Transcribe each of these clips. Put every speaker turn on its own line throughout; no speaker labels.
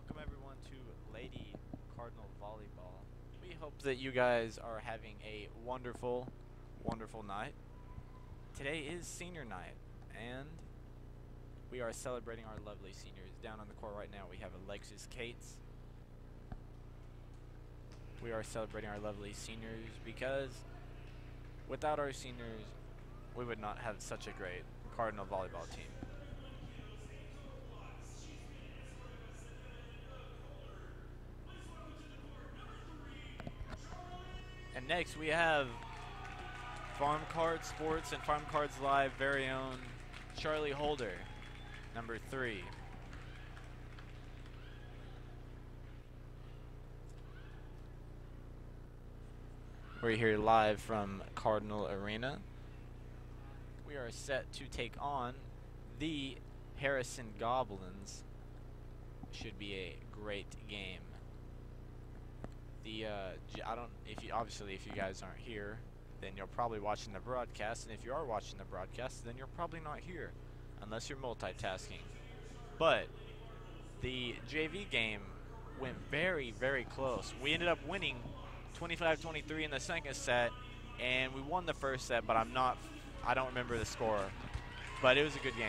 Welcome everyone to Lady Cardinal Volleyball. We hope that you guys are having a wonderful, wonderful night. Today is senior night, and we are celebrating our lovely seniors. Down on the court right now we have Alexis Cates. We are celebrating our lovely seniors because without our seniors, we would not have such a great Cardinal volleyball team. And next we have Farm Card Sports and Farm Cards Live very own Charlie Holder, number 3. We're here live from Cardinal Arena. We are set to take on the Harrison Goblins. Should be a great game. Obviously if you guys aren't here, then you're probably watching the broadcast, and if you are watching the broadcast, then you're probably not here unless you're multitasking. But the JV game went very, very close. We ended up winning 25-23 in the second set, and we won the first set, but I don't remember the score, but it was a good game.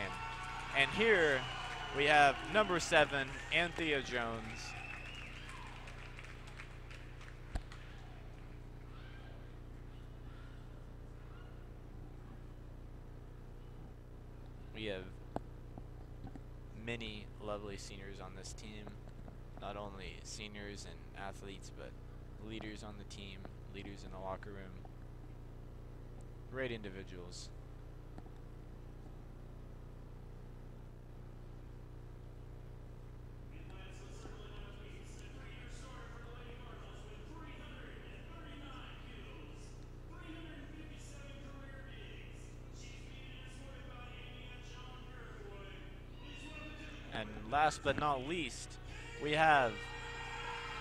And here we have number 7, Anthea Jones. We have many lovely seniors on this team. Not only seniors and athletes, but leaders on the team, leaders in the locker room. Great individuals. And last but not least, we have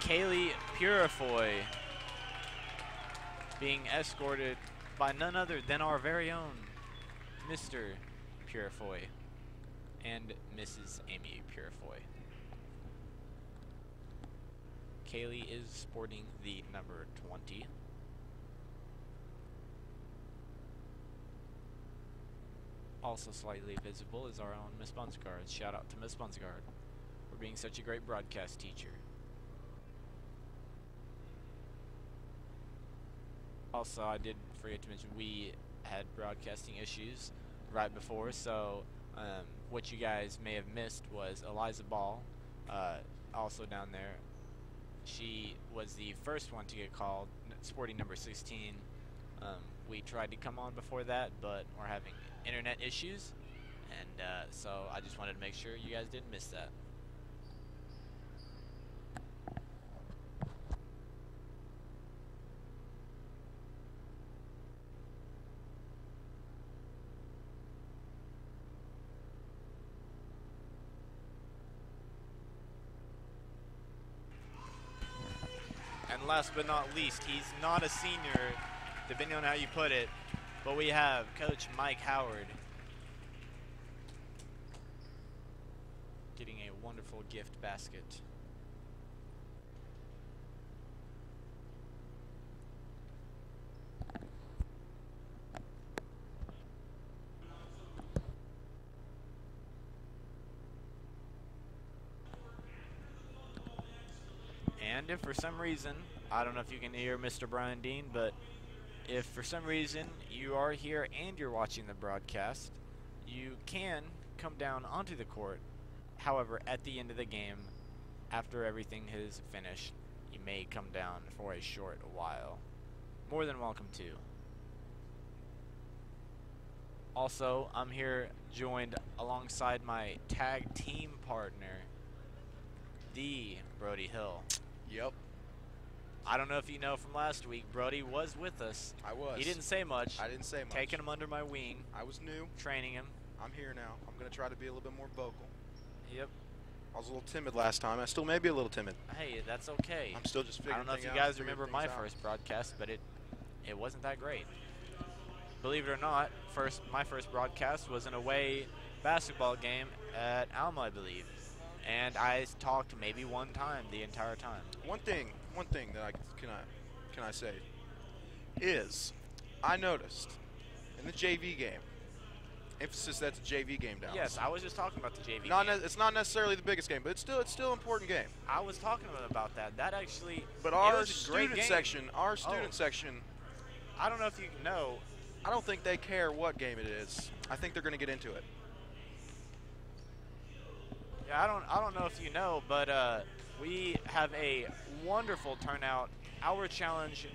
Kaylee Purifoy being escorted by none other than our very own Mr. Purifoy and Mrs. Amy Purifoy. Kaylee is sporting the number 20. Also slightly visible is our own Miss Bunsgard. Shout out to Miss Bunsgard for being such a great broadcast teacher. Also, I did forget to mention we had broadcasting issues right before, so what you guys may have missed was Eliza Ball, also down there. She was the first one to get called, sporting number 16. We tried to come on before that, but we're having internet issues, and so I just wanted to make sure you guys didn't miss that. And last but not least, he's not a senior, depending on how you put it, but we have Coach Mike Howard getting a wonderful gift basket. And if for some reason, I don't know if you can hear Mr. Brian Dean, but if for some reason you are here and you're watching the broadcast, you can come down onto the court. However, at the end of the game, after everything is finished, you may come down for a short while. More than welcome to. Also, I'm here joined alongside my tag team partner, the Brody Hill.
Yep.
I don't know if you know from last week, Brody was with us.
I was.
He didn't say much.
I didn't say much.
Taking him under my wing.
I was new.
Training him.
I'm here now. I'm going to try to be a little bit more vocal.
Yep.
I was a little timid last time. I still may be a little timid.
Hey, that's okay.
I'm still just figuring
I don't know if you
out,
guys remember my first broadcast, but it wasn't that great. Believe it or not, my first broadcast was an away basketball game at Alma, I believe. and I talked maybe one time the entire time.
One thing that can I say is I noticed in the JV game, emphasis that's a JV game, Dallas.
Yes, I was just talking about the JV game.
It's not necessarily the biggest game, but it's still an important game.
I was talking about that. That actually.
But
it
our
was a great
student
game.
section, section,
I don't know if you know.
I don't think they care what game it is. I think they're going to get into it.
Yeah, I don't know if you know, but we have a wonderful turnout. Our challenge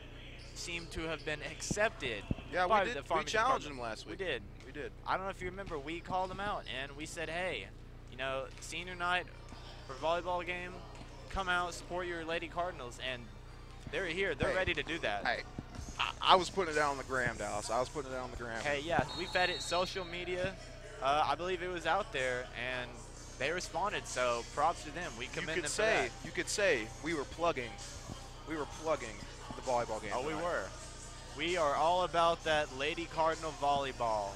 seemed to have been accepted.
Yeah,
by
we did.
The
We
Farmington
challenged
Cardinal.
them last week.
We did.
We did.
I don't know if you remember, we called them out and we said, hey, you know, senior night for volleyball game, come out, support your Lady Cardinals, and they're here. They're ready to do that.
Hey, I was putting it out on the gram, Dallas. I was putting it out on the gram.
Hey, yeah, we fed it social media. I believe it was out there, and they responded, so props to them. We commend them for that.
You could say we were plugging the volleyball game.
Oh, we
tonight.
were. We are all about that Lady Cardinal volleyball.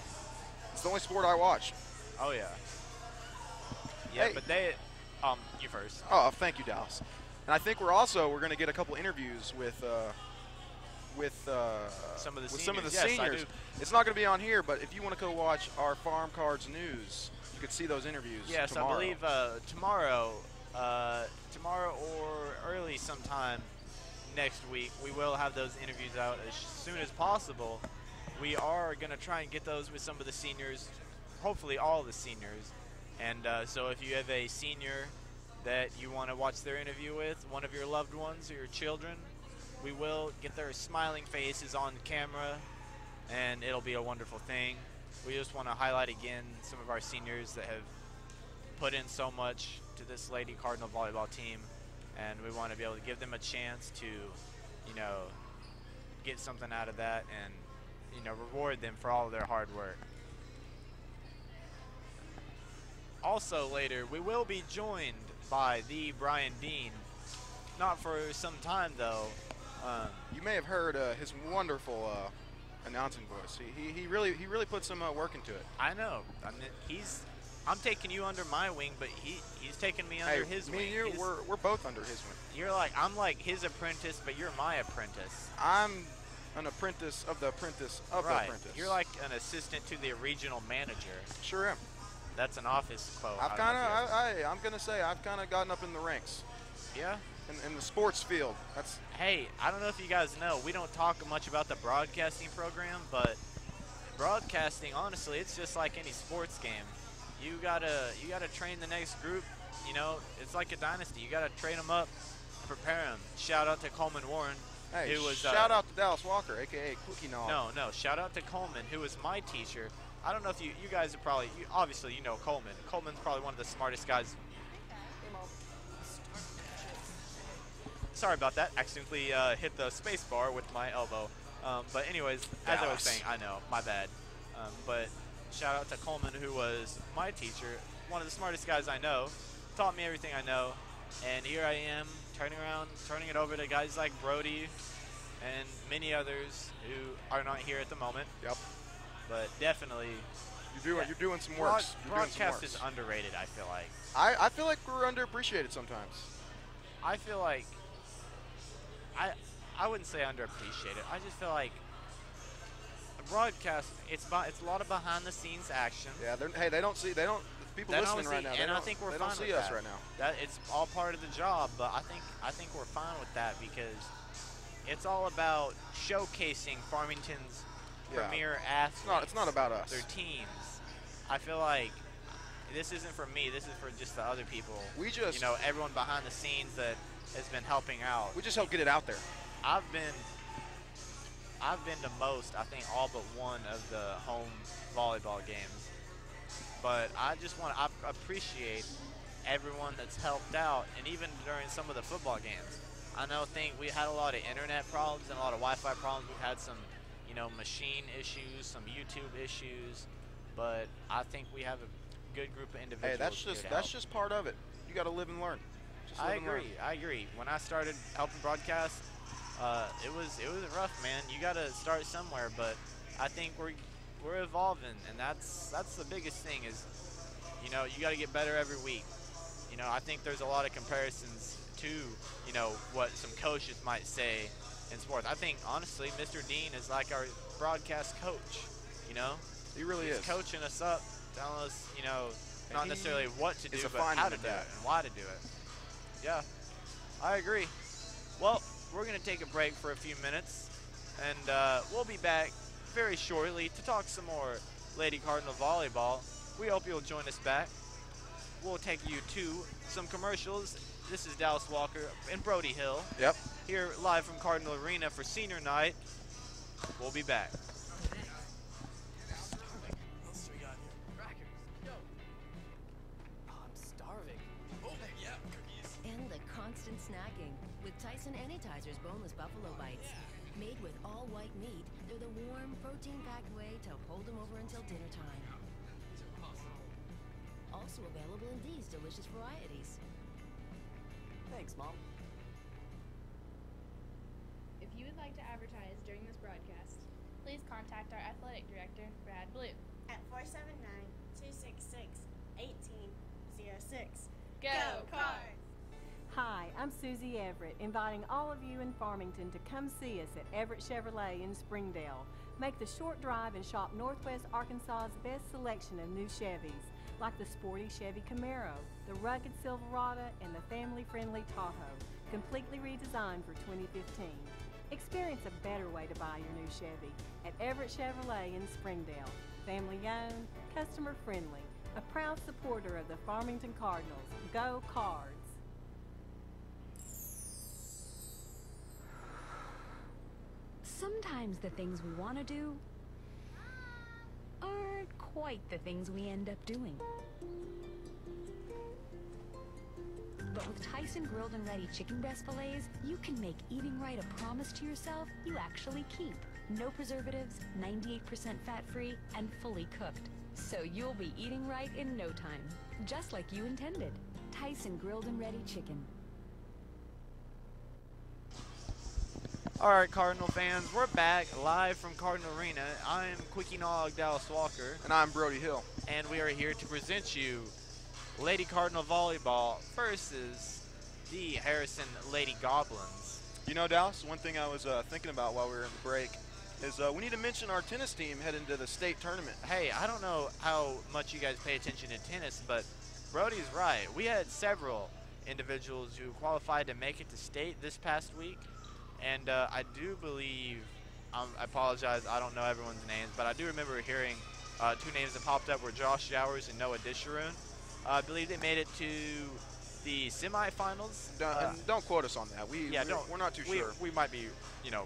It's the only sport I watch.
Oh, yeah. Yeah,
Hey.
but they, you first.
Oh, thank you, Dallas. And I think we're going to get a couple interviews with
Some of the
some of the
seniors. Yes, I
seniors.
do.
It's not going to be on here, but if you want to go watch our Farm Cards News, you could see those interviews.
Yes,
tomorrow.
I believe tomorrow or early sometime next week, we will have those interviews out as soon as possible. We are going to try and get those with some of the seniors, hopefully all the seniors. And so if you have a senior that you want to watch their interview with, one of your loved ones or your children, we will get their smiling faces on camera, and it'll be a wonderful thing. We just want to highlight again some of our seniors that have put in so much to this Lady Cardinal volleyball team, and we want to be able to give them a chance to, you know, get something out of that and, you know, reward them for all of their hard work. Also later, we will be joined by the Brian Dean. Not for some time though.
You may have heard his wonderful announcing voice. He really put some work into it.
I know. I mean, I'm taking you under my wing, but he's taking me under his wing.
Me and you, we're both under his wing.
I'm like his apprentice, but you're my apprentice.
I'm an apprentice of the apprentice of the apprentice.
You're like an assistant to the regional manager.
Sure am.
That's an office quote.
I'm gonna say I've kind of gotten up in the ranks.
Yeah.
In the sports field.
Hey, I don't know if you guys know, we don't talk much about the broadcasting program, but broadcasting, honestly, it's just like any sports game. You gotta train the next group. You know, it's like a dynasty. You gotta train them up, prepare them. Shout out to Coleman Warren.
Hey,
who was,
shout out to Dallas Walker, aka Cookie Knob.
No. Shout out to Coleman, who was my teacher. I don't know if you guys are probably, obviously you know Coleman. Coleman's probably one of the smartest guys. Sorry about that. Accidentally hit the space bar with my elbow. But anyways, as I was saying, I know, my bad. But shout out to Coleman, who was my teacher, one of the smartest guys I know, taught me everything I know. And here I am, turning it over to guys like Brody and many others who are not here at the moment.
Yep.
But definitely,
you're doing some work.
Broadcast is underrated, I feel like.
I feel like we're underappreciated sometimes.
I feel like I wouldn't say underappreciated. I just feel like a broadcast, it's a lot of behind the scenes action.
Yeah, people listening right now.
And I think we're fine with that.
They don't see us right now.
That it's all part of the job, but I think we're fine with that because it's all about showcasing Farmington's premier athletes.
It's not about us.
Their teams. I feel like this isn't for me. This is for just the other people. You know, everyone behind the scenes that has been helping out.
We just help get it out there.
I've been to most, I think, all but one of the home volleyball games. But I just want to appreciate everyone that's helped out, and even during some of the football games. I think we had a lot of internet problems and a lot of Wi-Fi problems. We've had some, you know, machine issues, some YouTube issues, but I think we have a good group of individuals.
Hey, that's just part of it. You got to live and learn.
I agree. When I started helping broadcast, it was rough, man. You got to start somewhere, but I think we're evolving, and that's the biggest thing is, you know, you got to get better every week. You know, I think there's a lot of comparisons to, you know, what some coaches might say in sports. I think, honestly, Mr. Dean is like our broadcast coach, you know?
He really
He's
is.
coaching us up, telling us, you know,
And
not
he
necessarily what to do,
is a
but
fine
how
one
to
at
do it
that.
and why to do it. Yeah, I agree. Well, we're going to take a break for a few minutes, and we'll be back very shortly to talk some more Lady Cardinal volleyball. We hope you'll join us back. We'll take you to some commercials. This is Dallas Walker and Brody Hill.
Yep.
Here live from Cardinal Arena for senior night. We'll be back.
And the constant snacking with Tyson Anytizer's boneless buffalo bites. Made with all white meat, they're the warm, protein-packed way to hold them over until dinner time. Also available in these delicious varieties.
Thanks, Mom.
If you would like to advertise during this broadcast, please contact our athletic director, Brad Blue,
at 479-266-1806.
Go Cards!
Hi, I'm Susie Everett, inviting all of you in Farmington to come see us at Everett Chevrolet in Springdale. Make the short drive and shop Northwest Arkansas's best selection of new Chevys, like the sporty Chevy Camaro, the rugged Silverado, and the family-friendly Tahoe, completely redesigned for 2015. Experience a better way to buy your new Chevy at Everett Chevrolet in Springdale. Family-owned, customer-friendly, a proud supporter of the Farmington Cardinals. Go Cards!
Sometimes the things we want to do aren't quite the things we end up doing. But with Tyson grilled and ready chicken breast fillets, you can make eating right a promise to yourself you actually keep. No preservatives, 98% fat-free, and fully cooked. So you'll be eating right in no time, just like you intended. Tyson grilled and ready chicken.
All right, Cardinal fans, we're back live from Cardinal Arena. I'm Quickie Nog Dallas Walker,
And I'm Brody Hill.
and we are here to present you Lady Cardinal Volleyball versus the Harrison Lady Goblins.
You know, Dallas, one thing I was thinking about while we were in the break is we need to mention our tennis team heading to the state tournament.
Hey, I don't know how much you guys pay attention to tennis, but Brody's right. We had several individuals who qualified to make it to state this past week, and I do believe, I apologize, I don't know everyone's names, but I do remember hearing two names that popped up were Josh Showers and Noah Disharoon. I believe they made it to the semifinals.
Don't quote us on that. We're not too sure.
We might be,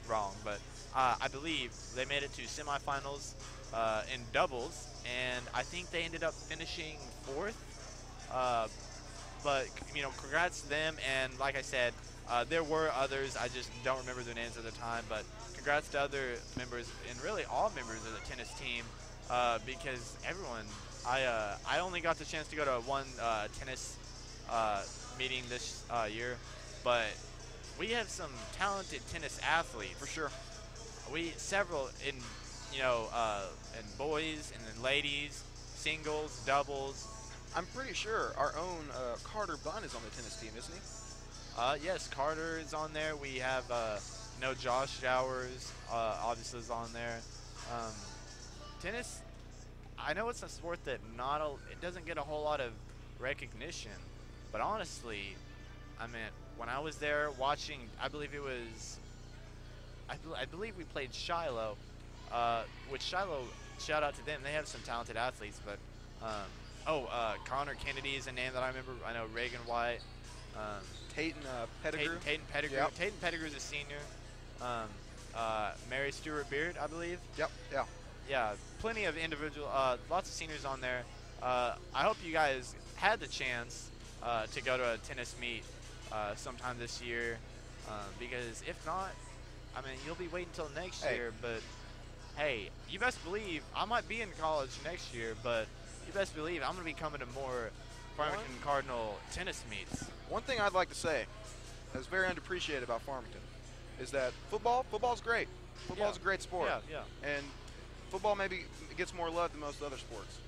wrong, but I believe they made it to semifinals in doubles, and I think they ended up finishing fourth. But congrats to them, and like I said, there were others. I just don't remember their names at the time, but congrats to other members and really all members of the tennis team, because everyone. I only got the chance to go to one tennis meeting this year, but we have some talented tennis athletes
For sure.
Several in in boys and then ladies, singles, doubles.
I'm pretty sure our own Carter Bunn is on the tennis team, isn't he?
Yes, Carter is on there. We have Josh Showers obviously is on there. Tennis, I know it's a sport that it doesn't get a whole lot of recognition, but honestly, I mean, when I was there watching, I believe it was, I believe we played Shiloh, which Shiloh, shout out to them, they have some talented athletes, but, Connor Kennedy is a name that I remember. I know Reagan White,
Tayton Pettigrew.
Tayton Pettigrew.
Yep.
Tayton Pettigrew is a senior. Mary Stewart Beard, I believe.
Yep, yeah.
Yeah, plenty of individual, lots of seniors on there. I hope you guys had the chance to go to a tennis meet sometime this year, because if not, I mean, you'll be waiting until next year. But hey, you best believe I might be in college next year, but you best believe I'm going to be coming to more Farmington Cardinal tennis meets.
One thing I'd like to say that's very underappreciated about Farmington is that football's great. Football's a great sport.
Yeah.
And football maybe gets more love than most other sports.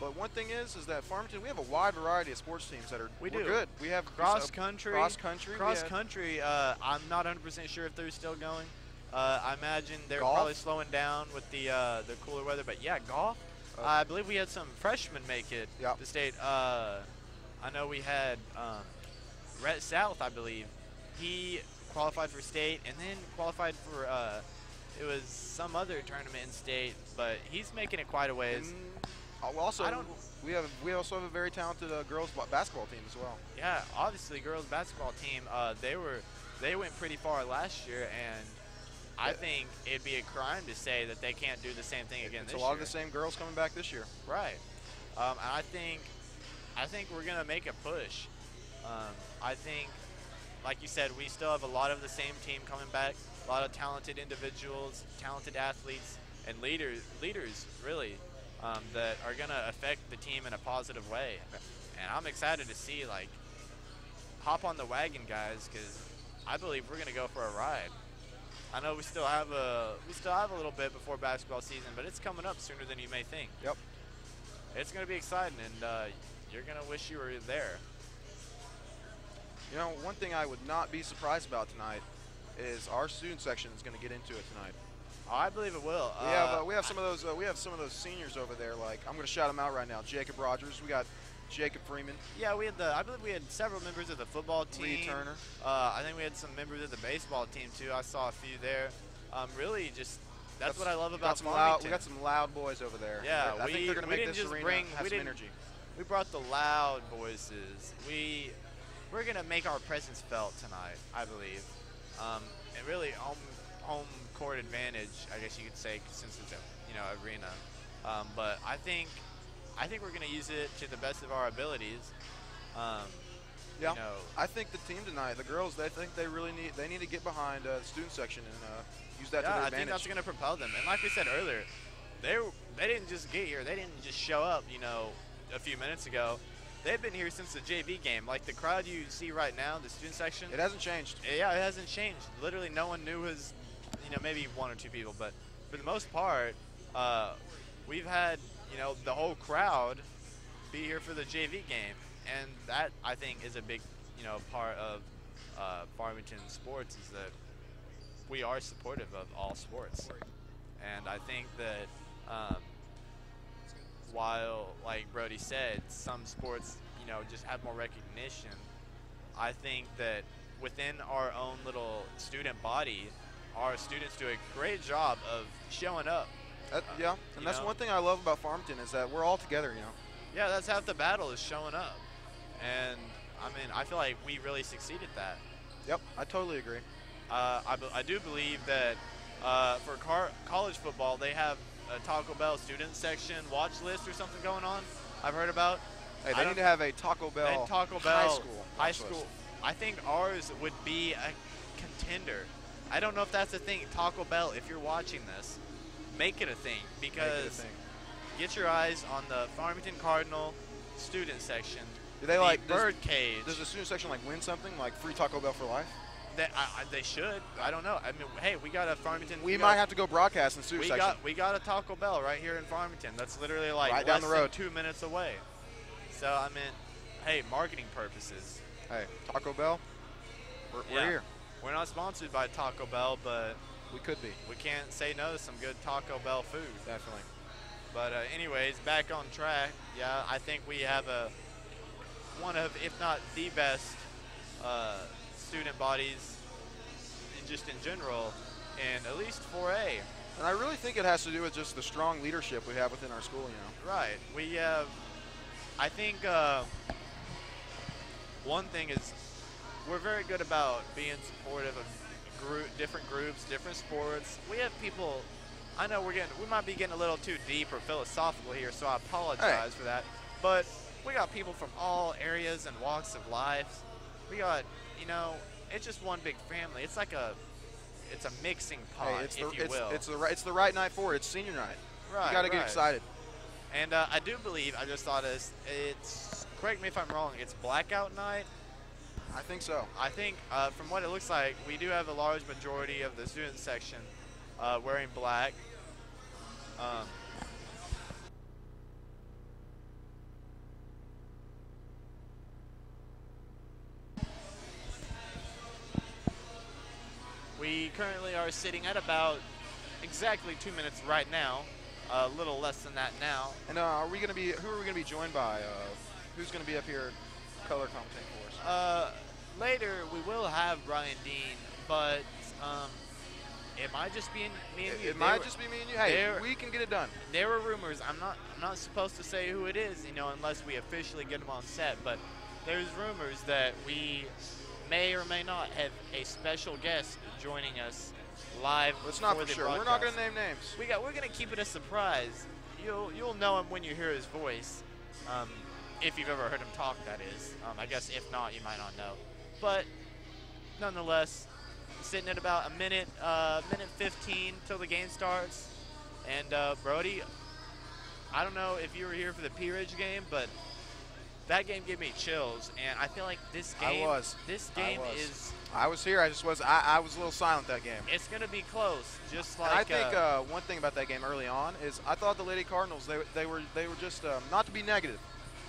But one thing is that Farmington, we have a wide variety of sports teams that are
We
we're
do.
good. We have
Cross country.
Cross country.
Cross country. I'm not 100% sure if they're still going. I imagine they're
Golf?
probably slowing down with the cooler weather. But yeah, golf. I believe we had some freshmen make it
Yep.
to state. I know we had Rhett South, I believe. He qualified for state and then qualified for it was some other tournament in state. But he's making it quite a ways.
And, also,
I don't-
we also have a very talented girls basketball team as well.
Yeah, obviously, girls basketball team. They went pretty far last year, and I think it'd be a crime to say that they can't do the same thing again
It's
this
a lot
year.
of the same girls coming back this year.
Right. And I think we're gonna make a push. I think, like you said, we still have a lot of the same team coming back. A lot of talented individuals, talented athletes, and leaders really. That are going to affect the team in a positive way. And I'm excited to see, like, hop on the wagon, guys, because I believe we're going to go for a ride. I know we still have a little bit before basketball season, but it's coming up sooner than you may think.
Yep.
It's going to be exciting, and you're going to wish you were there.
You know, one thing I would not be surprised about tonight is our student section is going to get into it tonight.
I believe it will.
We have some of those seniors over there. Like, I'm going to shout them out right now. Jacob Rogers. We got Jacob Freeman.
Yeah, I believe we had several members of the football team.
Lee Turner.
I think we had some members of the baseball team too. I saw a few there. Really, just that's what I love about Farmington.
We got some loud boys over there.
Yeah,
I think they're going to make this arena have some energy.
We brought the loud voices. We're going to make our presence felt tonight, I believe. And really, home court advantage, I guess you could say, since it's a arena. But I think we're going to use it to the best of our abilities.
Yeah,
you know,
I think the team tonight, the girls, they think they need to get behind the student section and use that to their
I
advantage.
think that's going to propel them. And like we said earlier, they didn't just get here. They didn't just show up, a few minutes ago. They've been here since the JV game. Like the crowd you see right now, the student section.
It hasn't changed.
Yeah, it hasn't changed. Literally, no one knew his. Maybe one or two people, but for the most part, we've had the whole crowd be here for the JV game, and that I think is a big part of Farmington sports is that we are supportive of all sports, and I think that while, like Brody said, some sports just have more recognition, I think that within our own little student body, our students do a great job of showing up.
Yeah, and that's one thing I love about Farmington is that we're all together,
Yeah, that's half the battle is showing up. And, I feel like we really succeeded that.
Yep, I totally agree.
I do believe that for college football, they have a Taco Bell student section watch list or something going on I've heard about.
Hey, they need to have a Taco Bell
high school. I think ours would be a contender. I don't know if that's a thing. Taco Bell, if you're watching this, make it a thing because get your eyes on the Farmington Cardinal student section.
Do they like
Birdcage?
Does the student section win something like free Taco Bell for life?
They should. I don't know. Hey, we got a Farmington.
We might have to go broadcast in the student section.
We got a Taco Bell right here in Farmington. That's literally like
right down the road,
2 minutes away. So hey, marketing purposes.
Hey, Taco Bell, we're here.
We're not sponsored by Taco Bell, but
we could be.
We can't say no to some good Taco Bell food.
Definitely.
But anyways, back on track. Yeah, I think we have one of, if not the best, student bodies, just in general, in at least 4A.
And I really think it has to do with just the strong leadership we have within our school.
Right. We have. I think one thing is we're very good about being supportive of different groups, different sports. We have people. I know we might be getting a little too deep or philosophical here, so I apologize for that. But we got people from all areas and walks of life. We got, it's just one big family. It's like it's a mixing pot, if you will.
It's the right night for it. It's senior night.
Right.
You got to get excited.
And I do believe, I just thought it's, correct me if I'm wrong, it's blackout night.
I think so.
I think from what it looks like, we do have a large majority of the student section wearing black. currently are sitting at about exactly 2 minutes right now. A little less than that now.
And are we gonna be? Who are we gonna be joined by? Who's gonna be up here, color commentating for us?
Later we will have Brian Dean, but it might just be me and you.
It might just be me and you. Hey, we can get it done.
There were rumors. I'm not supposed to say who it is, unless we officially get him on set. But there's rumors that we may or may not have a special guest joining us live.
It's not for
the
sure.
broadcast.
We're not gonna name names.
We're gonna keep it a surprise. You'll know him when you hear his voice, if you've ever heard him talk. That is. I guess if not, you might not know. But nonetheless, sitting at about a minute 15 till the game starts. And Brody, I don't know if you were here for the Peerage game, but that game gave me chills. And I feel like this game,
I was here. I was a little silent that game.
It's gonna be close, just like.
And I think one thing about that game early on is I thought the Lady Cardinals they were just not to be negative,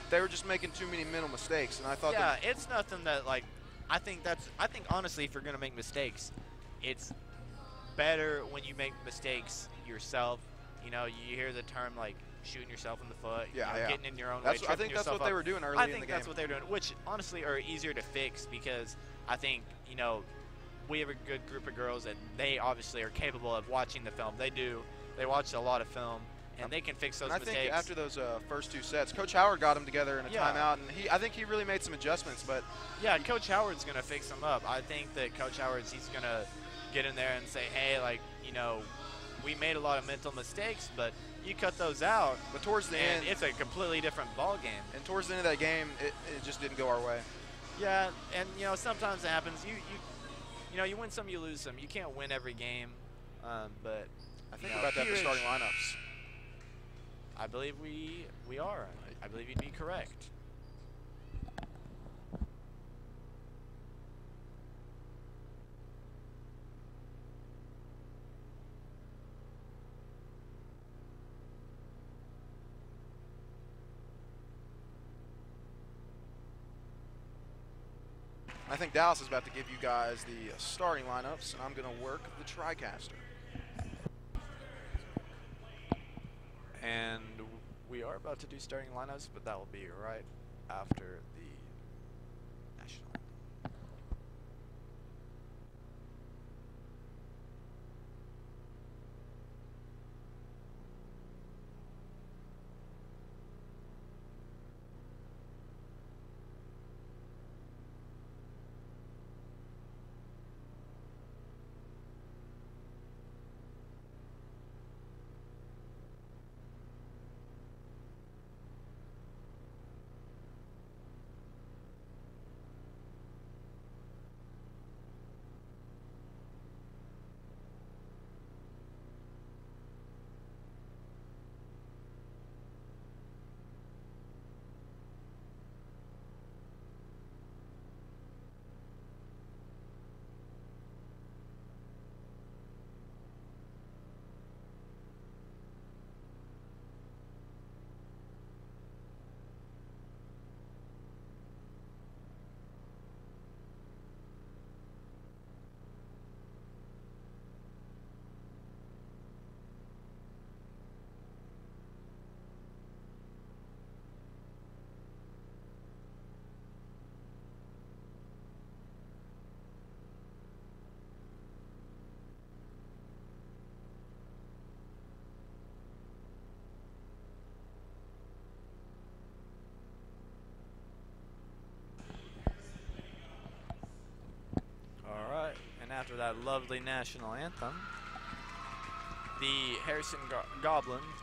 they were just making too many mental mistakes, and I thought.
Yeah, it's nothing that like. I think honestly, if you're gonna make mistakes, it's better when you make mistakes yourself. You hear the term like shooting yourself in the foot. Getting in your own way.
I think that's what they were doing early in the game.
I think that's what they were doing, which honestly are easier to fix because I think we have a good group of girls and they obviously are capable of watching the film. They watch a lot of film and they can fix those mistakes.
I think after those first two sets, Coach Howard got them together in a timeout, and I think he really made some adjustments. But
yeah, Coach Howard's gonna fix them up. I think that Coach he's gonna get in there and say, hey, we made a lot of mental mistakes, but you cut those out.
But towards the end,
it's a completely different ball game.
And towards the end of that game, it just didn't go our way.
Yeah, and sometimes it happens. You win some, you lose some. You can't win every game, but
I think about that for starting lineups.
I believe we are. I believe you'd be correct.
I think Dallas is about to give you guys the starting lineups, and I'm going to work the TriCaster.
And we are about to do starting lineups, but that will be right after the national anthem. After that lovely national anthem, the Harrison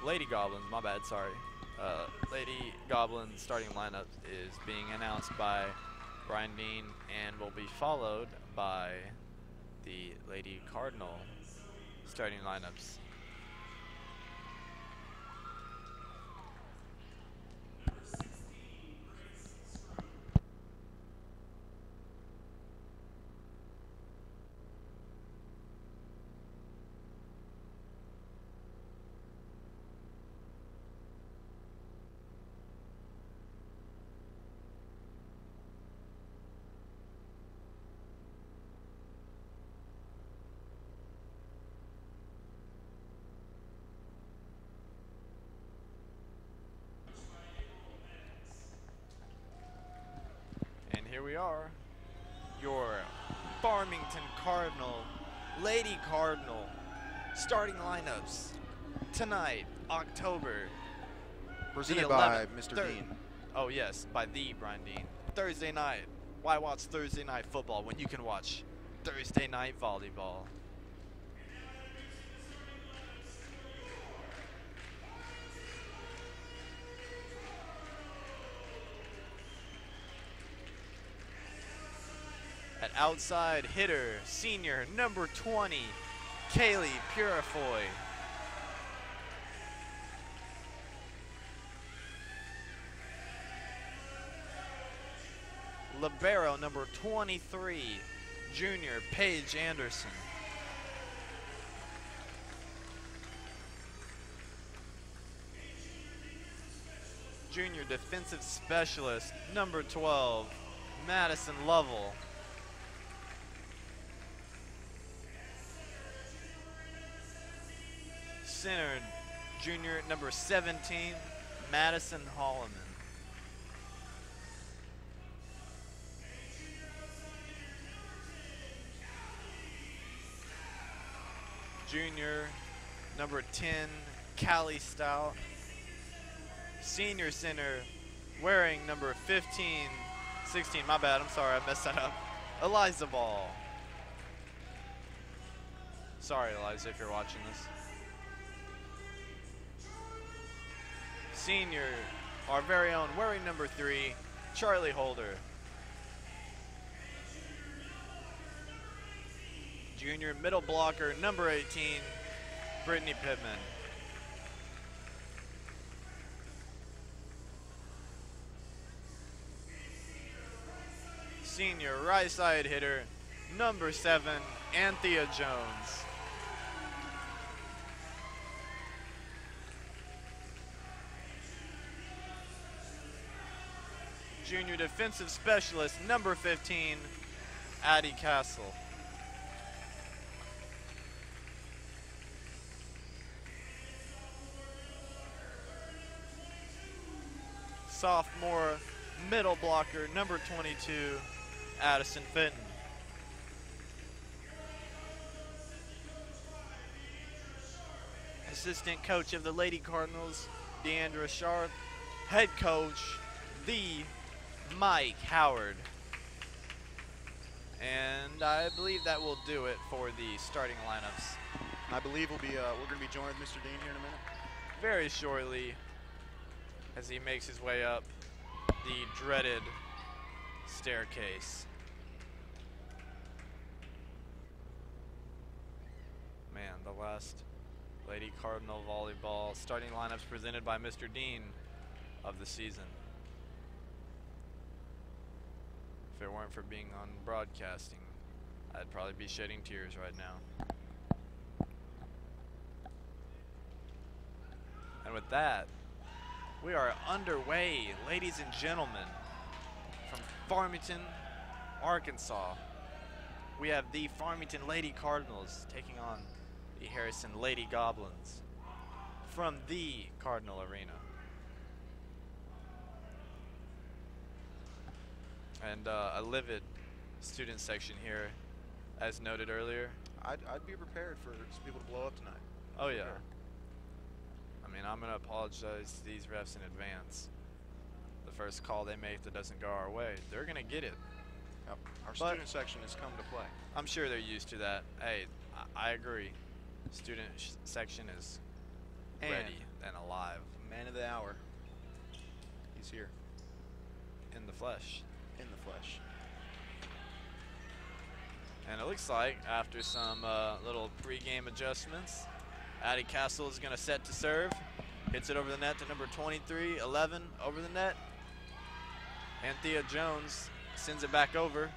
Lady Goblins, my bad, sorry. Lady Goblins starting lineup is being announced by Brian Dean and will be followed by the Lady Cardinal starting lineups. here we are. Your Farmington Cardinal, Lady Cardinal, starting lineups tonight, October
Presented
the
by
11th.
Mr.
Thir-
Dean.
Oh yes, by the Brian Dean. Thursday night. Why watch Thursday night football when you can watch Thursday night volleyball? At outside hitter, senior number 20, Kaylee Purifoy. Libero number 23, junior Paige Anderson. Junior defensive specialist number 12, Madison Lovell. Center, junior number 17, Madison Holloman. Junior number 10, Callie Stout. Senior center, wearing number 15, 16, my bad, I'm sorry, I messed that up, Eliza Ball. Sorry, Eliza, if you're watching this. Senior, our very own, wearing number 3, Charlie Holder. Junior middle blocker, number 18, Brittany Pittman. Senior right side hitter, number 7, Anthea Jones. Junior defensive specialist, number 15, Addie Castle. Sophomore middle blocker, number 22, Addison Fenton. Assistant coach of the Lady Cardinals, Deandra Sharp. Head coach, the Mike Howard. And I believe that will do it for the starting lineups.
I believe we're going to be joined with Mr. Dean here in a minute.
Very shortly, as he makes his way up the dreaded staircase. Man, the last Lady Cardinal volleyball starting lineups presented by Mr. Dean of the season. If it weren't for being on broadcasting, I'd probably be shedding tears right now. And with that, we are underway, ladies and gentlemen. From Farmington, Arkansas, we have the Farmington Lady Cardinals taking on the Harrison Lady Goblins from the Cardinal Arena. And a livid student section here, as noted earlier.
I'd be prepared for some people to blow up tonight.
Oh yeah. I mean, I'm going to apologize to these refs in advance. The first call they make that doesn't go our way, they're going to get it.
Yep. Our
But
student section has come to play.
I'm sure they're used to that. Hey, I agree. Student section is
And
ready and alive.
man of the hour. He's here
In the flesh.
in the flesh.
And it looks like after some little pre-game adjustments, Addie Castle is going to set to serve. Hits it over the net to number 23, 11 over the net. Anthea Jones sends it back over.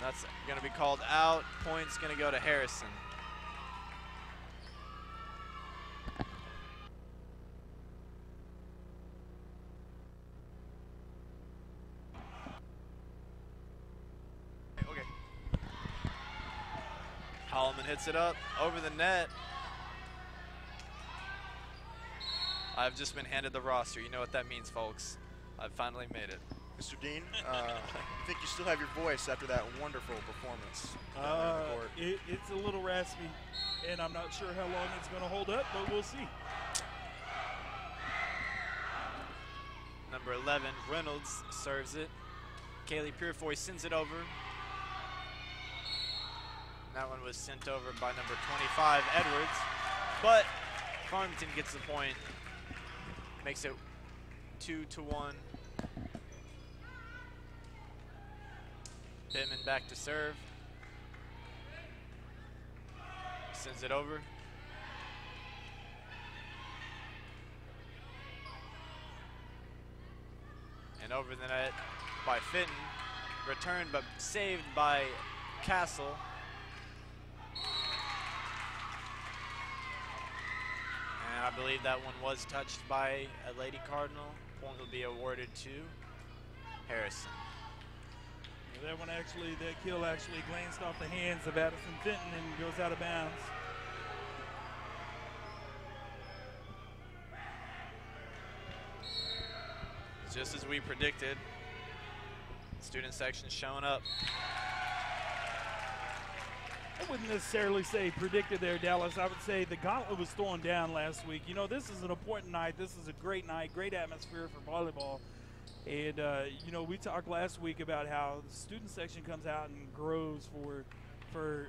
That's going to be called out. Point's going to go to Harrison.
Okay.
Holloman hits it up over the net. I've just been handed the roster. You know what that means, folks. I've finally made it.
Mr. Dean, I think you still have your voice after that wonderful performance down there on the court.
It's a little raspy, and I'm not sure how long it's going to hold up, but we'll see.
Number 11, Reynolds serves it. Kaylee Purefoy sends it over. That one was sent over by number 25, Edwards. But Farmington gets the point. Makes it 2-1. Pittman back to serve. Sends it over. And over the net by Fitton. Returned but saved by Castle. And I believe that one was touched by a Lady Cardinal. Point will be awarded to Harrison.
That one actually, that kill actually glanced off the hands of Addison Fenton and goes out of bounds.
Just as we predicted, student section showing up.
I wouldn't necessarily say predicted there, Dallas. I would say the gauntlet was thrown down last week. You know, this is an important night. This is a great night, great atmosphere for volleyball. And, you know, we talked last week about how the student section comes out and grows for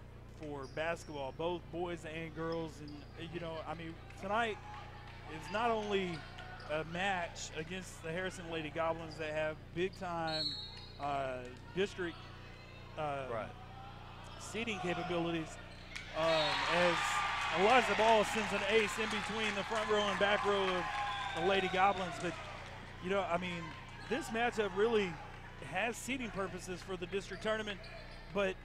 basketball, both boys and girls. And, you know, I mean, tonight is not only a match against the Harrison Lady Goblins that have big-time district seating capabilities, as Eliza Ball sends an ace in between the front row and back row of the Lady Goblins. But, you know, I mean, this matchup really has seeding purposes for the district tournament, but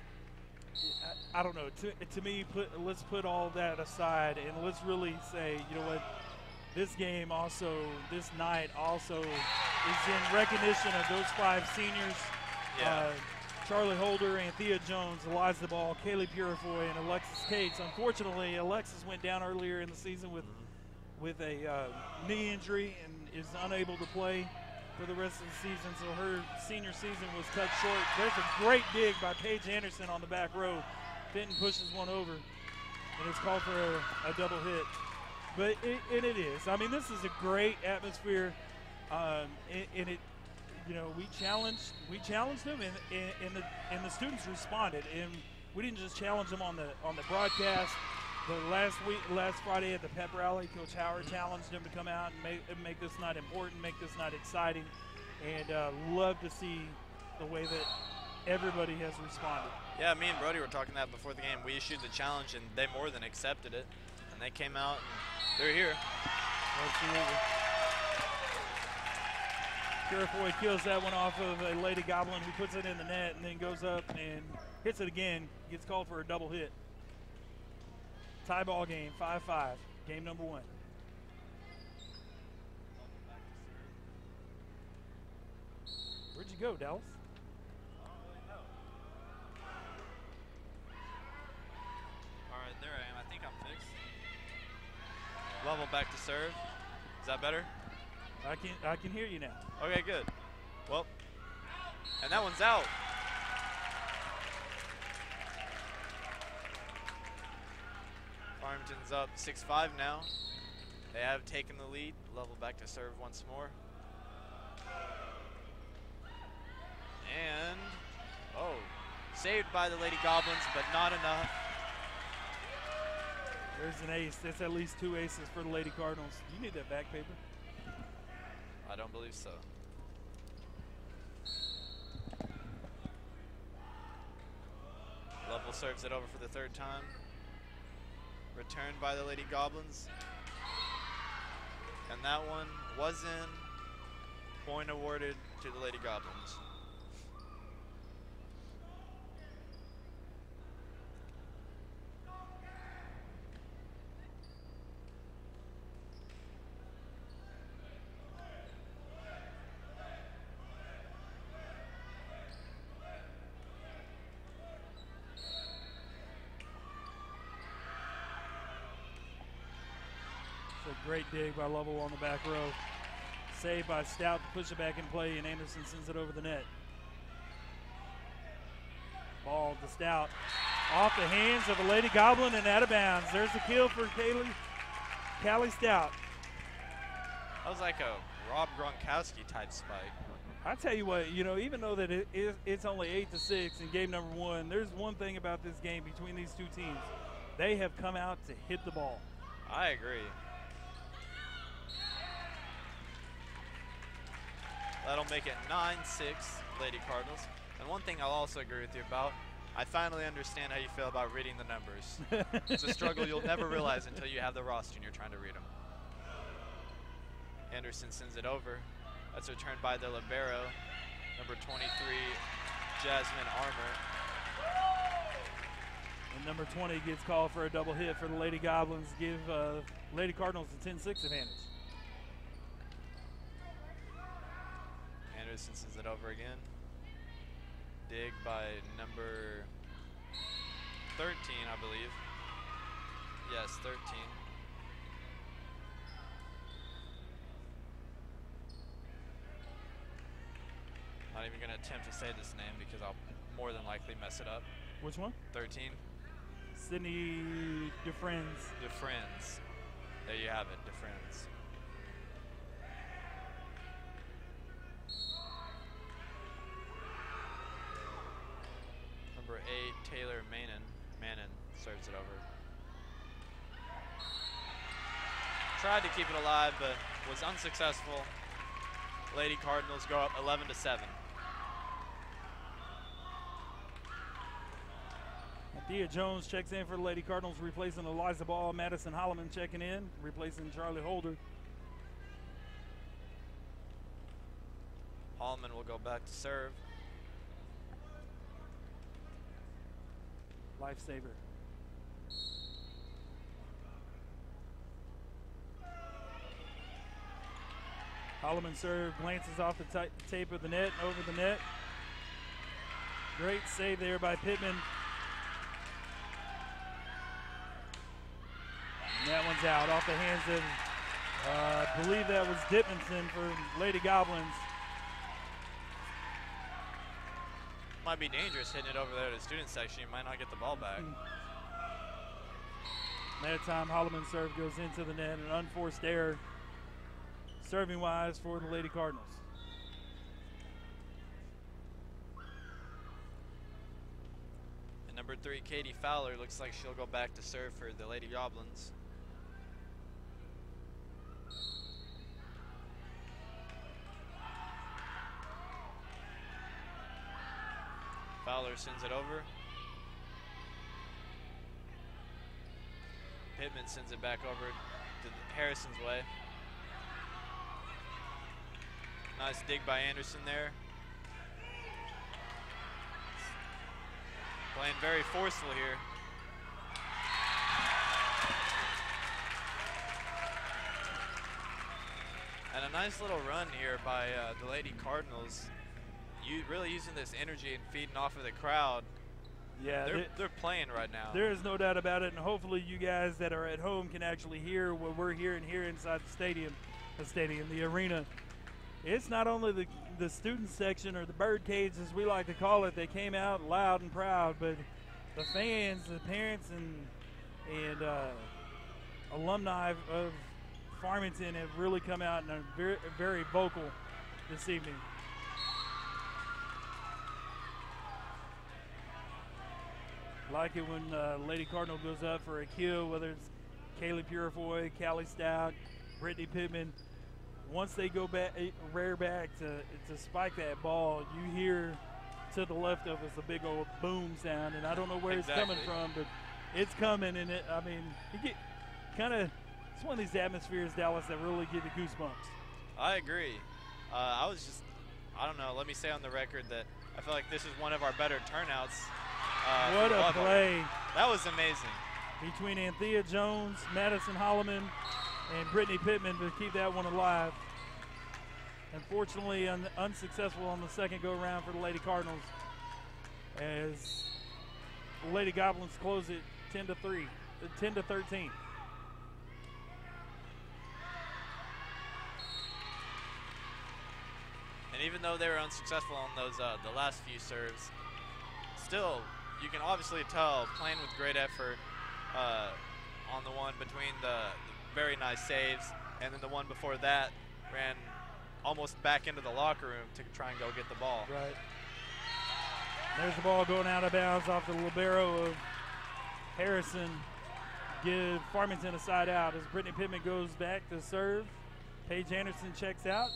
I don't know. To me, let's put all that aside and let's really say, you know what, this game also, this night also is in recognition of those 5 seniors.
Yeah.
Charlie Holder, Anthea Jones, Eliza Ball, Kaylee Purefoy, and Alexis Cates. Unfortunately, Alexis went down earlier in the season with a knee injury and is unable to play for the rest of the season, so her senior season was cut short. There's a great dig by Paige Anderson on the back row. Fenton pushes one over, and it's called for a double hit. But it is. I mean, this is a great atmosphere, and it, you know, we challenged them, and the students responded. And we didn't just challenge them on the broadcast. But last Friday at the pep rally, Coach Howard challenged them to come out and make this night important, make this night exciting, and love to see the way that everybody has responded.
Yeah, me and Brody were talking that before the game. We issued the challenge, and they more than accepted it. And they came out, and they're here.
Absolutely. Purefoy kills that one off of a Lady Goblin who puts it in the net and then goes up and hits it again, gets called for a double hit. Tie ball game, 5-5, game number 1. Where'd you go, Dallas?
All right, there I am. I think I'm fixed. Level back to serve. Is that better?
I can hear you now.
Okay, good. Well, and that one's out. Farmington's up 6-5 now. They have taken the lead. Level back to serve once more. And, oh, saved by the Lady Goblins, but not enough.
There's an ace. That's at least 2 aces for the Lady Cardinals. You need that back paper.
I don't believe so. Level serves it over for the 3rd time. Returned by the Lady Goblins. And that one was in. Point awarded to the Lady Goblins.
It's a great dig by Lovell on the back row. save by Stout to push it back in play, and Anderson sends it over the net. Ball to Stout. Off the hands of a Lady Goblin and out of bounds. There's the kill for Callie Stout.
That was like a Rob Gronkowski type spike.
I tell you what, even though that it's only 8-6 in game number 1, there's one thing about this game between these two teams. They have come out to hit the ball.
I agree. That'll make it 9-6, Lady Cardinals. And one thing I'll also agree with you about, I finally understand how you feel about reading the numbers. It's a struggle you'll never realize until you have the roster and you're trying to read them. Anderson sends it over. That's returned by the libero, number 23, Jasmine Armour.
And number 20 gets called for a double hit for the Lady Goblins, give Lady Cardinals a 10-6 advantage.
Anderson sends it over again. Dig by number 13, I believe. Yes, 13. Not even going to attempt to say this name because I'll more than likely mess it up.
Which one?
13.
Sydney DeFriends.
DeFriends. There you have it, DeFriends. Number 8, Taylor Mannon serves it over. Tried to keep it alive, but was unsuccessful. Lady Cardinals go up 11-7.
Thea Jones checks in for the Lady Cardinals, replacing Eliza Ball. Madison Holloman checking in, replacing Charlie Holder.
Holloman will go back to serve.
Lifesaver. Holloman serve, glances off the tape of the net, over the net. Great save there by Pittman. And that one's out off the hands of, I believe that was Dittmanson for Lady Goblins.
Might be dangerous hitting it over there to the student section. You might not get the ball back.
That time Holloman's serve goes into the net, an unforced error serving wise for the Lady Cardinals.
And number 3, Katie Fowler, looks like she'll go back to serve for the Lady Goblins. Fowler sends it over. Pittman sends it back over to Harrison's way. Nice dig by Anderson there. Playing very forceful here. And a nice little run here by the Lady Cardinals. Really using this energy and feeding off of the crowd.
Yeah,
they're playing right now.
There is no doubt about it, and hopefully you guys that are at home can actually hear what we're hearing here inside the arena. It's not only the student section or the bird cage, as we like to call it, that came out loud and proud, but the fans, the parents, and alumni of Farmington have really come out and are very, very vocal this evening. Like it when Lady Cardinal goes up for a kill, whether it's Kaylee Purifoy, Callie Stout, Brittany Pittman. Once they go back, rear back to spike that ball, you hear to the left of us a big old boom sound, and I don't know where it's coming from, but it's coming, and you get it's one of these atmospheres, Dallas, that really give you goosebumps.
I agree. I don't know, let me say on the record that I feel like this is one of our better turnouts.
What a play.
That was amazing.
Between Anthea Jones, Madison Holloman, and Brittany Pittman to keep that one alive. Unfortunately, unsuccessful on the second go-around for the Lady Cardinals as the Lady Goblins close it 10-13.
even though they were unsuccessful on those the last few serves, still you can obviously tell playing with great effort on the one between the very nice saves, and then the one before that ran almost back into the locker room to try and go get the ball.
Right. There's the ball going out of bounds off the libero of Harrison. Give Farmington a side out as Brittany Pittman goes back to serve. Paige Anderson checks out,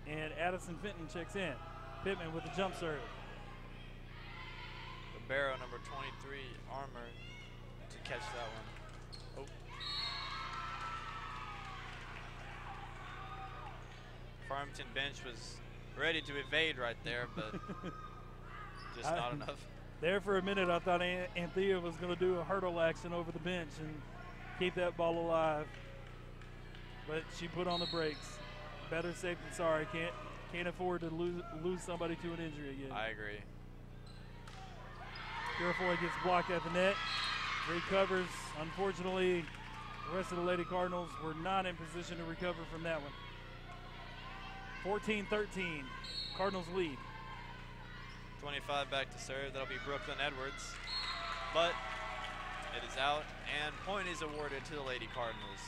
and Addison Fenton checks in. Pittman with the jump serve.
Libero number 23, Armour, to catch that one. Oh. Farmington bench was ready to evade right there, but just not enough.
There for a minute, I thought Anthea was going to do a hurdle action over the bench and keep that ball alive. But she put on the brakes. Better safe than sorry. Can't afford to lose somebody to an injury again.
I agree.
Purifoy gets blocked at the net. Recovers. Unfortunately, the rest of the Lady Cardinals were not in position to recover from that one. 14-13. Cardinals lead.
25 back to serve. That'll be Brooklyn Edwards. But it is out, and point is awarded to the Lady Cardinals.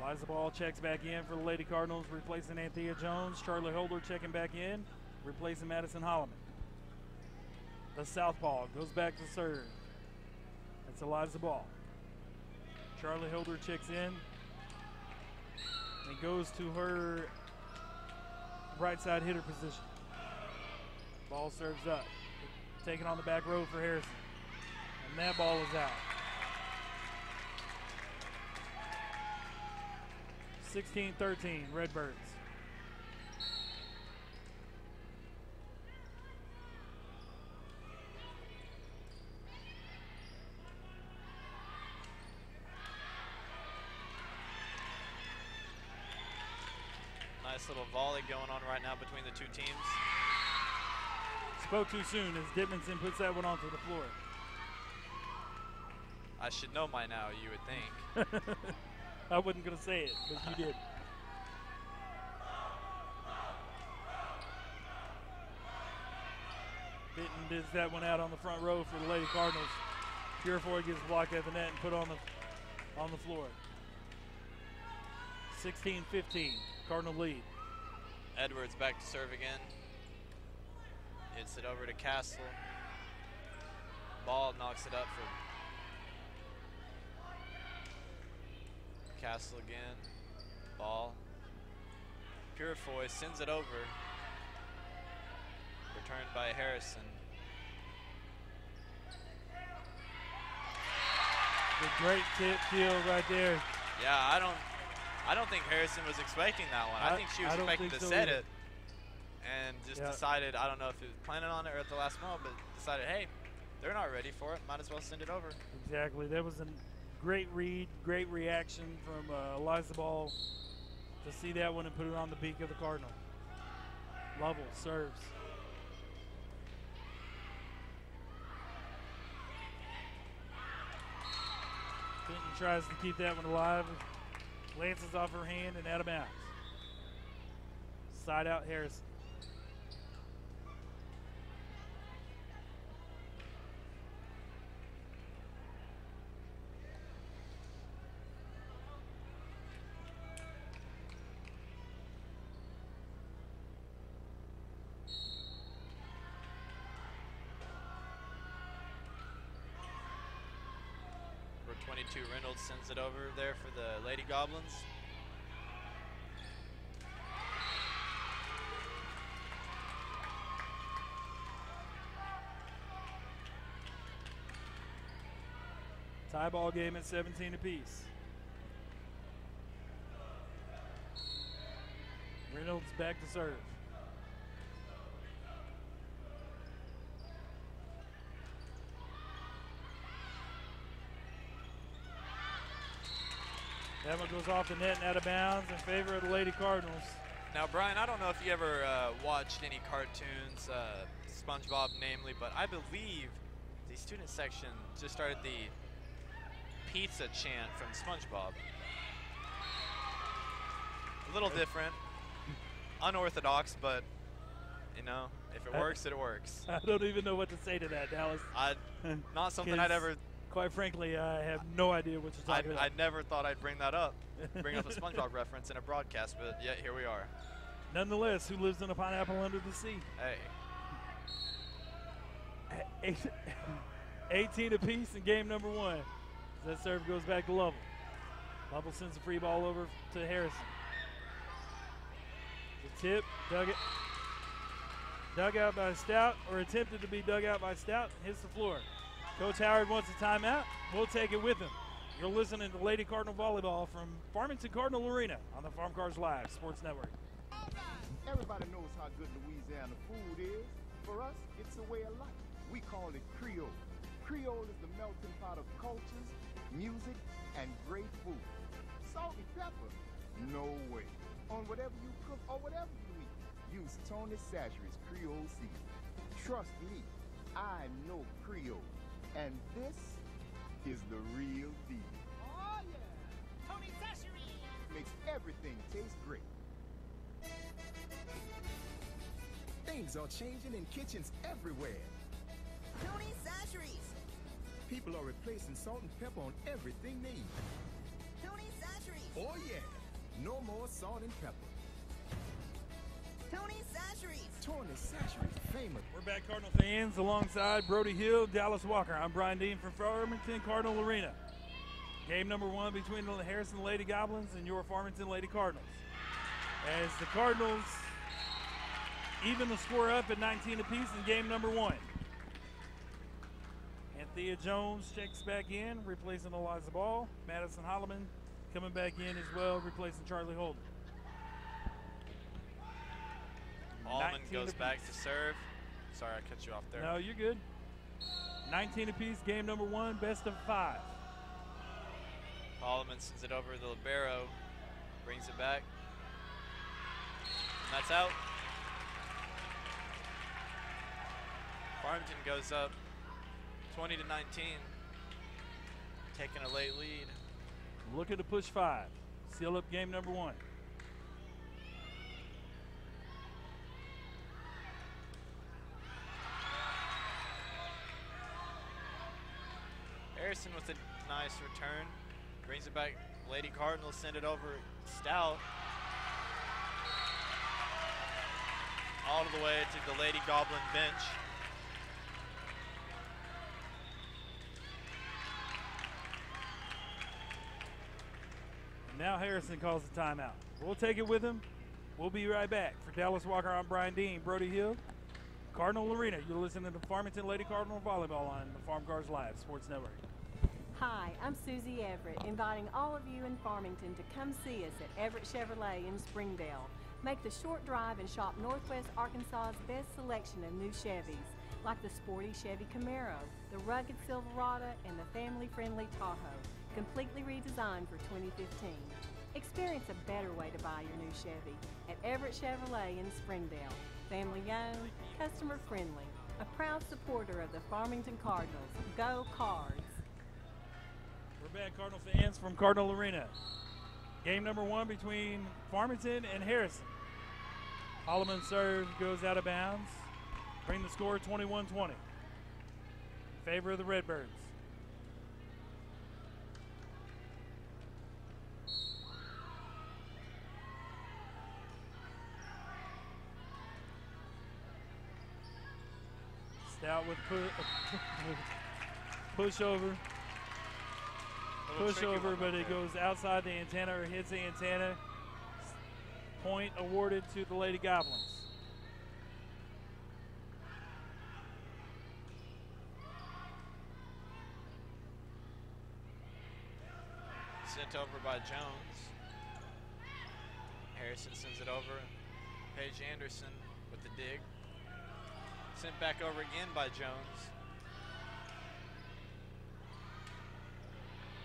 Liza Ball checks back in for the Lady Cardinals, replacing Anthea Jones. Charlie Holder checking back in, replacing Madison Holloman. The southpaw goes back to serve. That's Eliza Ball. Charlie Holder checks in and goes to her right side hitter position. Ball serves up. Taken on the back row for Harrison. And that ball is out. 16-13, Redbirds.
Nice little volley going on right now between the two teams.
Spoke too soon as Dittmanson puts that one onto the floor.
I should know by now, you would think.
I wasn't going to say it, but you did. Fitton digs that one out on the front row for the Lady Cardinals. Purifoy gets blocked at the net and put on the floor. 16-15, Cardinal lead.
Edwards back to serve again. Hits it over to Castle. Ball knocks it up for Castle again. Ball. Purifoy sends it over. Returned by Harrison.
The great tip kill right there.
Yeah, I don't think Harrison was expecting that one. I think she was expecting to set it and just decided, I don't know if he was planning on it or at the last moment, but decided, hey, they're not ready for it. Might as well send it over.
Exactly. That was a great read, great reaction from Eliza Ball to see that one and put it on the beak of the Cardinal. Lovell serves. Fenton tries to keep that one alive. Lances off her hand and out of bounds. Side out Harrison.
Number 22 Reynolds sends it over there for the Lady Goblins.
Tie ball game at 17 apiece. Reynolds back to serve. That one goes off the net and out of bounds in favor of the Lady Cardinals.
Now, Brian, I don't know if you ever watched any cartoons, SpongeBob namely, but I believe the student section just started the pizza chant from SpongeBob. A little different, unorthodox, but you know, if it works, it works.
I don't even know what to say to that, Dallas.
Not something I'd ever.
Quite frankly, I have no idea what you're talking about.
I never thought I'd bring that up, bring up a SpongeBob reference in a broadcast, but yet here we are.
Nonetheless, who lives in a pineapple under the sea?
Hey.
18 apiece in game number 1. That serve goes back to Lovell. Lovell sends a free ball over to Harrison. The tip, dug out by Stout, or attempted to be dug out by Stout, hits the floor. Coach Howard wants a timeout. We'll take it with him. You're listening to Lady Cardinal Volleyball from Farmington Cardinal Arena on the Farm Cars Live Sports Network.
Everybody knows how good Louisiana food is. For us, it's a way of life. We call it Creole. Creole is the melting pot of cultures, music, and great food. Salt and pepper? No way. On whatever you cook or whatever you eat, use Tony Chachere's Creole seasoning. Trust me, I know Creole. And this is the real deal.
Oh, yeah. Tony Chachere's
makes everything taste great. Things are changing in kitchens everywhere.
Tony Chachere's.
People are replacing salt and pepper on everything they eat.
Tony Chachere's.
Oh, yeah. No more salt and pepper.
Tony Chachere's.
Tony Chachere's famous.
We're back, Cardinal fans, alongside Brody Hill, Dallas Walker. I'm Brian Dean from Farmington Cardinal Arena. Game number 1 between the Harrison Lady Goblins and your Farmington Lady Cardinals. As the Cardinals even the score up at 19 apiece in game number 1. Anthea Jones checks back in, replacing Eliza Ball. Madison Holloman coming back in as well, replacing Charlie Holden.
Allman goes back to serve. Sorry, I cut you off there.
No, you're good. 19 apiece, game number 1, best of 5.
Holloman sends it over to the libero, brings it back, and that's out. Farmington goes up 20-19, taking a late lead.
Looking to push 5, seal up game number 1.
Harrison with a nice return, brings it back. Lady Cardinals send it over Stout. All the way to the Lady Goblin bench.
Now Harrison calls the timeout. We'll take it with him. We'll be right back. For Dallas Walker, I'm Brian Dean, Brody Hill, Cardinal Arena. You're listening to Farmington Lady Cardinal Volleyball on the Farm Cars Live Sports Network.
Hi, I'm Susie Everett, inviting all of you in Farmington to come see us at Everett Chevrolet in Springdale. Make the short drive and shop Northwest Arkansas's best selection of new Chevys, like the sporty Chevy Camaro, the rugged Silverado, and the family-friendly Tahoe, completely redesigned for 2015. Experience a better way to buy your new Chevy at Everett Chevrolet in Springdale. Family-owned, customer-friendly, a proud supporter of the Farmington Cardinals. Go Cards!
We're back, Cardinal fans, from Cardinal Arena. Game number 1 between Farmington and Harrison. Holloman serve goes out of bounds. Bring the score 21-20. In favor of the Redbirds. Stout with push over. Push over, but it goes outside the antenna or hits the antenna. Point awarded to the Lady Goblins.
Sent over by Jones. Harrison sends it over. Paige Anderson with the dig. Sent back over again by Jones.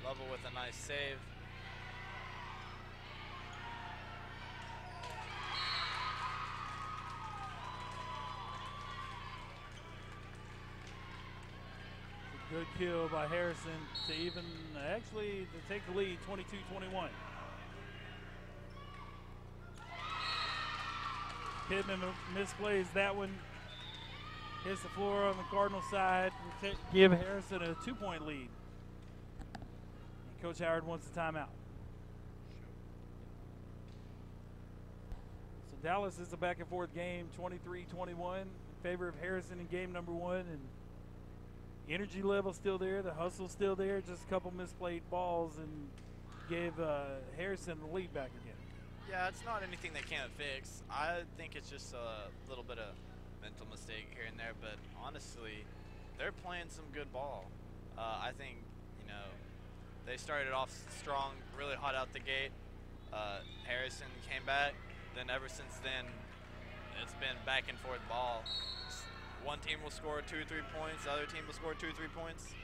Lovell with a nice save.
Good kill by Harrison to even, actually, to take the lead, 22-21. Pittman misplays that one. Hits the floor on the Cardinal side. Give Harrison a 2-point lead. And Coach Howard wants a timeout. So Dallas is a back and forth game, 23-21 in favor of Harrison in game number 1. And energy level still there. The hustle still there. Just a couple misplayed balls and gave Harrison the lead back again.
Yeah, it's not anything they can't fix. I think it's just a little bit of mental mistake here and there, but honestly, they're playing some good ball. I think, they started off strong, really hot out the gate. Harrison came back. Then ever since then, it's been back and forth ball. One team will score 2 or 3 points. The other team will score 2 or 3 points.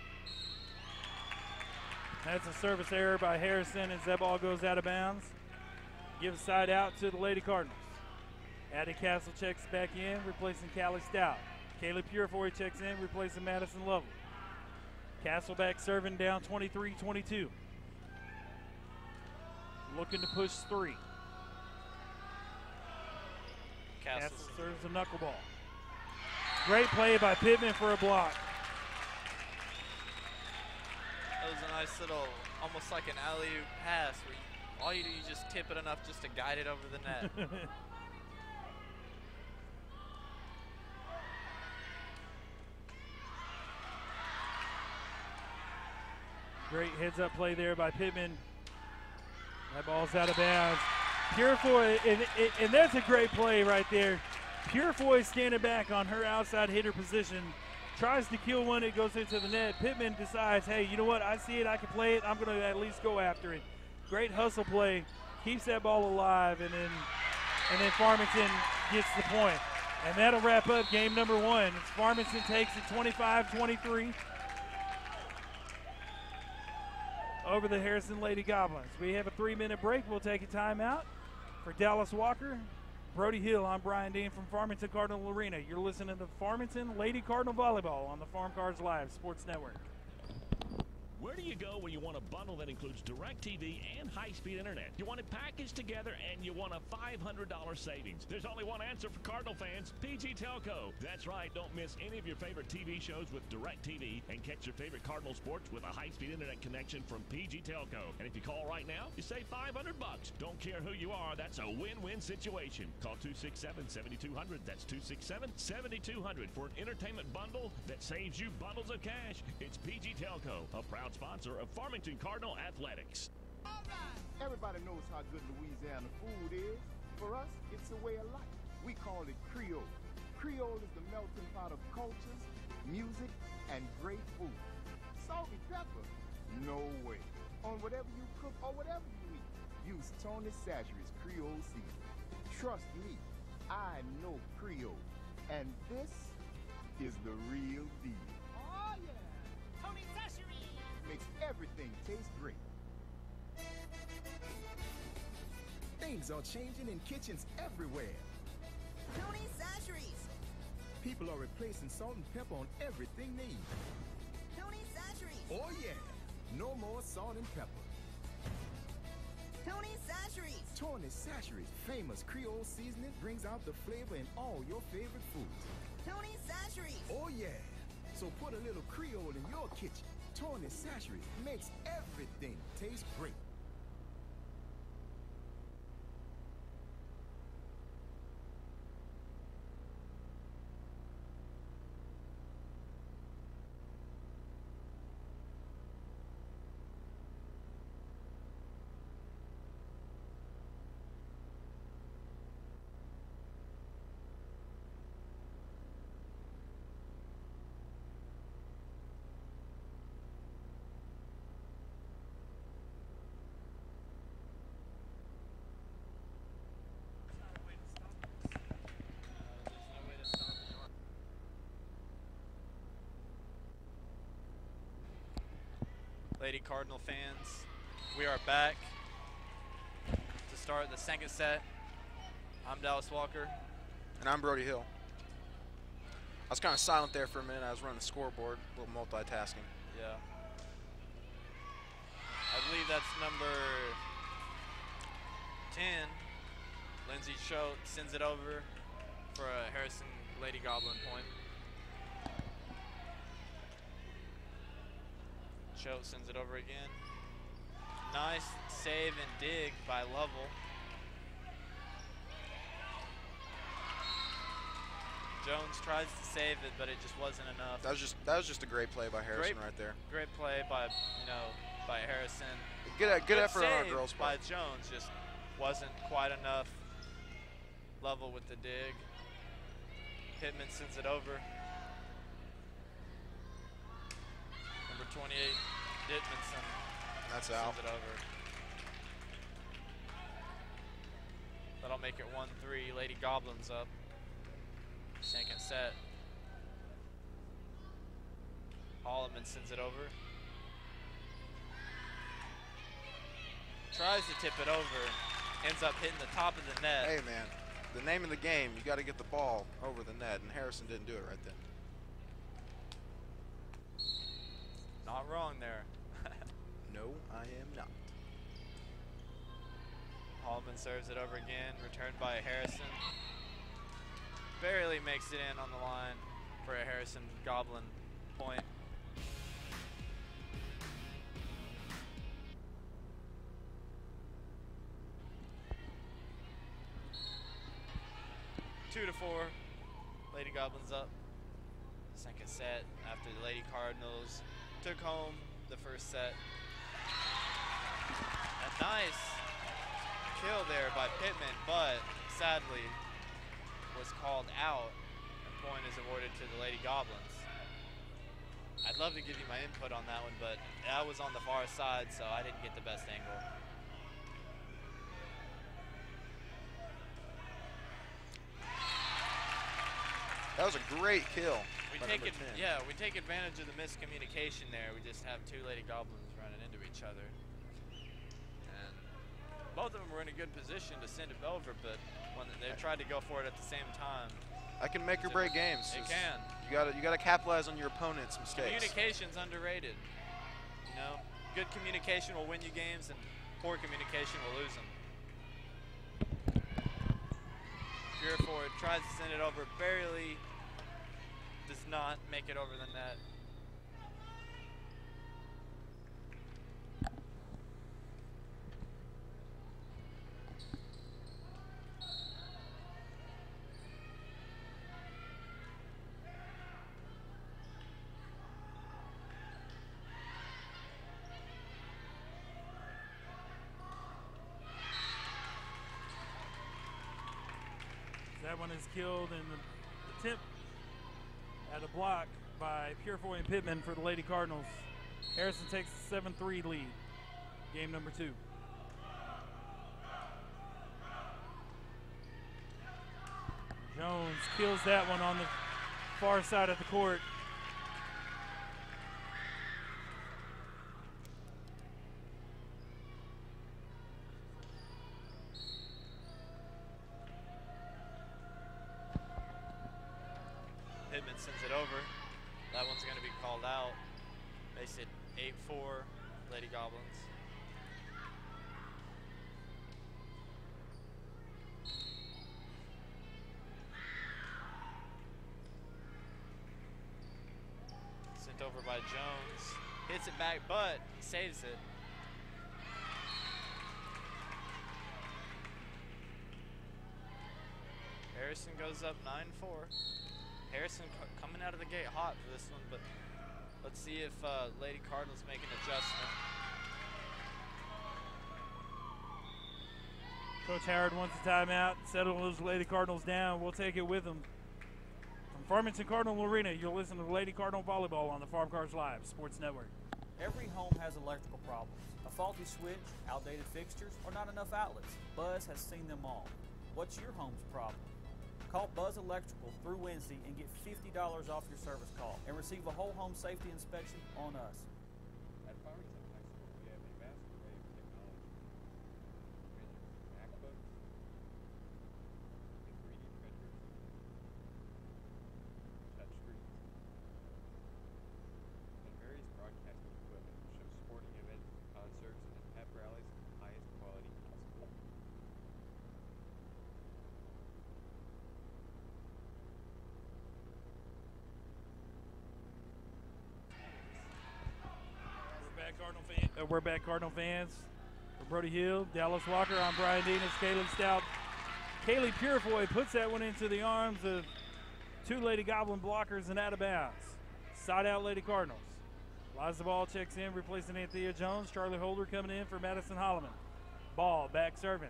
That's a service error by Harrison as that ball goes out of bounds. Gives side out to the Lady Cardinals. Addie Castle checks back in, replacing Callie Stout. Kaylee Purefoy checks in, replacing Madison Lovell. Castleback serving down 23-22. Looking to push 3. Castle serves a knuckleball. Great play by Pittman for a block.
That was a nice little, almost like an alley-oop pass where all you do is just tip it enough just to guide it over the net.
Great heads-up play there by Pittman. That ball's out of bounds. Purefoy, and that's a great play right there. Purefoy standing back on her outside hitter position. Tries to kill one, it goes into the net. Pittman decides, hey, you know what? I see it, I can play it. I'm going to at least go after it. Great hustle play. Keeps that ball alive, and then Farmington gets the point. And that'll wrap up game number 1. Farmington takes it 25-23 over the Harrison Lady Goblins. We have a 3-minute break. We'll take a timeout. For Dallas Walker, Brody Hill, I'm Brian Dean from Farmington Cardinal Arena. You're listening to Farmington Lady Cardinal Volleyball on the Farm Cards Live Sports Network.
Where do you go when you want a bundle that includes DirecTV and high-speed internet? You want it packaged together and you want a $500 savings. There's only one answer for Cardinal fans, PG Telco. That's right, don't miss any of your favorite TV shows with DirecTV and catch your favorite Cardinal sports with a high-speed internet connection from PG Telco. And if you call right now, you save $500. Don't care who you are, that's a win-win situation. Call 267-7200. That's 267-7200 for an entertainment bundle that saves you bundles of cash. It's PG Telco, a proud sponsor of Farmington Cardinal Athletics.
Everybody knows how good Louisiana food is. For us, it's a way of life. We call it Creole. Creole is the melting pot of cultures, music, and great food. Salt and pepper? No way. On whatever you cook or whatever you eat, use Tony Chachere's Creole seasoning. Trust me, I know Creole. And this is the real deal.
Oh, yeah. Tony Chachere's.
Makes everything taste great. Things are changing in kitchens everywhere.
Tony Chachere's.
People are replacing salt and pepper on everything they eat.
Tony Chachere's.
Oh yeah, no more salt and pepper.
Tony Chachere's.
Tony Chachere's famous Creole seasoning brings out the flavor in all your favorite foods.
Tony Chachere's.
Oh yeah, so put a little Creole in your kitchen. Tony Chachere's makes everything taste great.
Lady Cardinal fans, we are back to start the second set. I'm Dallas Walker.
And I'm Brody Hill. I was kind of silent there for a minute. I was running the scoreboard, a little multitasking.
Yeah. I believe that's number 10. Lindsay Schultz sends it over. for a Harrison Lady Goblin point. Choate sends it over again. Nice save and dig by Lovell. Jones tries to save it, but it just wasn't enough.
That was just a great play by Harrison right there.
Great play by by Harrison.
Good effort on our girls'
by
part.
Jones, just wasn't quite enough. Lovell with the dig. Pittman sends it over. Number 28, Dittmanson.
That's out.
Sends it over. That'll make it 1-3. Lady Goblins up. Second set. Holloman sends it over. Tries to tip it over. Ends up hitting the top of the net.
Hey, man. The name of the game, you got to get the ball over the net, and Harrison didn't do it right then.
Not wrong there.
No, I am not.
Holloman serves it over again. Returned by Harrison. Barely makes it in on the line for a Harrison Goblin point. Two to 4. Lady Goblins up. Second set after the Lady Cardinals took home the first set. A nice kill there by Pittman, but sadly was called out. A point is awarded to the Lady Goblins. I'd love to give you my input on that one, but that was on the far side, so I didn't get the best angle.
That was a great kill.
We take advantage of the miscommunication there. We just have two Lady Goblins running into each other. And both of them were in a good position to send it over, but when they tried to go for it at the same time.
I can make or break games.
It can.
You gotta capitalize on your opponent's mistakes.
Communication's underrated. You know, good communication will win you games, and poor communication will lose them. Purifoy tries to send it over, barely does not make it over the net.
That one is killed in the attempt at a block by Purifoy and Pittman for the Lady Cardinals. Harrison takes a 7-3 lead. Game number 2. Jones kills that one on the far side of the court.
Pittman sends it over. That one's going to be called out. Makes it 8-4, Lady Goblins. Sent over by Jones. Hits it back, but he saves it. Harrison goes up 9-4. Harrison coming out of the gate hot for this one, but let's see if Lady Cardinals make an adjustment.
Coach Howard wants a timeout. Settle those Lady Cardinals down. We'll take it with them. From Farmington Cardinal Arena, you'll listen to Lady Cardinal Volleyball on the Farm Cars Live Sports Network.
Every home has electrical problems. A faulty switch, outdated fixtures, or not enough outlets. Buzz has seen them all. What's your home's problem? Call Buzz Electrical through Wednesday and get $50 off your service call and receive a whole home safety inspection on us.
At Farmington High School, we have a vast array of technology. MacBooks, 3D printers, touchscreens, and various broadcasting equipment to show sporting events, concerts, and pep rallies at the highest quality possible.
We're back, Cardinal fans. For Brody Hill, Dallas Walker, I'm Brian Demas, Kaylee Stout. Kaylee Purefoy puts that one into the arms of two Lady Goblin blockers and out of bounds. Side out, Lady Cardinals. Liza Ball checks in, replacing Anthea Jones. Charlie Holder coming in for Madison Holloman. Ball back serving.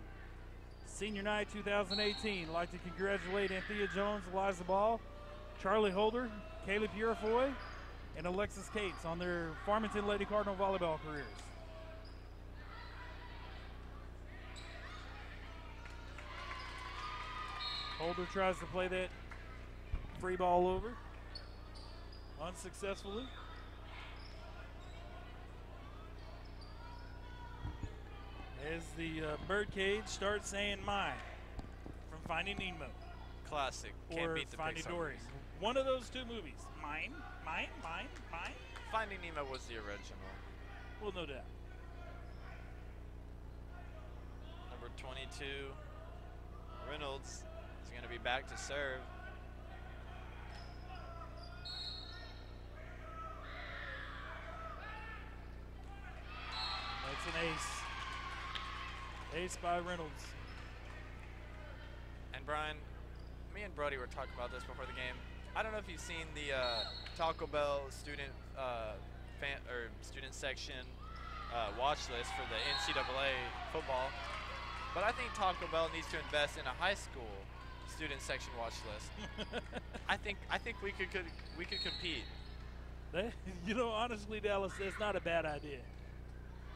Senior night 2018. Like to congratulate Anthea Jones, Liza Ball, Charlie Holder, Kaylee Purefoy, and Alexis Cates on their Farmington Lady Cardinal volleyball careers. Holder tries to play that free ball over, unsuccessfully. As the birdcage starts saying mine from Finding Nemo.
Classic.
Or
Can't beat the
Finding
Pixar
Dory.
movies.
One of those two movies. Mine.
Finding Nemo was the original.
Well, no doubt.
Number 22, Reynolds, is going to be back to serve.
That's an ace. Ace by Reynolds.
And Brian, me and Brody were talking about this before the game. I don't know if you've seen the Taco Bell student student section watch list for the NCAA football, but I think Taco Bell needs to invest in a high school student section watch list. I think we could compete.
You know, honestly, Dallas, that's not a bad idea.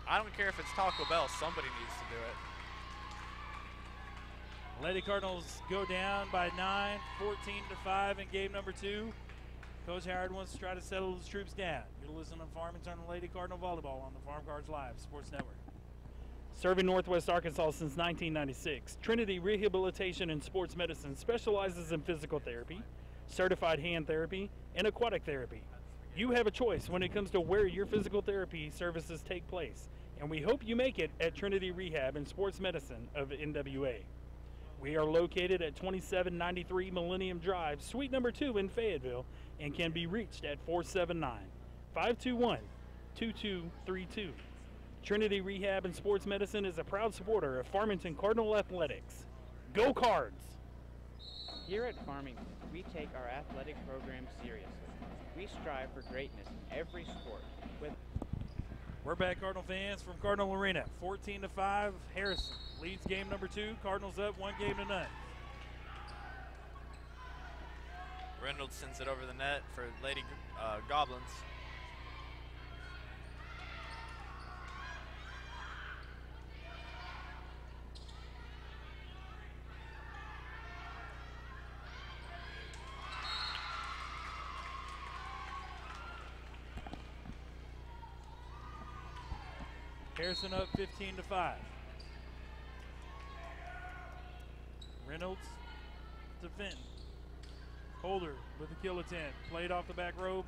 I don't care if it's Taco Bell. Somebody needs to do it.
Lady Cardinals go down by 9, 14-5 in game number 2. Coach Howard wants to try to settle his troops down. You're listening to Farmington Lady Cardinal Volleyball on the Farm Cards Live Sports Network. Serving Northwest Arkansas since 1996, Trinity Rehabilitation and Sports Medicine specializes in physical therapy, certified hand therapy, and aquatic therapy. You have a choice when it comes to where your physical therapy services take place, and we hope you make it at Trinity Rehab and Sports Medicine of NWA. We are located at 2793 Millennium Drive, Suite number 2 in Fayetteville, and can be reached at 479-521-2232. Trinity Rehab and Sports Medicine is a proud supporter of Farmington Cardinal Athletics. Go Cards!
Here at Farmington, we take our athletic program seriously. We strive for greatness in every sport.
We're back, Cardinal fans, from Cardinal Arena. 14-5, Harrison leads game number 2. Cardinals up 1-0.
Reynolds sends it over the net for Lady Goblins.
Harrison up 15-5. Reynolds to Fenton. Holder with the kill attempt. Played off the back robe.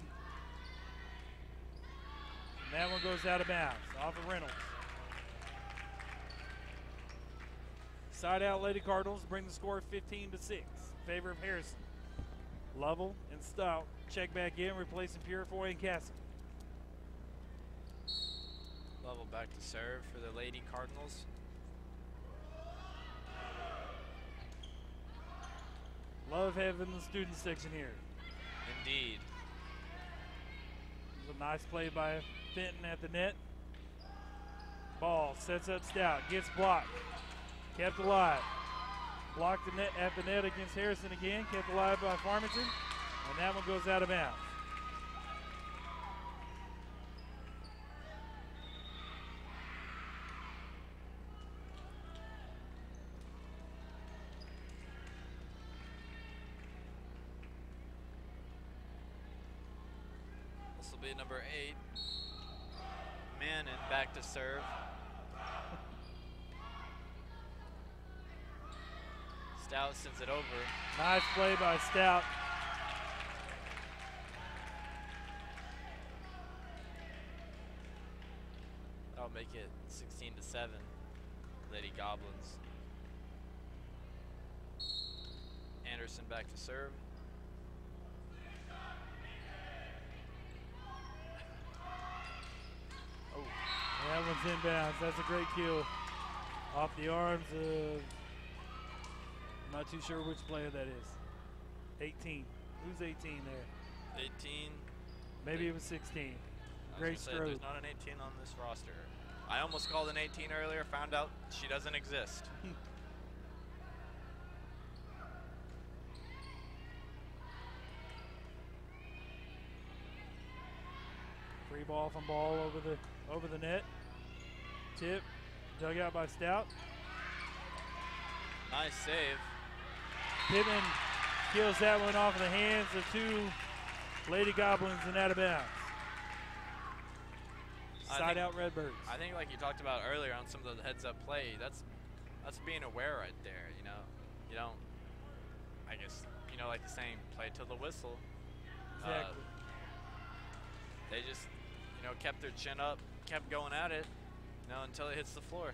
And that one goes out of bounds. Off of Reynolds. Side out Lady Cardinals bring the score 15-6 in favor of Harrison. Lovell and Stout check back in, replacing Purefoy and Castle.
Level back to serve for the Lady Cardinals.
Love having the student section here.
Indeed.
It was a nice play by Fenton at the net. Ball sets up Stout, gets blocked, kept alive. Blocked the net at the net against Harrison again, kept alive by Farmington, and that one goes out of bounds.
This will be number 8. Mannon back to serve. Stout sends it over.
Nice play by Stout.
That'll make it 16-7. Lady Goblins. Anderson back to serve. Oh.
one's inbounds. That's a great kill off the arms of, I'm not too sure which player that is. 18. Who's 18 there?
18.
Maybe it was 16. Great stroke.
There's not an 18 on this roster. I almost called an 18 earlier, found out she doesn't exist.
Free ball from Ball over the net. Tip, dug out by Stout.
Nice save.
Pittman kills that one off of the hands of two Lady Goblins and out of bounds. Side out Redbirds.
I think, like you talked about earlier on some of the heads-up play, that's being aware right there. You know, you don't. I guess like the saying, play till the whistle.
Exactly.
They just kept their chin up, kept going at it, until it hits the floor.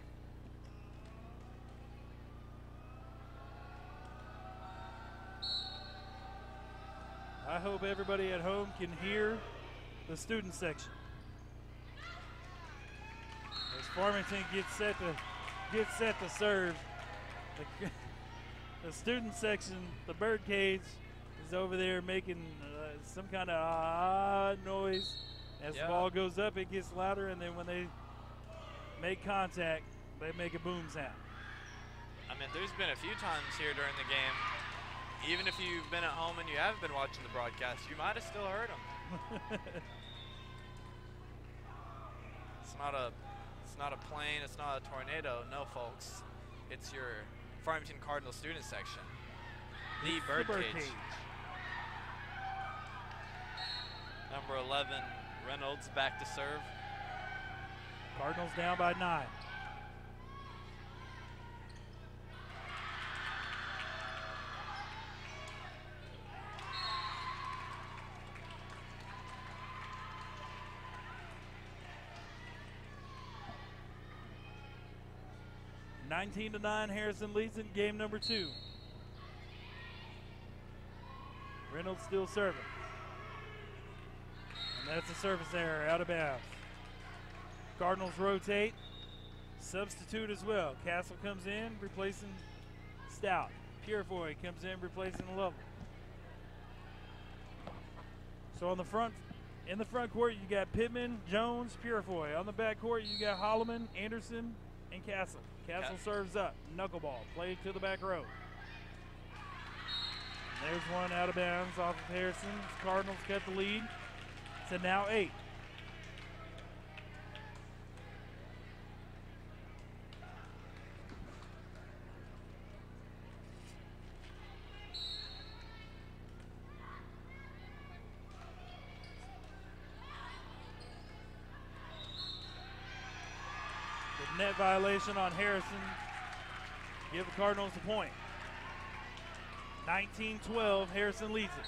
I hope everybody at home can hear the student section. As Farmington gets set to serve, the student section, the birdcage, is over there making some kind of odd noise. As the ball goes up, it gets louder, and then when they make contact, they make a boom sound.
I mean, there's been a few times here during the game, even if you've been at home and you haven't been watching the broadcast, you might have still heard them. It's not a plane, it's not a tornado. No, folks. It's your Farmington Cardinal student section. The birdcage. Number 11, Reynolds back to serve.
Cardinals down by 9. (19 to 9). Harrison leads in game number 2. Reynolds still serving. And that's a service error, out of bounds. Cardinals rotate. Substitute as well. Castle comes in, replacing Stout. Purefoy comes in, replacing Lovell. So on the front, in the front court, you got Pittman, Jones, Purefoy. On the back court, you got Holloman, Anderson, and Castle. Castle serves up. Knuckleball. Played to the back row. And there's one out of bounds off of Harrison. Cardinals cut the lead to now 8. Net violation on Harrison. Give the Cardinals a point. 19-12, Harrison leads it.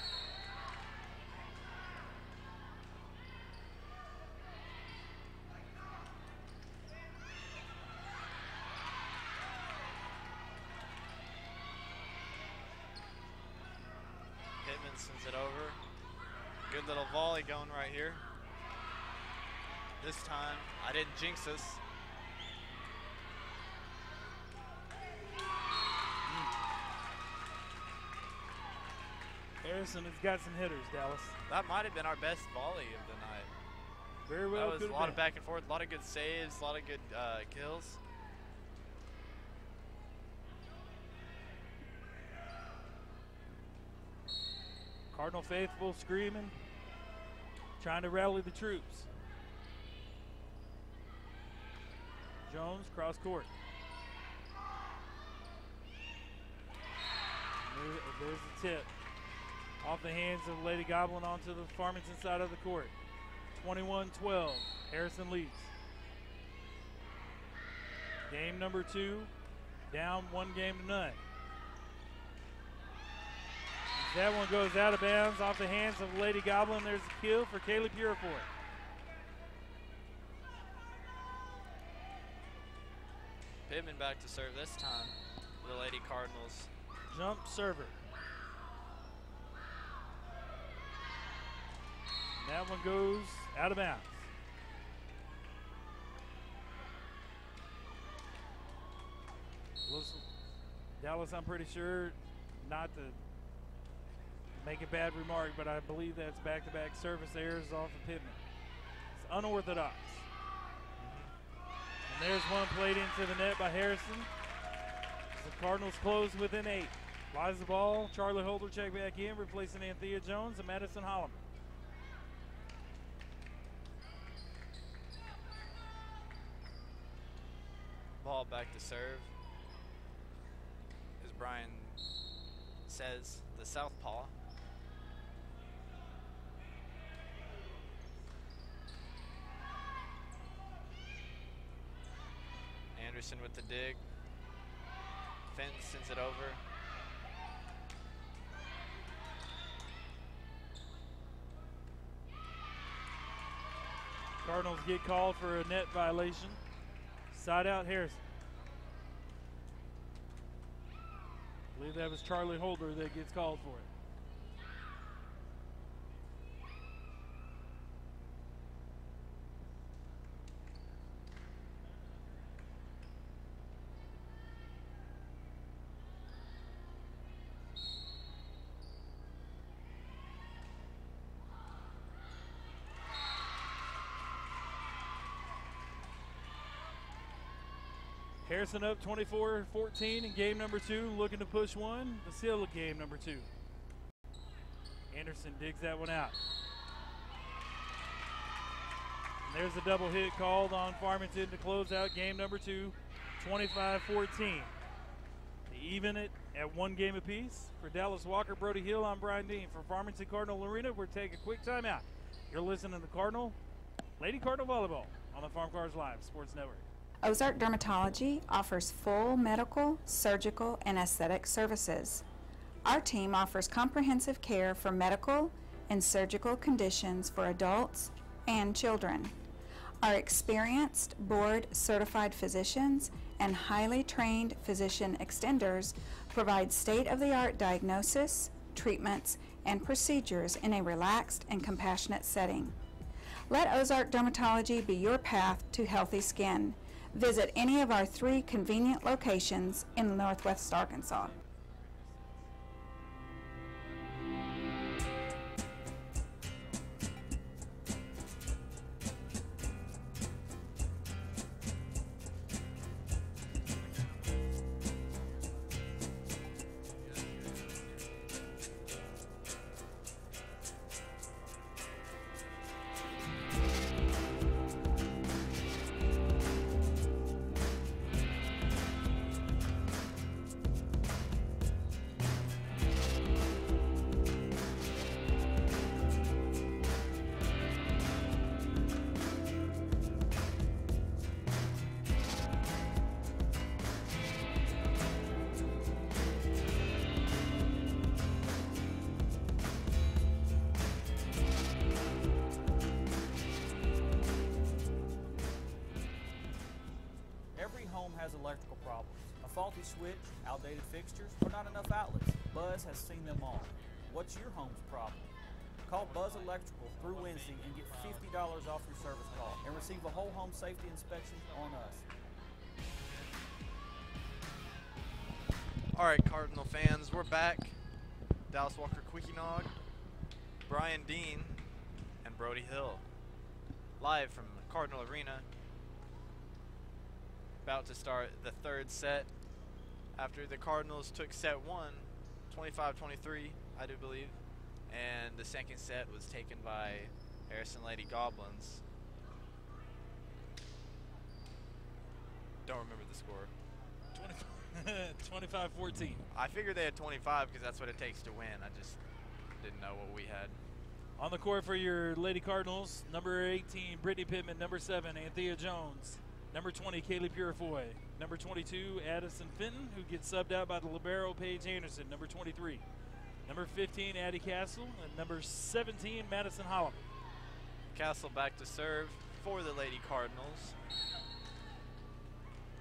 Pittman sends it over. Good little volley going right here. This time, I didn't jinx us.
Harrison has got some hitters, Dallas.
That might have been our best volley of the night.
Very well.
That was a lot of back and forth, a lot of good saves, a lot of good kills.
Cardinal faithful screaming, trying to rally the troops. Jones, cross court. There's the tip. Off the hands of Lady Goblin onto the Farmington side of the court. 21-12, Harrison leads. Game number 2, down 1 game to none. That one goes out of bounds off the hands of Lady Goblin. There's a kill for Kaylee Purefoy.
Pittman back to serve this time for the Lady Cardinals.
Jump server. That one goes out of bounds. Dallas, I'm pretty sure, not to make a bad remark, but I believe that's back-to-back service errors off of Pittman. It's unorthodox. And there's one played into the net by Harrison. The Cardinals close within 8. Lies the ball. Charlie Holder check back in, replacing Anthea Jones and Madison Holloman.
Ball back to serve. As Brian says, the southpaw. Anderson with the dig. Fence sends it over.
Cardinals get called for a net violation. Side out Harrison. I believe that was Charlie Holder that gets called for it. Harrison up 24-14 in game number 2, looking to push one. Vasile game number 2. Anderson digs that one out. And there's a double hit called on Farmington to close out game number 2, 25-14. To even it at 1 game apiece. For Dallas Walker, Brody Hill, I'm Brian Dean. For Farmington Cardinal Arena, we're taking a quick timeout. You're listening to Lady Cardinal Volleyball on the Farm Cars Live Sports Network.
Ozark Dermatology offers full medical, surgical, and aesthetic services. Our team offers comprehensive care for medical and surgical conditions for adults and children. Our experienced, board-certified physicians and highly trained physician extenders provide state-of-the-art diagnosis, treatments, and procedures in a relaxed and compassionate setting. Let Ozark Dermatology be your path to healthy skin. Visit any of our 3 convenient locations in Northwest Arkansas.
Electrical problems. A faulty switch, outdated fixtures, or not enough outlets. Buzz has seen them all. What's your home's problem? Call Buzz Electrical through Wednesday and get $50 off your service call and receive a whole home safety inspection on us.
All right, Cardinal fans, we're back. Dallas Walker Quickenog, Brian Dean, and Brody Hill. Live from Cardinal Arena. About to start the 3rd set after the Cardinals took set 1, 25-23, I do believe. And the 2nd set was taken by Harrison Lady Goblins. Don't remember the score.
25-14.
I figured they had 25 because that's what it takes to win. I just didn't know what we had.
On the court for your Lady Cardinals, number 18, Brittany Pittman. Number 7, Anthea Jones. Number 20, Kaylee Purifoy. Number 22, Addison Fenton, who gets subbed out by the libero, Paige Anderson. Number 23. Number 15, Addie Castle. And number 17, Madison Holloman.
Castle back to serve for the Lady Cardinals.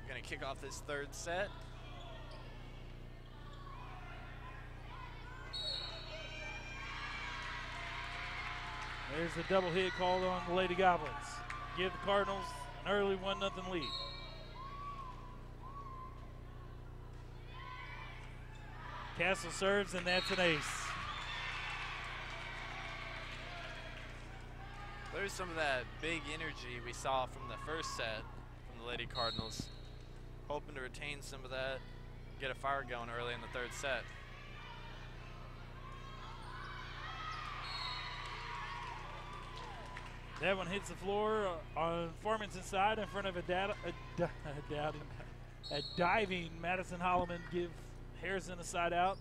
We're going to kick off this 3rd set.
There's the double hit called on the Lady Goblins. Give the Cardinals an early 1-0 lead. Castle serves, and that's an ace.
There's some of that big energy we saw from the first set from the Lady Cardinals. Hoping to retain some of that, get a fire going early in the third set.
That one hits the floor on Farmington's side in front of a diving Madison Holloman. Give Harrison a side out.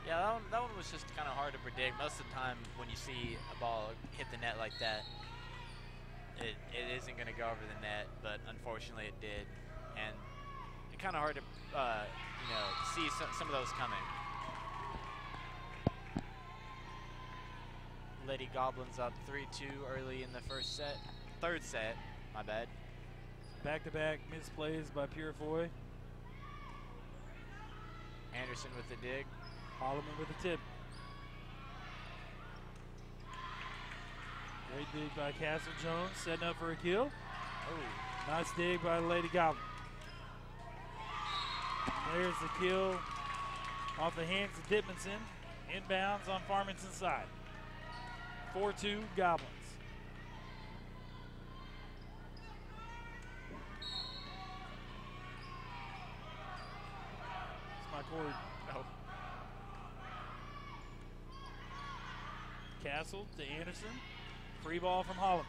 Yeah, that one was just kind of hard to predict. Most of the time when you see a ball hit the net like that, it isn't going to go over the net, but unfortunately it did. And it's kind of hard to see some of those coming. Lady Goblins up 3-2 early in the third set, my bad.
Back-to-back misplays by Purifoy.
Anderson with the dig.
Holloman with the tip. Great dig by Castle Jones, setting up for a kill.
Oh,
nice dig by Lady Goblin. There's the kill off the hands of Dittmanson. Inbounds on Farmington's side. 4-2 Goblins. It's my cord.
Oh.
Castle to Anderson. Free ball from Holland.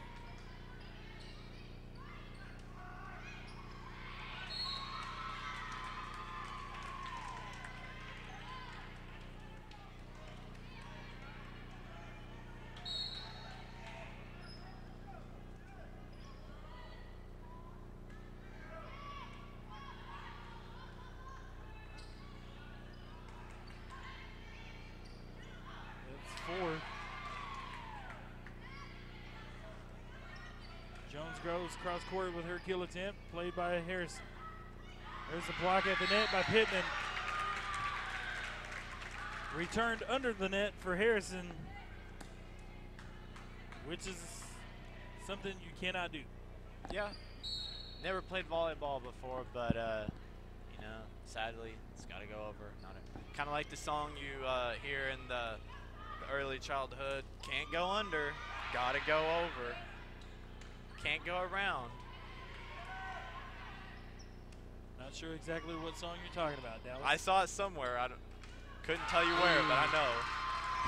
Jones goes cross court with her kill attempt, played by Harrison. There's a block at the net by Pittman. Returned under the net for Harrison, which is something you cannot do.
Yeah. Never played volleyball before, but sadly, it's got to go over. Kind of like the song you hear in the early childhood. Can't go under, gotta go over. Can't go around.
Not sure exactly what song you're talking about, Dallas.
I saw it somewhere. Couldn't tell you where, but I know.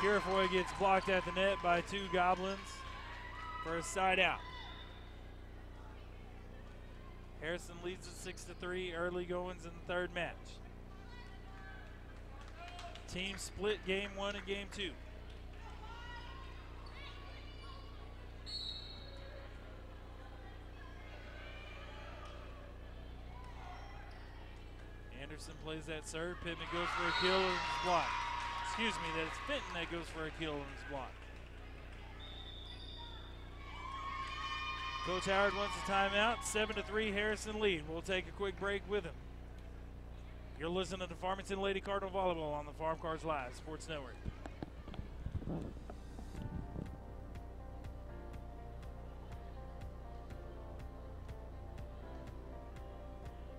Purifoy gets blocked at the net by two Goblins for a side out. Harrison leads it 6-3, early goings in the third match. Team split game 1 and game 2. Anderson plays that serve. Pittman goes for a kill and is blocked. Excuse me, that's Fenton that goes for a kill and is blocked. Coach Howard wants a timeout. 7-3 Harrison lead. We'll take a quick break with him. You're listening to Farmington Lady Cardinal Volleyball on the Farm Cars Live Sports Network.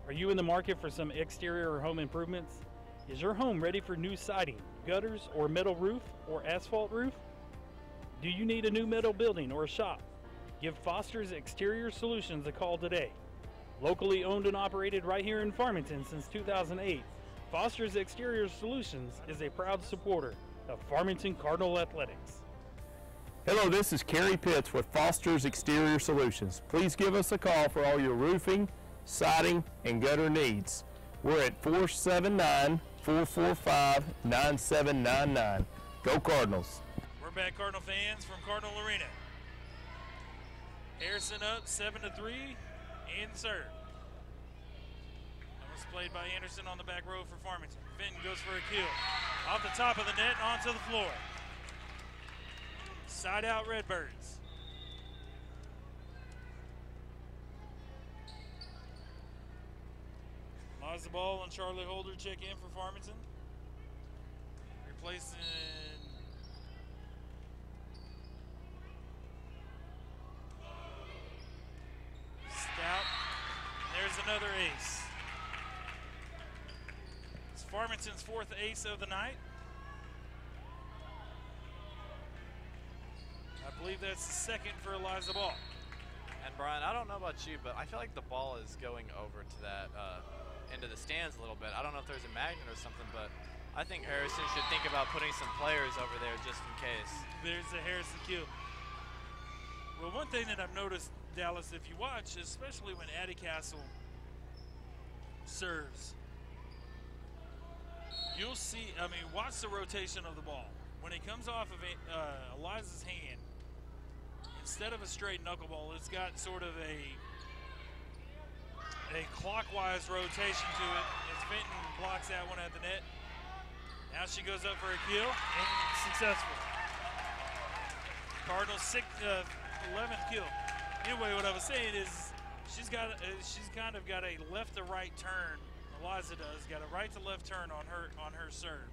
Are you in the market for some exterior or home improvements? Is your home ready for new siding, gutters, or metal roof, or asphalt roof? Do you need a new metal building or a shop? Give Foster's Exterior Solutions a call today. Locally owned and operated right here in Farmington since 2008, Foster's Exterior Solutions is a proud supporter of Farmington Cardinal Athletics.
Hello, this is Kerry Pitts with Foster's Exterior Solutions. Please give us a call for all your roofing, siding, and gutter needs. We're at 479-445-9799. Go Cardinals.
We're back, Cardinal fans, from Cardinal Arena. Harrison up 7-3 in serve. That was played by Anderson on the back row for Farmington. Fenton goes for a kill. Off the top of the net and onto the floor. Side out Redbirds. Mazda Ball and Charlie Holder check in for Farmington. Replacing Stout ace. It's Farmington's 4th ace of the night. I believe that's the second for Eliza Ball.
And Brian, I don't know about you, but I feel like the ball is going over to that into the stands a little bit. I don't know if there's a magnet or something, but I think Harrison should think about putting some players over there just in case.
There's the Harrison cue. Well, one thing that I've noticed, Dallas, if you watch, especially when Addie Castle serves, you'll see, watch the rotation of the ball. When it comes off of Eliza's hand, instead of a straight knuckleball, it's got sort of a clockwise rotation to it. As Fenton blocks that one at the net. Now she goes up for a kill, and successful. Cardinal's 11th kill. Anyway, what I was saying is she's kind of got a left to right turn. Eliza does got a right to left turn on her serve.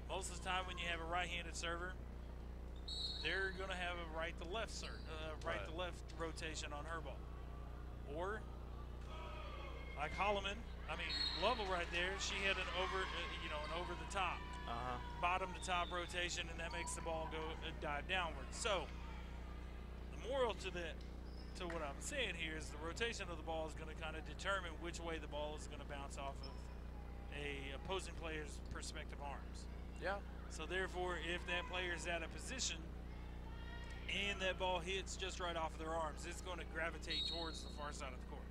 Most of the time when you have a right-handed server, they're going to have a right to left to left rotation on her ball. Or like Lovell right there, she had an over the top, bottom to top rotation, and that makes the ball go dive downward. So the moral to what I'm saying here is the rotation of the ball is going to kind of determine which way the ball is going to bounce off of a opposing player's perspective arms.
Yeah.
So therefore, if that player is at a position and that ball hits just right off of their arms, it's going to gravitate towards the far side of the court.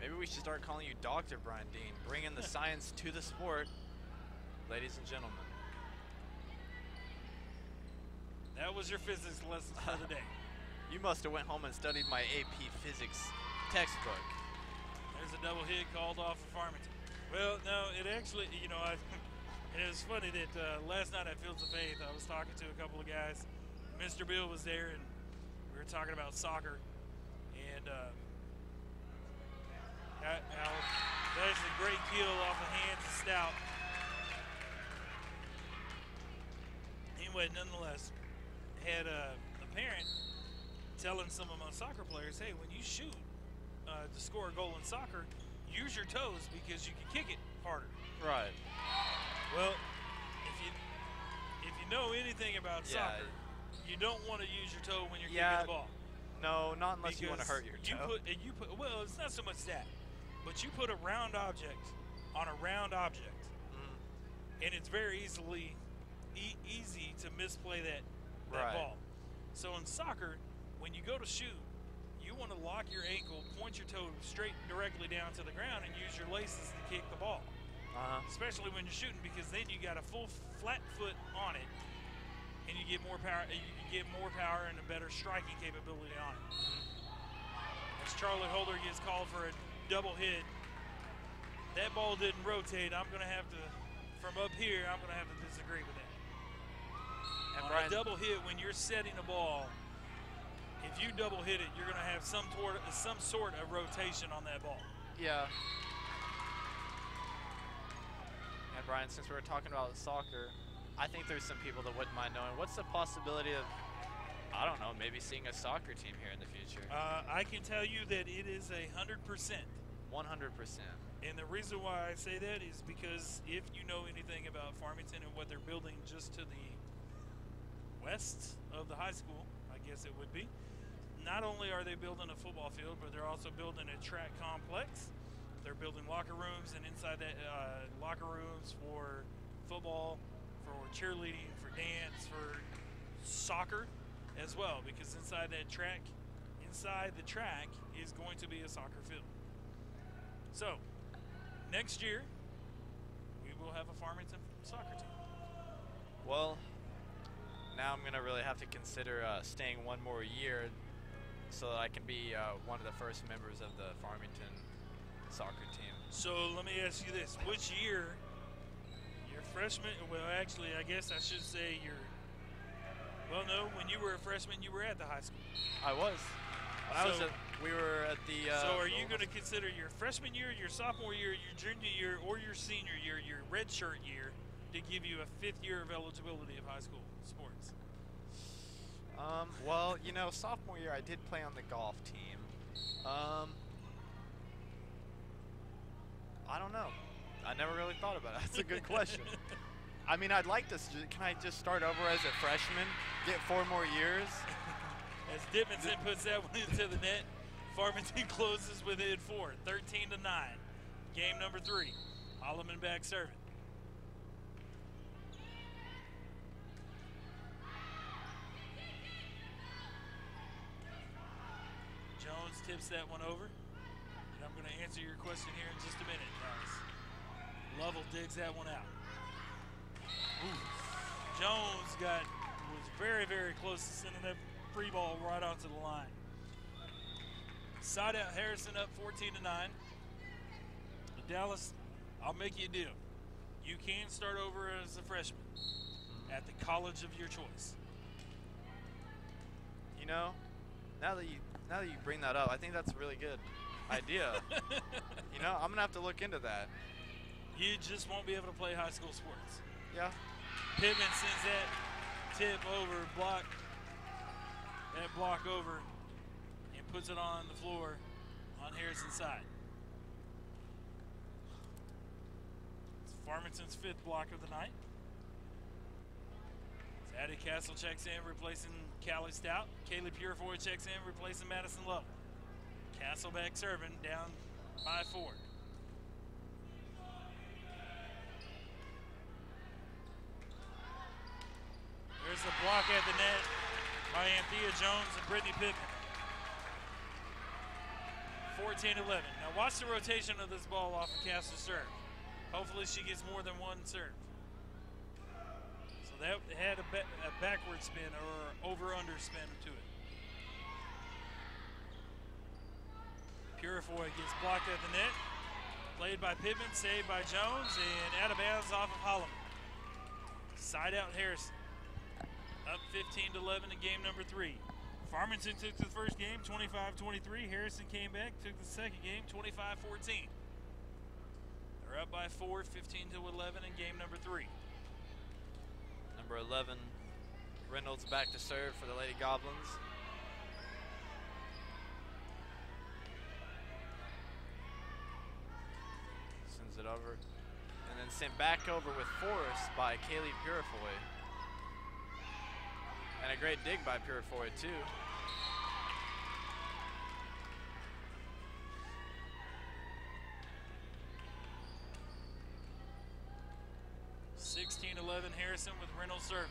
Maybe we should start calling you Dr. Brian Dean. Bring in the science to the sport, ladies and gentlemen.
That was your physics lesson for the day.
You must have went home and studied my AP Physics textbook.
There's a double hit called off of Farmington. Well, no, it actually, it was funny that last night at Fields of Faith, I was talking to a couple of guys. Mr. Bill was there, and we were talking about soccer. And how that's a great kill off the hands of Stout. Anyway, nonetheless, had a parent telling some of my soccer players, hey, when you shoot to score a goal in soccer, use your toes because you can kick it harder.
Right.
Well, if you know anything about soccer, you don't want to use your toe when you're kicking the ball.
No, not unless you want to hurt your toe.
Well, it's not so much that, but you put a round object on a round object, and it's very easy to misplay that ball. So in soccer, when you go to shoot, you want to lock your ankle, point your toe straight directly down to the ground, and use your laces to kick the ball. Especially when you're shooting, because then you got a full flat foot on it, and you get more power. You get more power and a better striking capability on it. As Charlie Holder gets called for a double hit, that ball didn't rotate. I'm going to have to, from up here, I'm going to have to disagree with that. And on a double hit, when you're setting a ball, if you double hit it, you're going to have some sort of rotation on that ball.
Yeah. And Brian, since we were talking about soccer, I think there's some people that wouldn't mind knowing what's the possibility of, I don't know, maybe seeing a soccer team here in the future.
I can tell you that it is 100%.
100%.
And the reason why I say that is because if you know anything about Farmington and what they're building just to the west of the high school, I guess it would be, not only are they building a football field, but they're also building a track complex. They're building locker rooms, and inside that locker rooms for football, for cheerleading, for dance, for soccer as well, because inside the track is going to be a soccer field. So next year we will have a Farmington soccer team.
Well, now I'm going to really have to consider staying one more year so that I can be one of the first members of the Farmington soccer team.
So let me ask you this. Which year, your freshman, well actually I guess I should say well no, when you were a freshman you were at the high school.
I was. We were at the...
so are you going to consider your freshman year, your sophomore year, your junior year, or your senior year, your redshirt year, to give you a 5th year of eligibility of high school sports?
Well, sophomore year I did play on the golf team. I don't know. I never really thought about it. That's a good question. I mean, I'd like to. Can I just start over as a freshman, get 4 more years?
As Dickinson puts that one into the net, Farmington closes within 4, 13-9. Game number 3. Holloman back serving. Jones tips that one over. And I'm going to answer your question here in just a minute, guys. Lovell digs that one out. Ooh. Jones was very, very close to sending that free ball right onto the line. Side out Harrison up 14-9. Dallas, I'll make you a deal. You can start over as a freshman at the college of your choice.
You know, now that you bring that up, I think that's a really good idea. You know, I'm gonna have to look into that.
You just won't be able to play high school sports.
Yeah.
Pittman sends that tip over, block over, and puts it on the floor on Harrison's side. It's Farmington's 5th block of the night. Addie Castle checks in, replacing Callie Stout. Kaylee Purefoy checks in, replacing Madison Lovell. Castle back serving, down by 4. There's the block at the net by Anthea Jones and Brittany Pittman. 14-11. Now watch the rotation of this ball off of Castle's serve. Hopefully she gets more than one serve. So that had a backward spin or over-under spin to it. Purefoy gets blocked at the net. Played by Pittman, saved by Jones, and out of bounds off of Holloman. Side out Harrison. Up 15-11 in game number 3. Farmington took the first game 25-23. Harrison came back, took the second game 25-14. They're up by 4, 15-11 in game number 3.
Number 11, Reynolds back to serve for the Lady Goblins. Sends it over. And then sent back over with force by Kaylee Purefoy. And a great dig by Purefoy, too.
Harrison with Reynolds serving.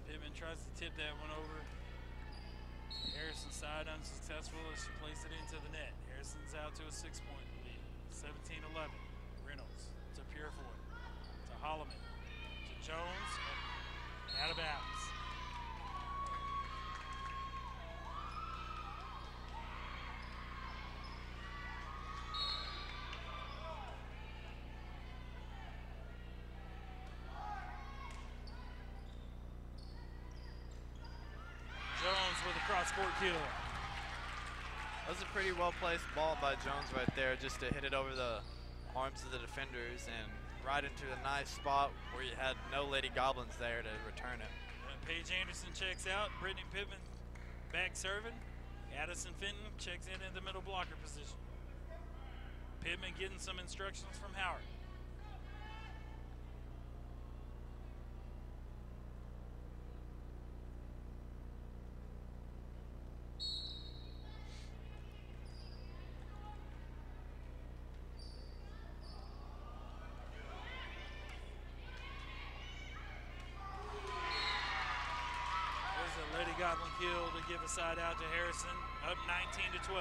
Pittman tries to tip that one over. Harrison's side unsuccessful as she plays it into the net. Harrison's out to a 6-point lead. 17-11. Reynolds to Purefoy. To Holloman. To Jones. Out of bounds. Jones with a cross-court kill.
That was a pretty well-placed ball by Jones right there, just to hit it over the arms of the defenders and right into a nice spot where you had no Lady Goblins there to return it.
Paige Anderson checks out. Brittany Pittman back serving. Addison Fenton checks in the middle blocker position. Pittman getting some instructions from Howard. Goblin kill to give a side out to Harrison, up 19-12.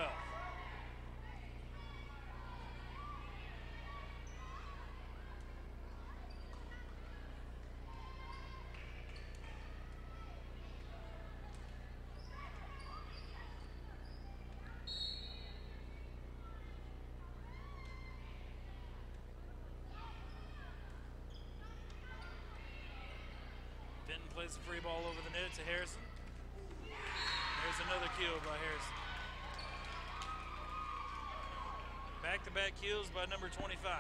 Fenton plays the free ball over the net to Harrison. There's another kill by Harrison. Back-to-back kills by number 25.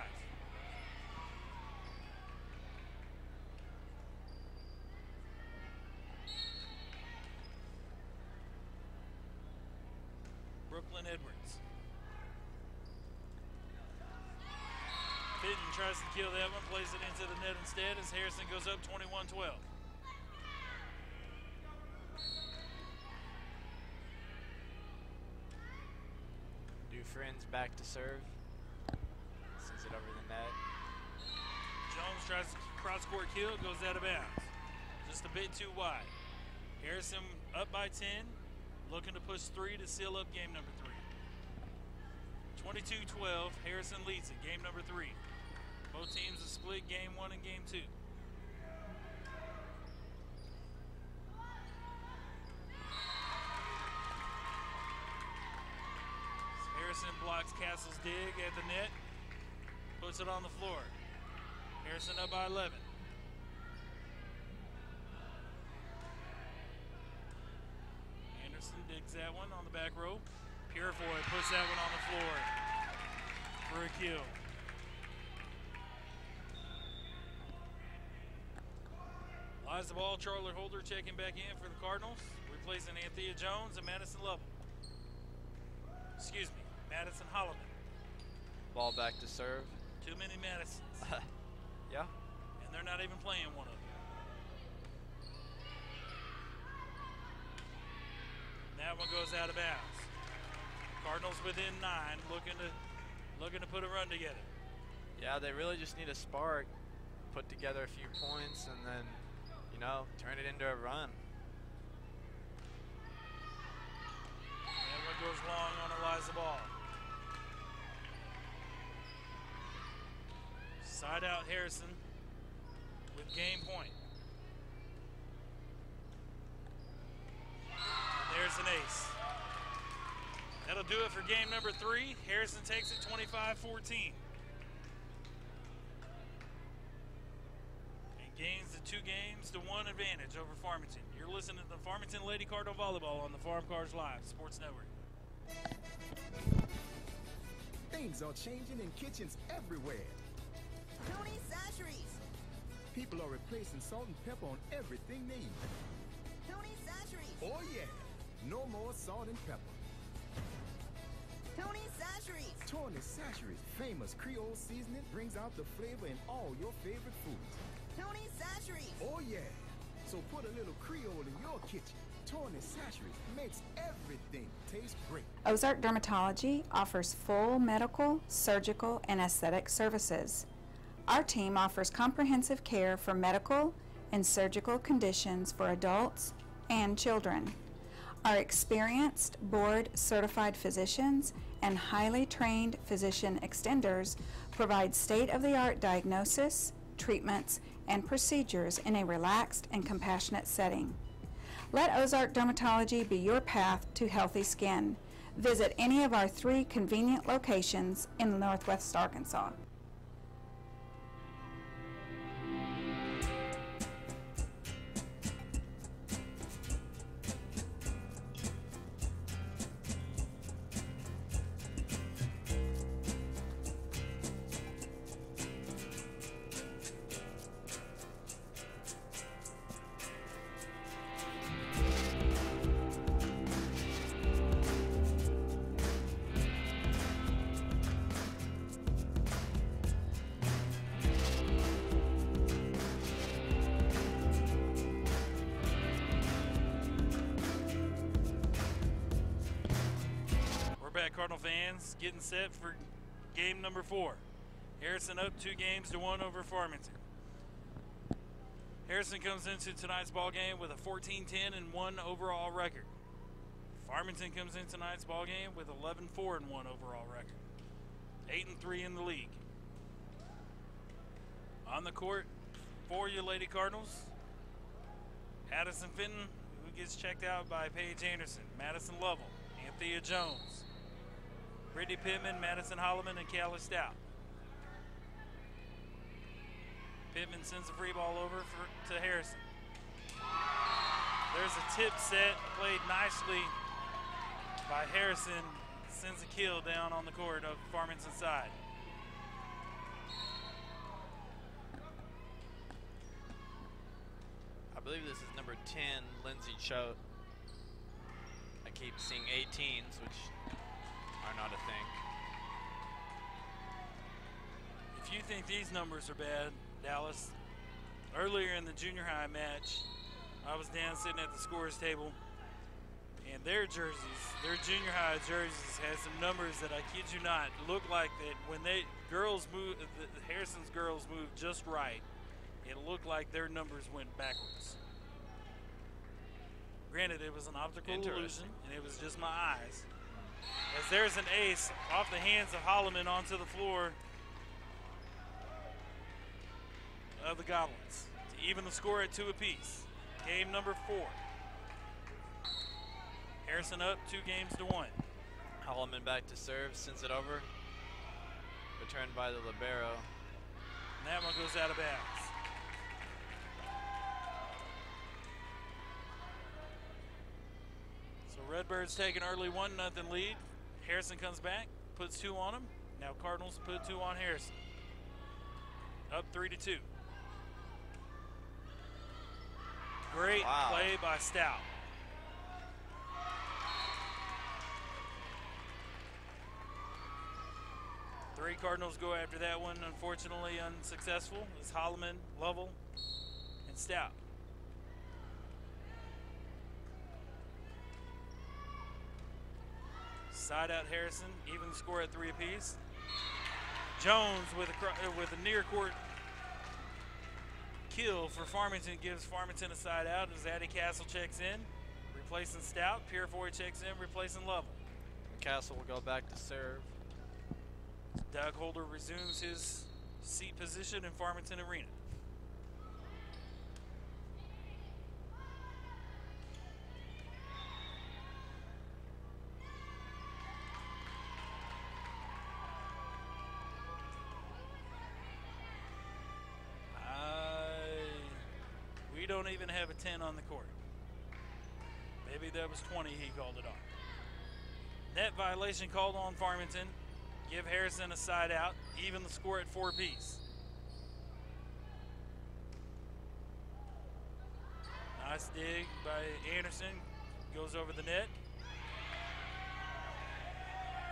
Dylan Edwards. Fitton tries to kill that one, plays it into the net instead as Harrison goes up 21-12.
Dufresne's back to serve. Sends it over the net.
Jones tries to cross-court kill, goes out of bounds. Just a bit too wide. Harrison up by 10, looking to push 3 to seal up game number 3. 22-12, Harrison leads it, game number 3. Both teams have split game 1 and game 2. Harrison blocks Castle's dig at the net, puts it on the floor. Harrison up by 11. Anderson digs that one on the back row. Purifoy puts that one on the floor for a kill. Lies the ball, Charlotte Holder checking back in for the Cardinals, replacing Anthea Jones and Madison Lovell. Excuse me, Madison Holloman.
Ball back to serve.
Too many Madisons.
Yeah.
And they're not even playing one of them. That one goes out of bounds. Cardinals within 9, looking to put a run together.
Yeah, they really just need a spark, put together a few points, and then, you know, turn it into a run.
That one goes long on Eliza Ball. Side out Harrison with game point. There's an ace. That'll do it for game number 3. Harrison takes it 25-14. And gains the 2-1 advantage over Farmington. You're listening to the Farmington Lady Cardinal Volleyball on the Farm Cars Live Sports Network.
Things are changing in kitchens everywhere.
Tony Sacheries.
People are replacing salt and pepper on everything they eat.
Tony Sacheries.
Oh yeah, no more salt and pepper.
Tony Sacheries.
Tony Sacheries' famous Creole seasoning brings out the flavor in all your favorite foods.
Tony Sacheries.
Oh yeah, so put a little Creole in your kitchen. Tony Sacheries makes everything taste great.
Ozark Dermatology offers full medical, surgical, and aesthetic services. Our team offers comprehensive care for medical and surgical conditions for adults and children. Our experienced, board-certified physicians and highly trained physician extenders provide state-of-the-art diagnosis, treatments, and procedures in a relaxed and compassionate setting. Let Ozark Dermatology be your path to healthy skin. Visit any of our 3 convenient locations in Northwest Arkansas.
Cardinal fans, getting set for game number 4. Harrison up 2-1 over Farmington. Harrison comes into tonight's ball game with a 14-10 and 1 overall record. Farmington comes in tonight's ball game with 11-4 and 1 overall record. 8-3 in the league. On the court for your Lady Cardinals, Addison Fenton, who gets checked out by Paige Anderson, Madison Lovell, Anthea Jones, Brittany Pittman, Madison Holloman, and Callie Stout. Pittman sends a free ball over to Harrison. There's a tip set, played nicely by Harrison, sends a kill down on the court of Farmington's side.
I believe this is number 10, Lindsay Choate. I keep seeing 18s, which are not a thing.
If you think these numbers are bad, Dallas, earlier in the junior high match, I was down sitting at the scores table, and their jerseys, their junior high jerseys, had some numbers that I kid you not look like that when Harrison's girls moved just right, it looked like their numbers went backwards. Granted, it was an optical illusion, and it was just my eyes. As there's an ace off the hands of Holloman onto the floor of the Goblins to even the score at 2 apiece. Game number 4. Harrison up 2-1.
Holloman back to serve, sends it over. Returned by the libero.
And that one goes out of bounds. So Redbirds take an early 1-0 lead. Harrison comes back, puts 2 on him. Now Cardinals put 2 on Harrison. Up 3-2. Great play by Stout. Three Cardinals go after that one, unfortunately unsuccessful. It's Holloman, Lovell, and Stout. Side out Harrison, even the score at 3 apiece. Jones with a near court kill for Farmington gives Farmington a side out as Addie Castle checks in, replacing Stout. Purefoy checks in, replacing Lovell.
Castle will go back to serve.
Doug Holder resumes his seat position in Farmington Arena. We don't even have a 10 on the court. Maybe that was 20 he called it on. Net violation called on Farmington. Give Harrison a side out. Even the score at 4 apiece. Nice dig by Anderson. Goes over the net.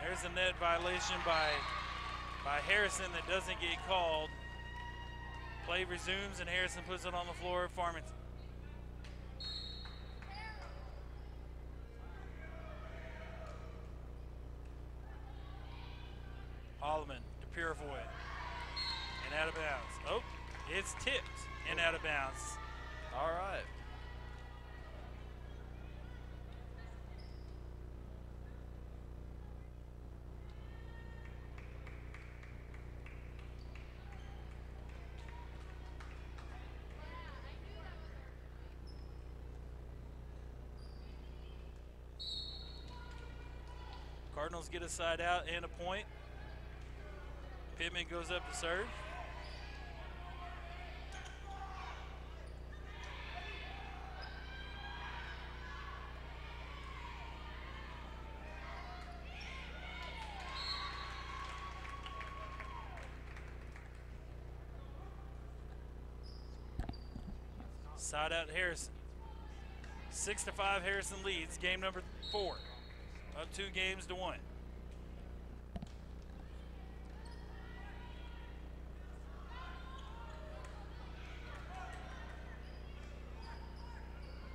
There's a net violation by Harrison that doesn't get called. Play resumes and Harrison puts it on the floor of Farmington. Holloman to Purefoy and out of bounds. Oh, it's tipped and out of bounds.
All right.
Cardinals get a side out and a point. Pittman goes up to serve. Side out Harrison. 6-5 Harrison leads game number 4. Up 2-1.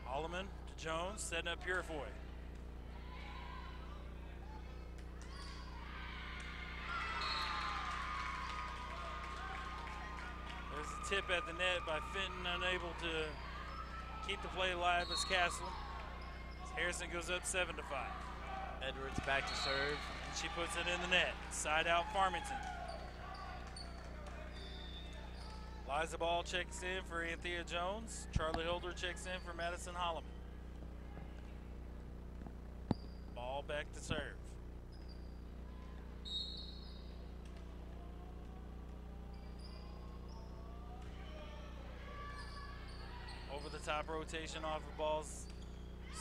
Holloman to Jones, setting up Purefoy. There's a tip at the net by Fenton, unable to keep the play alive as Castle. Harrison goes up 7-5.
Edwards back to serve.
And she puts it in the net. Side out Farmington. Liza Ball checks in for Anthea Jones. Charlie Holder checks in for Madison Holloman. Ball back to serve. Over the top rotation off of Ball's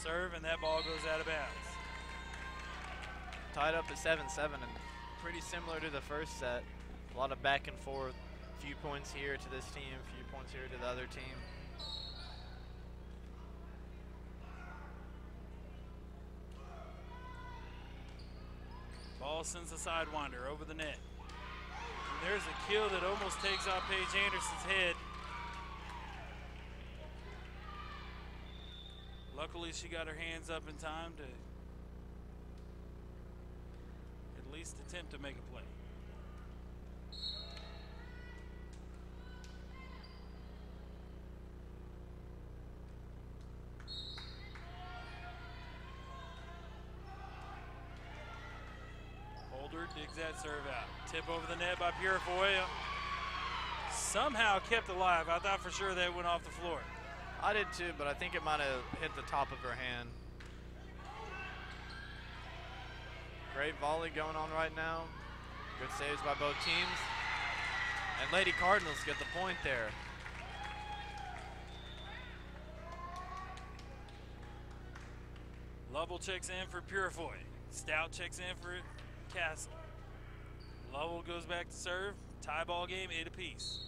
serve, and that ball goes out of bounds.
Tied up at 7-7 and pretty similar to the first set. A lot of back and forth. Few points here to this team, few points here to the other team.
Ball sends a sidewinder over the net. And there's a kill that almost takes off Paige Anderson's head. Luckily, she got her hands up in time to at least attempt to make a play. Holder digs that serve out. Tip over the net by Purifoy. Somehow kept alive. I thought for sure that went off the floor.
I did too, but I think it might have hit the top of her hand. Great volley going on right now. Good saves by both teams. And Lady Cardinals get the point there.
Lovell checks in for Purifoy. Stout checks in for Castle. Lovell goes back to serve. Tie ball game, 8 apiece.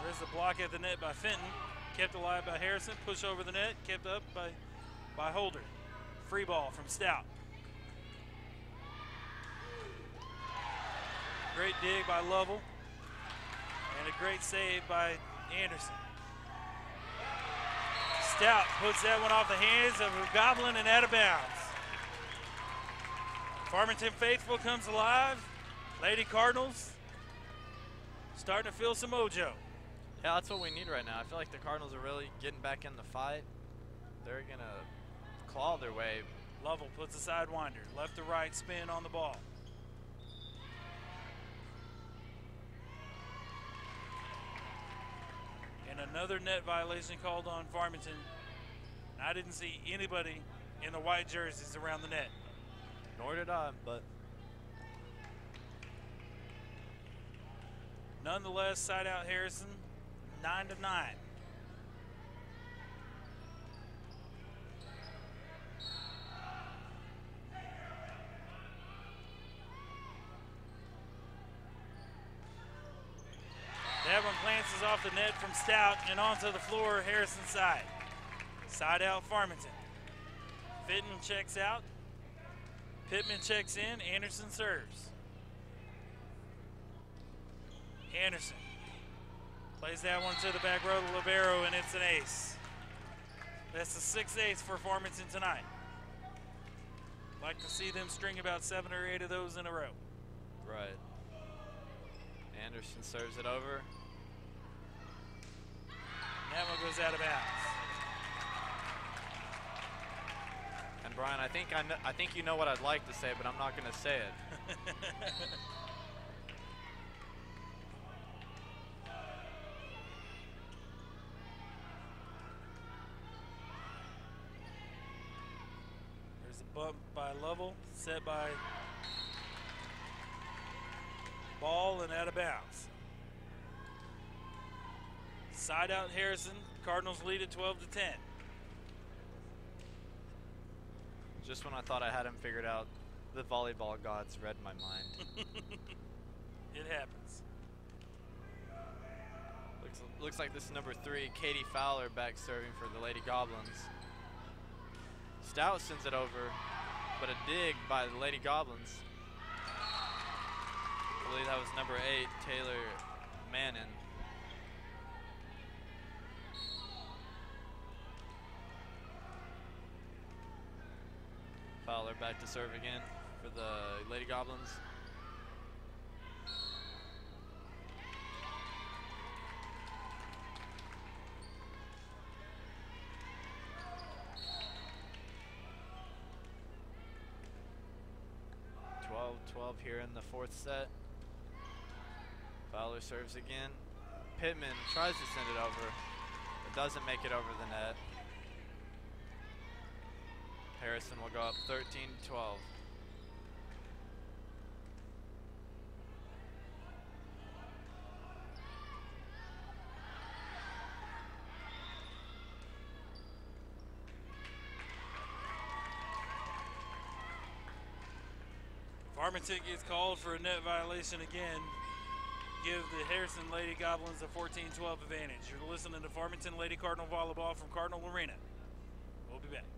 There's the block at the net by Fenton. Kept alive by Harrison. Push over the net. Kept up by Holder. Free ball from Stout. Great dig by Lovell. And a great save by Anderson. Stout puts that one off the hands of a Goblin and out of bounds. Farmington Faithful comes alive. Lady Cardinals starting to feel some mojo.
Yeah, that's what we need right now. I feel like the Cardinals are really getting back in the fight. They're going to claw their way.
Lovell puts a sidewinder. Left to right spin on the ball. And another net violation called on Farmington. I didn't see anybody in the white jerseys around the net.
Nor did I, but
nonetheless, side out Harrison, 9-9. That one glances off the net from Stout and onto the floor, Harrison's side. Side out Farmington. Fitton checks out. Pittman checks in. Anderson serves. Anderson plays that one to the back row to libero, and it's an ace. That's the 6th ace for Farmington tonight. Like to see them string about 7 or 8 of those in a row.
right. Anderson serves it over.
That one goes out of bounds.
And Brian, I think you know what I'd like to say, but I'm not going to say it.
There's a bump by Lovell, set by Ball and out of bounds. Side out Harrison. Cardinals lead at 12-10.
Just when I thought I had him figured out, the volleyball gods read my mind.
It happens.
Looks like this is number 3, Katie Fowler, back serving for the Lady Goblins. Stout sends it over, but a dig by the Lady Goblins. I believe that was number 8, Taylor Mannon. Fowler back to serve again for the Lady Goblins. Here in the 4th set. Fowler serves again. Pittman tries to send it over, but doesn't make it over the net. Harrison will go up 13-12.
Farmington gets called for a net violation again. give the Harrison Lady Goblins a 14-12 advantage. You're listening to Farmington Lady Cardinal Volleyball from Cardinal Arena. We'll be back.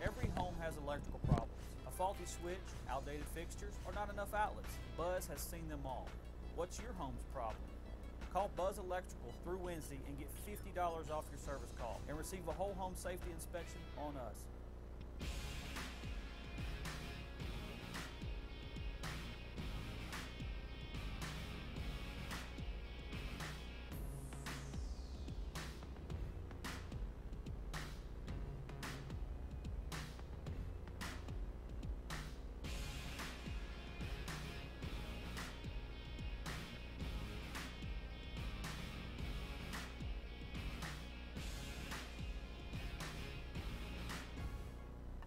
Every home has electrical problems. A faulty switch, outdated fixtures, or not enough outlets. Buzz has seen them all. What's your home's problem? Call Buzz Electrical through Wednesday and get $50 off your service call and receive a whole home safety inspection on us.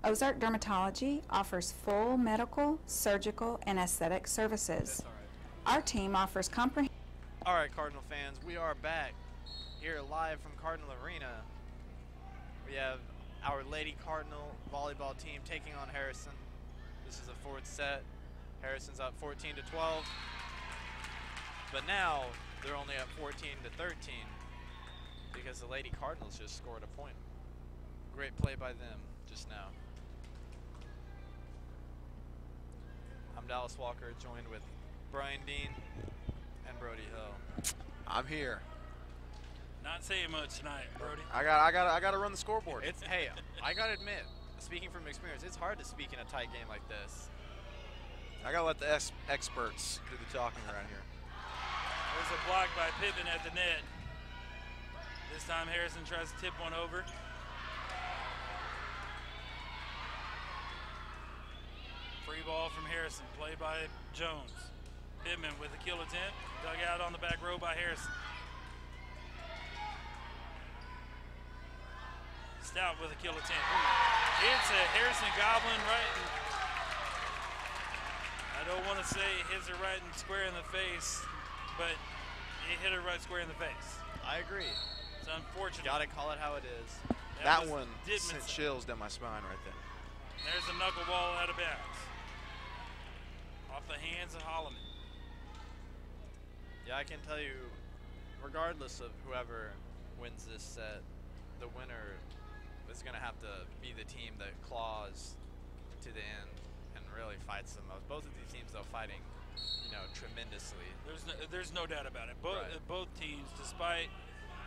Ozark Dermatology offers full medical, surgical, and aesthetic services. Our team offers comprehensive.
All right, Cardinal fans, we are back here live from Cardinal Arena. We have our Lady Cardinal volleyball team taking on Harrison. This is the fourth set. Harrison's up 14-12. But now they're only up 14-13 because the Lady Cardinals just scored a point. Great play by them just now. I'm Dallas Walker, joined with Brian Dean and Brody Hill.
I'm here.
Not saying much tonight, Brody.
I got to run the scoreboard.
It's hey, I gotta admit, speaking from experience, it's hard to speak in a tight game like this.
I gotta let the experts do the talking around here.
There's a block by Pittman at the net. This time Harrison tries to tip one over. Free ball from Harrison, played by Jones. Pittman with a kill attempt, dug out on the back row by Harrison. Stout with a kill attempt. It's a Harrison Goblin right in, I don't want to say it hits her right in square in the face, but it hit her right square in the face.
I agree.
It's unfortunate.
Gotta call it how it is.
That one sent chills down my spine right there.
There's a knuckleball out of bounds. Off the hands of Holloman.
Yeah, I can tell you, regardless of whoever wins this set, the winner is going to have to be the team that claws to the end and really fights the most. Both of these teams, though, fighting, you know, tremendously.
There's no doubt about it. Both teams, despite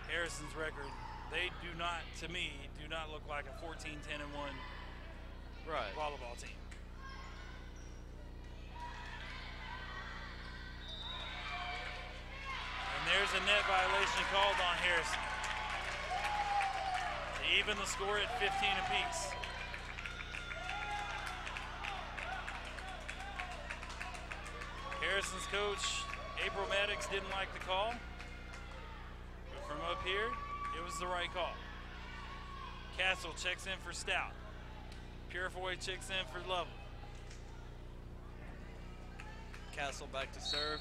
Harrison's record, they do not, to me, do not look like a 14-10-1 volleyball team. And there's a net violation called on Harrison to even the score at 15 apiece. Harrison's coach, April Maddox, didn't like the call, but from up here, it was the right call. Castle checks in for Stout. Purifoy checks in for Lovell.
Castle back to serve,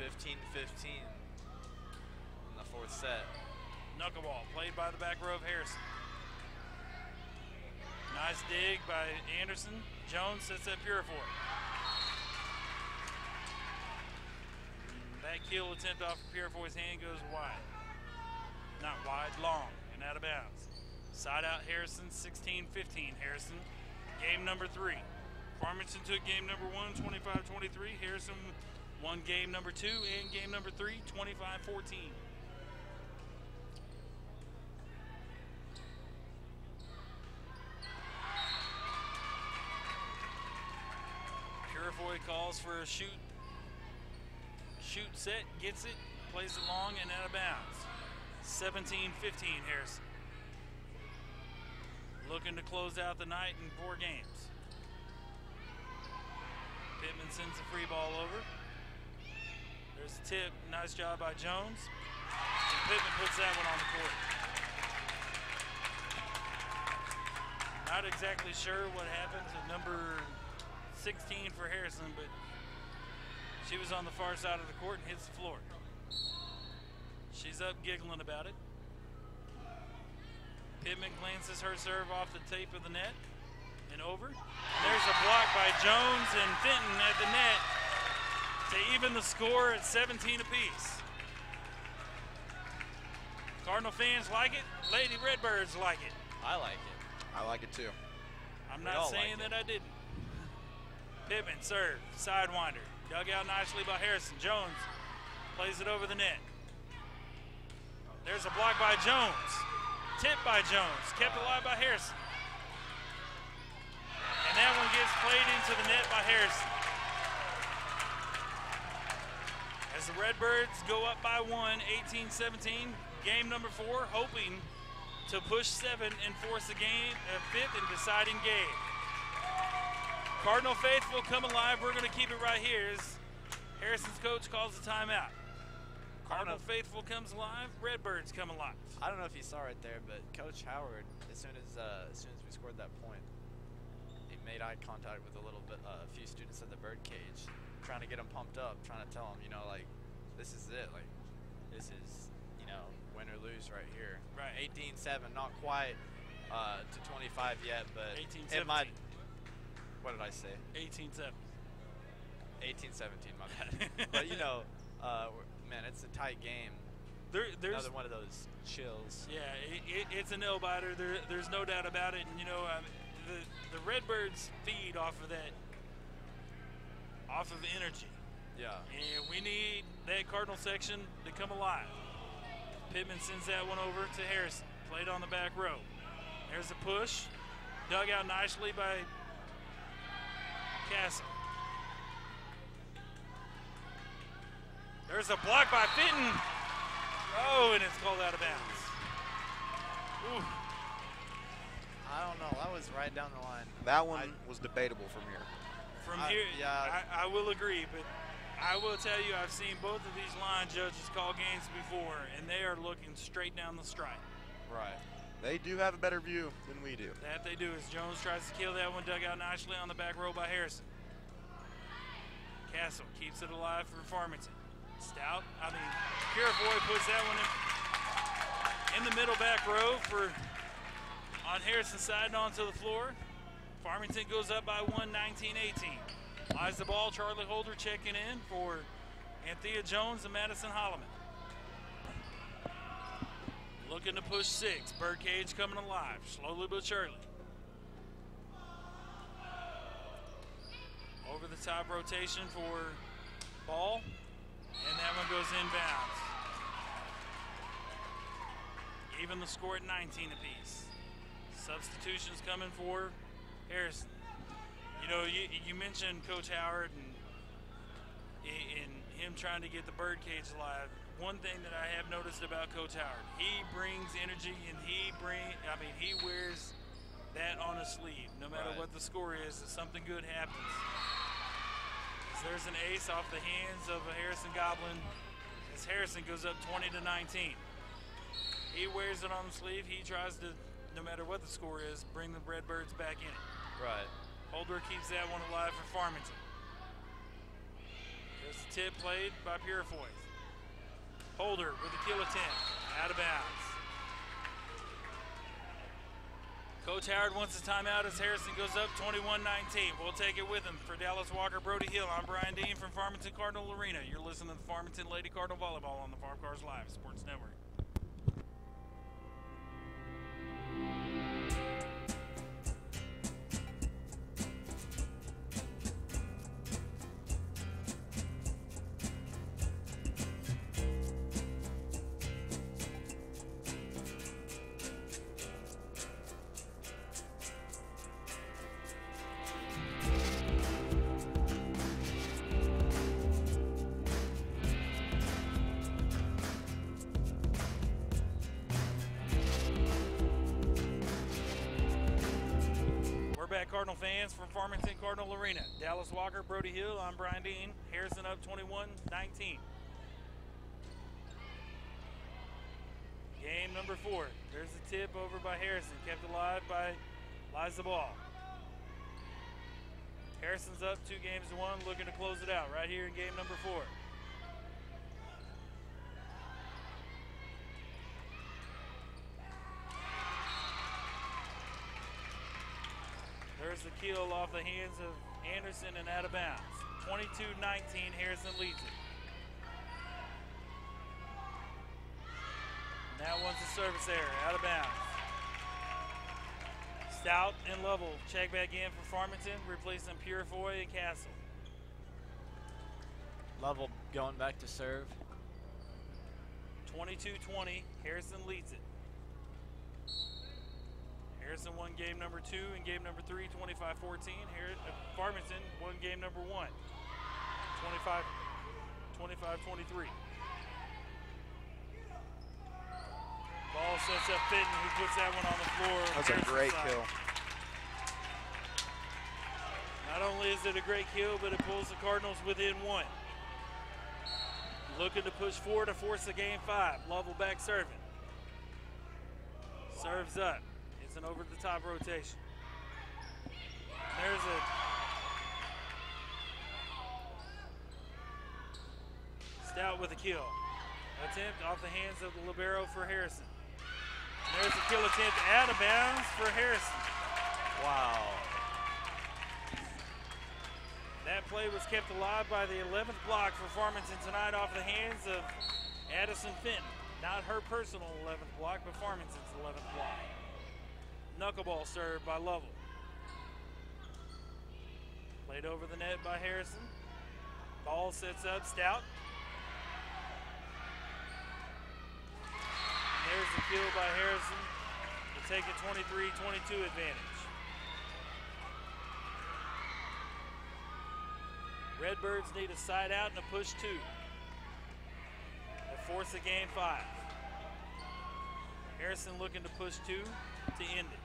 15-15 in the fourth set.
Knuckleball played by the back row of Harrison. Nice dig by Anderson. Jones sets up Purifoy. Back heel attempt off of Purifoy's hand goes wide. Not wide, long, and out of bounds. Side out Harrison, 16-15 Harrison. Game number 3. Farmington took game number 1, 25-23. Harrison won game number 2 and game number 3, 25-14. Purifoy calls for a shoot set, gets it, plays it long and out of bounds. 17-15 Harrison. Looking to close out the night in 4 games. Pittman sends the free ball over. There's a tip, nice job by Jones. And Pittman puts that one on the court. Not exactly sure what happened to number 16 for Harrison, but she was on the far side of the court and hits the floor. She's up giggling about it. Pittman glances her serve off the tape of the net and over. There's a block by Jones and Fenton at the net. to even the score at 17 apiece. Cardinal fans like it. Lady Redbirds like it.
I like it.
I like it too.
I'm
We
not
all
saying
like
that I didn't. Pittman serve, sidewinder, dug out nicely by Harrison. Jones plays it over the net. There's a block by Jones. Tipped by Jones, kept alive by Harrison. And that one gets played into the net by Harrison. As the Redbirds go up by 18-17, game number 4, hoping to push 7 and force a 5th and deciding game. Cardinal faithful come alive. We're going to keep it right here as Harrison's coach calls the timeout. Cardinal faithful comes alive. Redbirds come alive.
I don't know if you saw right there, but Coach Howard, as soon as we scored that point, he made eye contact with a few students at the bird cage, trying to get them pumped up, trying to tell them, like, this is it, like, this is, win or lose right here.
Right.
18-7, not quite to 25 yet, but
18-17.
it might. What did I say?
18-7.
18-17, my bad. But man, it's a tight game.
There's
another one of those chills.
Yeah, it's a nail biter. There's no doubt about it. And the Redbirds feed off of energy. Yeah. And we need that Cardinal section to come alive. Pittman sends that one over to Harrison. Played on the back row. There's a push. Dug out nicely by Castle. There's a block by Fitton. Oh, and it's called out of bounds. Ooh.
I don't know. That was right down the line.
That one was debatable from here.
From here, yeah. I will agree, but I will tell you, I've seen both of these line judges call games before, and they are looking straight down the strike.
Right. They do have a better view than we do.
That they do. As Jones tries to kill that one, dug out nicely on the back row by Harrison. Castle keeps it alive for Farmington. Purifoy puts that one in the middle back row on Harrison's side and onto the floor. Farmington goes up by 19-18. Lies the ball, Charlie Holder checking in for Anthea Jones and Madison Holloman. Looking to push 6. Birdcage coming alive, slowly but surely. Over the top rotation for Ball, and that one goes inbounds. Even the score at 19 apiece. Substitutions coming for Harrison. You mentioned Coach Howard and him trying to get the birdcage alive. One thing that I have noticed about Coach Howard, he brings energy and he wears that on his sleeve. No matter what the score is, if something good happens. There's an ace off the hands of a Harrison Goblin as Harrison goes up 20-19. He wears it on the sleeve. He tries to, no matter what the score is, bring the Redbirds back in it.
Right. Holder
keeps that one alive for Farmington. There's a tip played by Purifoy. Holder with a kill attempt, out of bounds. Coach Howard wants a timeout as Harrison goes up 21-19. We'll take it with him. For Dallas Walker, Brody Hill, I'm Brian Dean from Farmington Cardinal Arena. You're listening to the Farmington Lady Cardinal Volleyball on the Farm Cars Live Sports Network. Cardinal fans from Farmington Cardinal Arena. Dallas Walker, Brody Hill, I'm Brian Dean. Harrison up 21-19. Game number 4. There's a tip over by Harrison, kept alive by Liza Ball. Harrison's up 2-1, looking to close it out right here in game number 4. There's the kill off the hands of Anderson and out of bounds. 22-19, Harrison leads it. And that one's a service error, out of bounds. Stout and Lovell check back in for Farmington, replacing Purefoy and Castle.
Lovell going back to serve.
22-20, Harrison leads it. Harrison won game number 2 and game number 3, 25-14. Farmington won game number 1, 25-23. Ball sets up Fitton, who puts that one on the floor.
That's a great kill.
Not only is it a great kill, but it pulls the Cardinals within 1. Looking to push forward to force the game 5. Lovell back serving. Serves up. It's an over-the-top rotation. There's a Stout with a kill. Attempt off the hands of the libero for Harrison. There's a kill attempt out of bounds for Harrison.
Wow.
That play was kept alive by the 11th block for Farmington tonight off the hands of Addison Fenton. Not her personal 11th block, but Farmington's 11th block. Knuckleball served by Lovell. Played over the net by Harrison. Ball sets up Stout. And there's the kill by Harrison to take a 23-22 advantage. Redbirds need a side out and a push 2 to force the game 5. Harrison looking to push 2 to end it.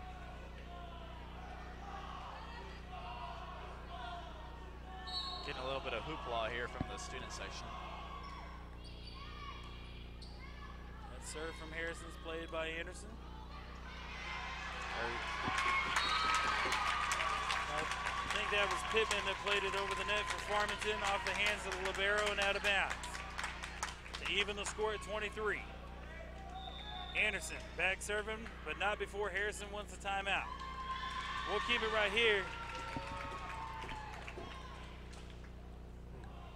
Getting a little bit of hoopla here from the student section.
That serve from Harrison's played by Anderson. I think that was Pittman that played it over the net for Farmington off the hands of the libero and out of bounds to even the score at 23. Anderson back serving, but not before Harrison wants a timeout. We'll keep it right here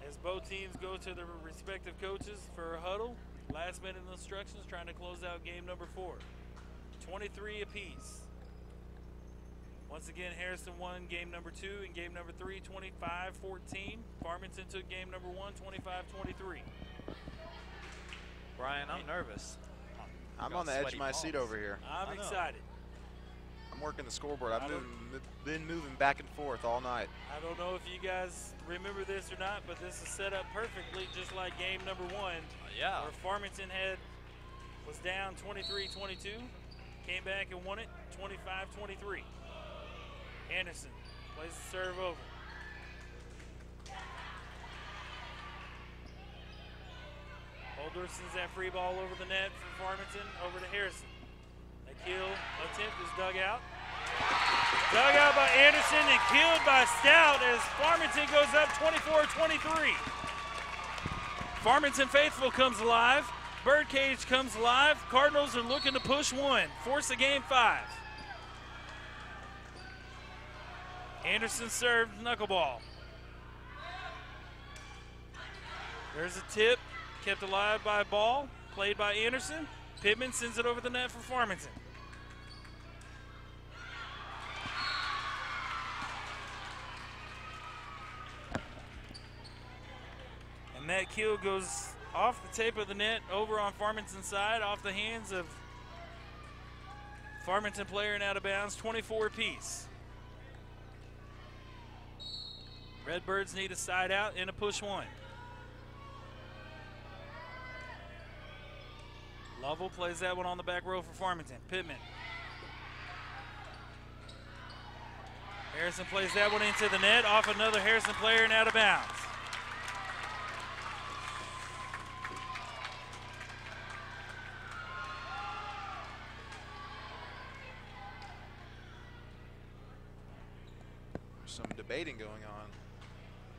as both teams go to their respective coaches for a huddle. Last minute instructions trying to close out game number 4. 23 apiece. Once again, Harrison won game number 2 and game number 3, 25-14. Farmington took game number 1, 25-23.
Brian, I'm nervous.
I'm on the edge of my seat over here.
I'm excited.
I'm working the scoreboard. I've been moving back and forth all night.
I don't know if you guys remember this or not, but this is set up perfectly just like game number 1.
Yeah.
Where Farmington was down 23-22, came back and won it 25-23. Anderson plays the serve over. Holder sends that free ball over the net for Farmington, over to Harrison. The kill attempt is dug out. Dug out by Anderson and killed by Stout as Farmington goes up 24-23. Farmington faithful comes alive. Birdcage comes alive. Cardinals are looking to push 1, force the game 5. Anderson served knuckleball. There's a tip, kept alive by Ball, played by Anderson. Pittman sends it over the net for Farmington. And that kill goes off the tape of the net, over on Farmington's side, off the hands of Farmington player and out of bounds, 24 apiece. Redbirds need a side out and a push 1. Lovell plays that one on the back row for Farmington. Pittman. Harrison plays that one into the net, off another Harrison player and out of bounds.
Some debating going on.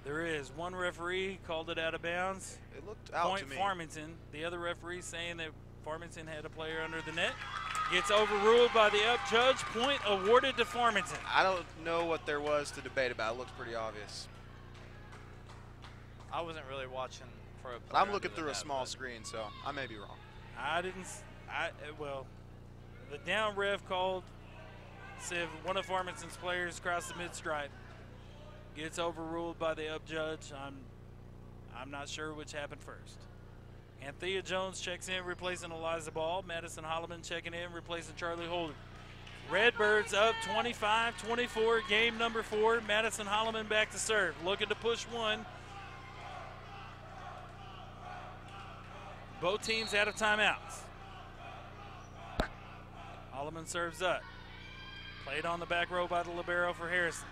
There is. One referee called it out of bounds.
It looked out
Point
to me.
Farmington. The other referee saying that Farmington had a player under the net. Gets overruled by the up judge. Point awarded to Farmington.
I don't know what there was to debate about. It looks pretty obvious.
I wasn't really watching for a
But I'm
player
looking
under the
through a
net,
small
but
screen, so I may be wrong.
I didn't. Well, the down ref called. Said one of Farmington's players crossed the mid stripe. Gets overruled by the up judge. I'm not sure which happened first. Anthea Jones checks in, replacing Eliza Ball. Madison Holloman checking in, replacing Charlie Holder. Redbirds up 25-24, game number 4. Madison Holloman back to serve, looking to push one. Both teams out of timeouts. Holloman serves up. Played on the back row by the libero for Harrison.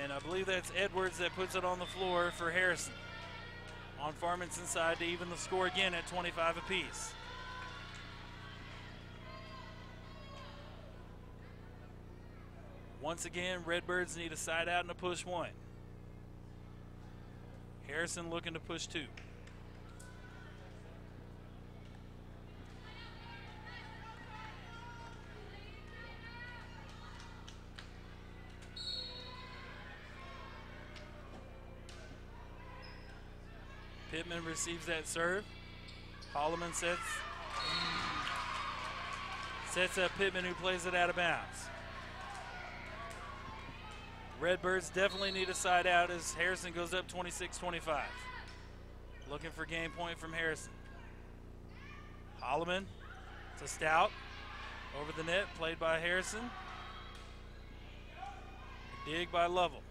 And I believe that's Edwards that puts it on the floor for Harrison. On Farmington's side to even the score again at 25 apiece. Once again, Redbirds need a side out and a push one. Harrison looking to push two. Pittman receives that serve. Holloman sets up Pittman, who plays it out of bounds. Redbirds definitely need a side out as Harrison goes up 26-25. Looking for game point from Harrison. Holloman to Stout. Over the net, played by Harrison. A dig by Lovell.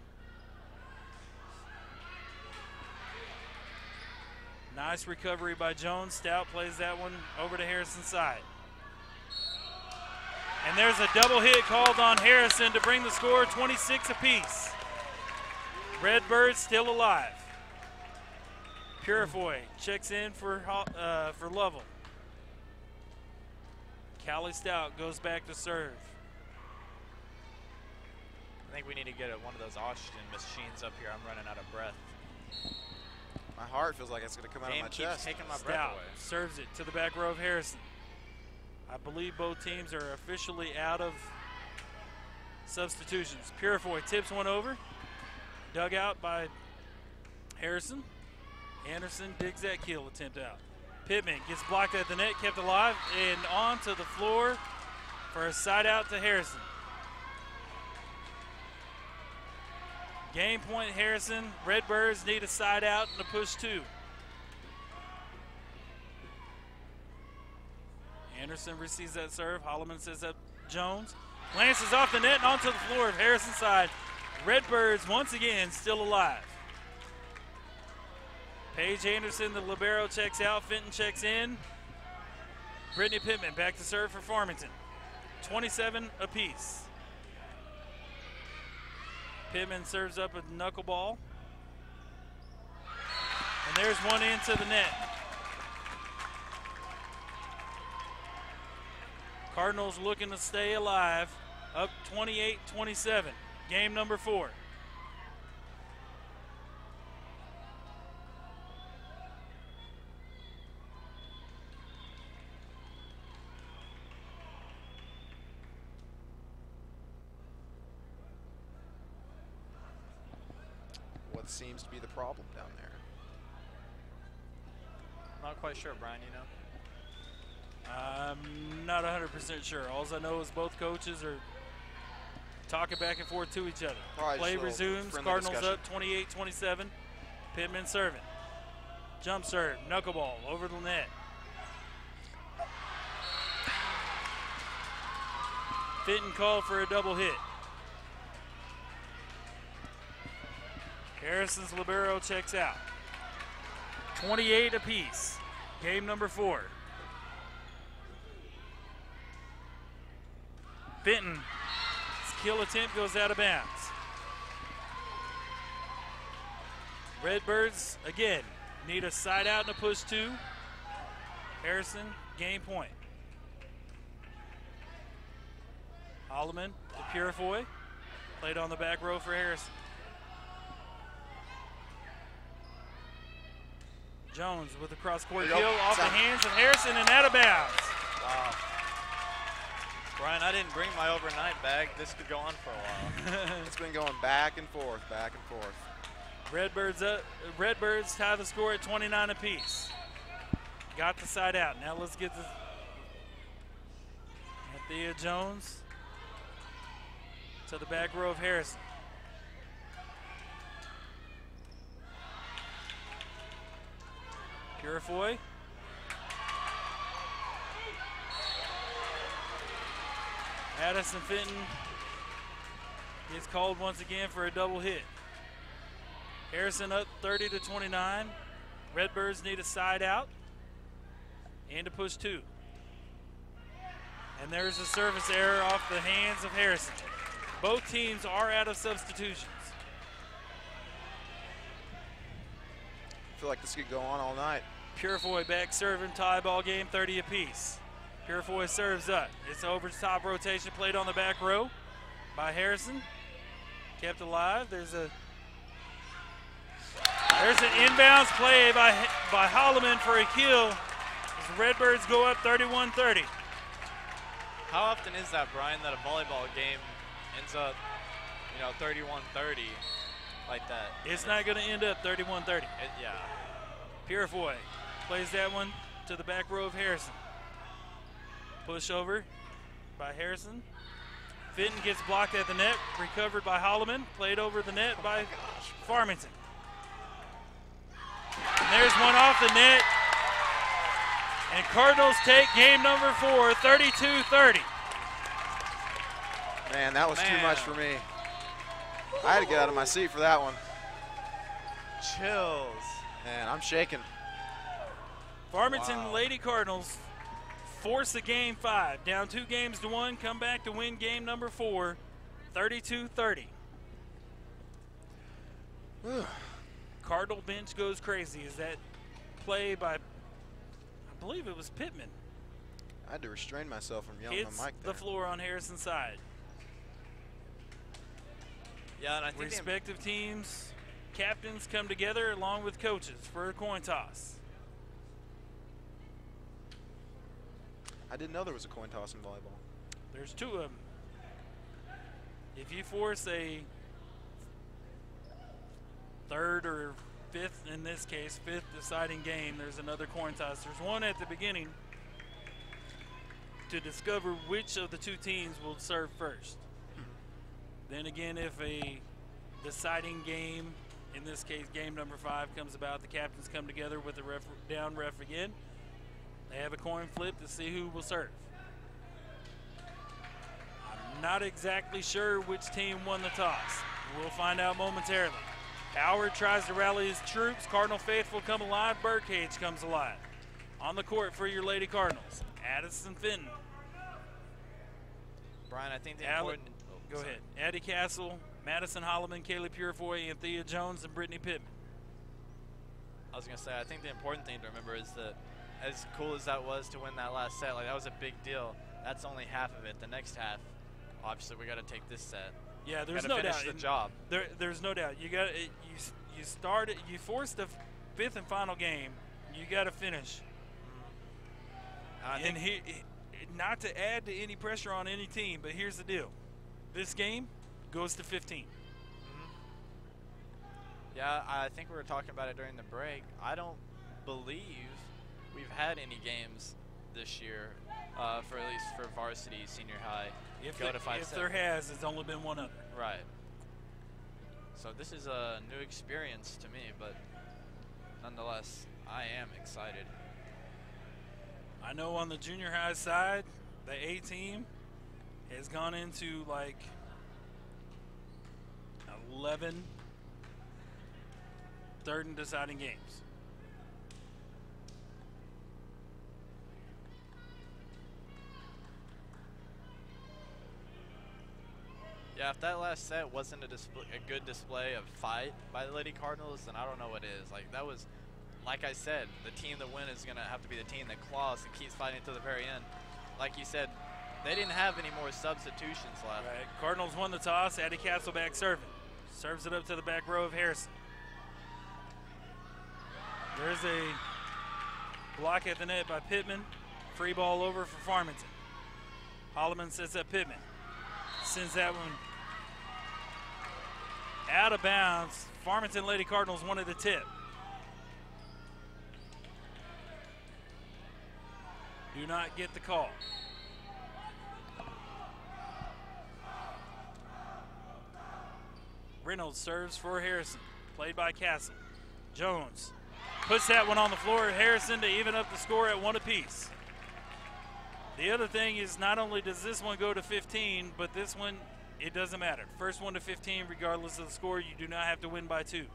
Nice recovery by Jones. Stout plays that one over to Harrison's side. And there's a double hit called on Harrison to bring the score 26 apiece. Redbirds still alive. Purifoy checks in for Lovell. Callie Stout goes back to serve.
I think we need to get one of those oxygen machines up here. I'm running out of breath.
My heart feels like it's going to come out of my chest.
Taking my
Stout
breath away.
serves it to the back row of Harrison. I believe both teams are officially out of substitutions. Purifoy tips one over. Dug out by Harrison. Anderson digs that kill attempt out. Pittman gets blocked at the net, kept alive, and onto the floor for a side out to Harrison. Game point Harrison. Redbirds need a side out and a push two. Anderson receives that serve. Holloman sets up Jones. Glances off the net and onto the floor of Harrison's side. Redbirds once again still alive. Paige Anderson, the libero, checks out. Fenton checks in. Brittany Pittman back to serve for Farmington. 27 apiece. Pittman serves up a knuckleball. And there's one into the net. Cardinals looking to stay alive. Up 28-27. Game number 4.
What seems to be the problem down there?
Not quite sure, Brian, you know?
I'm not 100% sure. All I know is both coaches are talking back and forth to each other.
Probably
Play
just a little
resumes.
friendly
Cardinals
discussion.
up 28-27. Pittman serving. Jump serve. Knuckleball over the net. Fenton called for a double hit. Harrison's libero checks out. 28 apiece. Game number 4. Fenton's kill attempt goes out of bounds. Redbirds, again, need a side out and a push two. Harrison, game point. Holloman to Purifoy. Played on the back row for Harrison. Jones with a cross-court kill off the hands of Harrison and out of bounds.
Wow. Brian, I didn't bring my overnight bag. This could go on for a while.
It's been going back and forth, back and forth.
Redbirds tie the score at 29 apiece. Got the side out. Now let's get this. Thea Jones to the back row of Harrison. Purifoy. Addison Fenton gets called once again for a double hit. Harrison up 30-29. Redbirds need a side out and to push 2. And there's a service error off the hands of Harrison. Both teams are out of substitutions.
I feel like this could go on all night.
Purifoy back serving, tie ball game, 30 apiece. Purifoy serves up. It's over to top rotation, played on the back row by Harrison. Kept alive. There's an inbounds play by Holloman for a kill as the Redbirds go up 31-30.
How often is that, Brian, that a volleyball game ends up, 31-30 like that?
It's not going to end up 31-30.
Yeah.
Purifoy plays that one to the back row of Harrison. Push over by Harrison. Fenton gets blocked at the net, recovered by Holloman, played over the net by Farmington. And there's one off the net. And Cardinals take game number 4, 32-30.
Man, that was too much for me. I had to get out of my seat for that one.
Chills.
Man, I'm shaking.
Farmington Lady Cardinals force a game 5. Down 2-1, come back to win game number 4, 32-30. Cardinal bench goes crazy. Is that play by, I believe it was Pittman?
I had to restrain myself from yelling
Hits
on the mic there.
the floor on Harrison's side.
Yeah, and I think
respective teams, captains come together along with coaches for a coin toss.
I didn't know there was a coin toss in volleyball.
There's 2 of them. If you force a 3rd or 5th, in this case, 5th deciding game, there's another coin toss. There's one at the beginning to discover which of the 2 teams will serve first. Then again, if a deciding game, in this case game number 5, comes about, the captains come together with the down ref again. They have a coin flip to see who will serve. I'm not exactly sure which team won the toss. We'll find out momentarily. Howard tries to rally his troops. Cardinal faithful come alive. Birdcage comes alive. On the court for your Lady Cardinals, Addison Fenton.
Brian, I think the important...
Go ahead. Addie Castle, Madison Holloman, Kaylee Purifoy, and Thea Jones, and Brittany Pittman.
I was going to say, I think the important thing to remember is that as cool as that was to win that last set, like that was a big deal. That's only half of it. The next half, obviously, we got to take this set.
Yeah, there's no doubt.
Finish the job.
There's no doubt. You got you started. You forced the 5th and final game. You got to finish. And not to add to any pressure on any team, but here's the deal: this game goes to 15.
Yeah, I think we were talking about it during the break. I don't believe we've had any games this year, for at least for varsity senior high.
If there has, it's only been one other.
Right. So this is a new experience to me, but nonetheless, I am excited.
I know on the junior high side, the A team has gone into like 11 third and deciding games.
Yeah, if that last set wasn't a good display of fight by the Lady Cardinals, then I don't know what is. Like, that was, like I said, the team that wins is going to have to be the team that claws and keeps fighting to the very end. Like you said, they didn't have any more substitutions left.
Right. Cardinals won the toss. Addie Castleback serving. Serves it up to the back row of Harrison. There's a block at the net by Pittman. Free ball over for Farmington. Holloman sets up Pittman. Sends that one out of bounds. Farmington Lady Cardinals wanted the tip. Do not get the call. Reynolds serves for Harrison. Played by Castle. Jones puts that one on the floor. Harrison to even up the score at 1 apiece. The other thing is not only does this one go to 15, but this one, it doesn't matter. First one to 15, regardless of the score, you do not have to win by 2.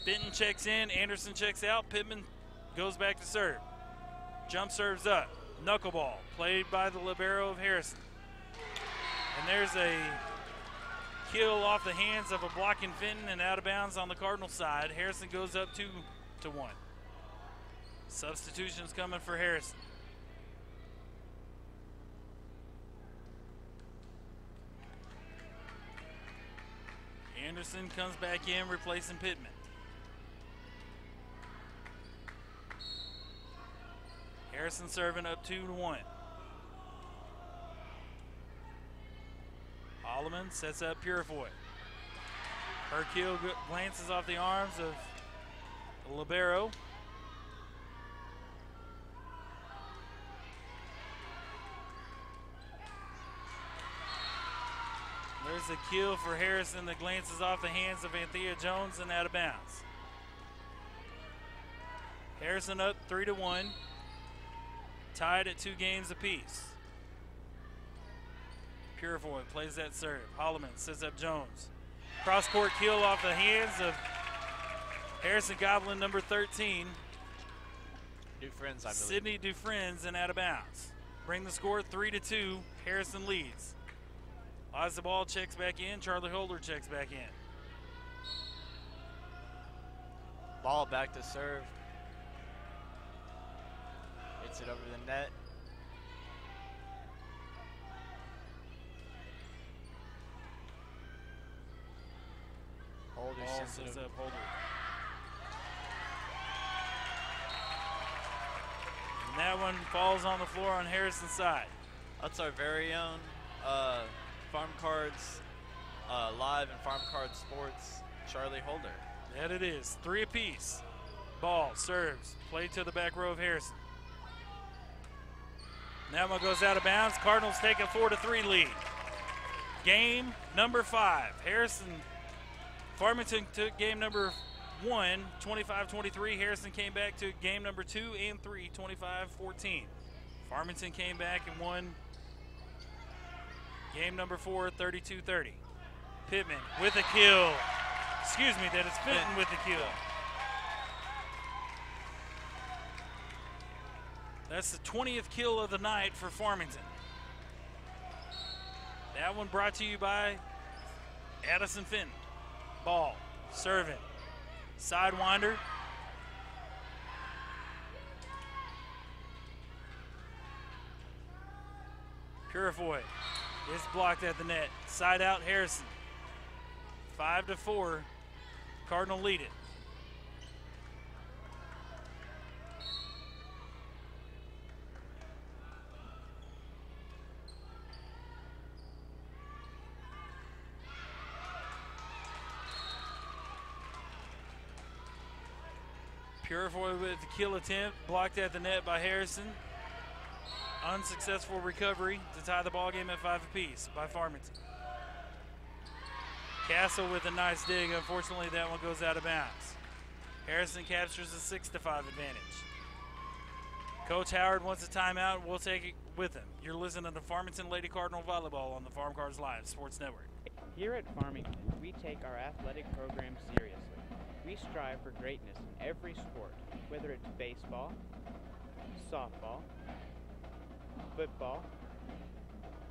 Benton checks in. Anderson checks out. Pittman goes back to serve. Jump serves up. Knuckleball played by the libero of Harrison. And there's a kill off the hands of a blocking Fenton and out of bounds on the Cardinal side. Harrison goes up 2-1. Substitutions coming for Harrison. Anderson comes back in, replacing Pittman. Harrison serving up 2-1. Holloman sets up Purifoy. Her kill glances off the arms of the libero. There's a kill for Harrison that glances off the hands of Anthea Jones and out of bounds. Harrison up 3-1. Tied at 2 games apiece. Purifoy plays that serve. Holloman sets up Jones. Cross-court kill off the hands of Harrison Goblin, number 13.
Dufresne's, I believe.
Sydney Dufresne's and out of bounds. Bring the score 3-2. Harrison leads. Lies the ball, checks back in. Charlie Holder checks back in.
Ball back to serve. Hits it over the net. Holder sends it up.
Holder. And that one falls on the floor on Harrison's side.
That's our very own Farm Cards Live and Farm Cards Sports, Charlie Holder.
That it is. 3 apiece. Ball serves. Played to the back row of Harrison. That one goes out of bounds. Cardinals take a 4-3 lead. Game number 5. Farmington took game number 1, 25-23. Harrison came back to game number 2 and 3, 25-14. Farmington came back and won game number 4, 32-30. Pittman with a kill. Excuse me, that is Fenton with the kill. That's the 20th kill of the night for Farmington. That one brought to you by Addison Fenton. Ball, serving, sidewinder. Purifoy is blocked at the net. Side out Harrison. 5-4. Cardinal lead it. Purifoy with the kill attempt, blocked at the net by Harrison. Unsuccessful recovery to tie the ball game at 5 apiece by Farmington. Castle with a nice dig. Unfortunately, that one goes out of bounds. Harrison captures a 6-5 advantage. Coach Howard wants a timeout. We'll take it with him. You're listening to Farmington Lady Cardinal Volleyball on the Farm Cards Live Sports Network.
Here at Farmington, we take our athletic program seriously. We strive for greatness in every sport, whether it's baseball, softball, football,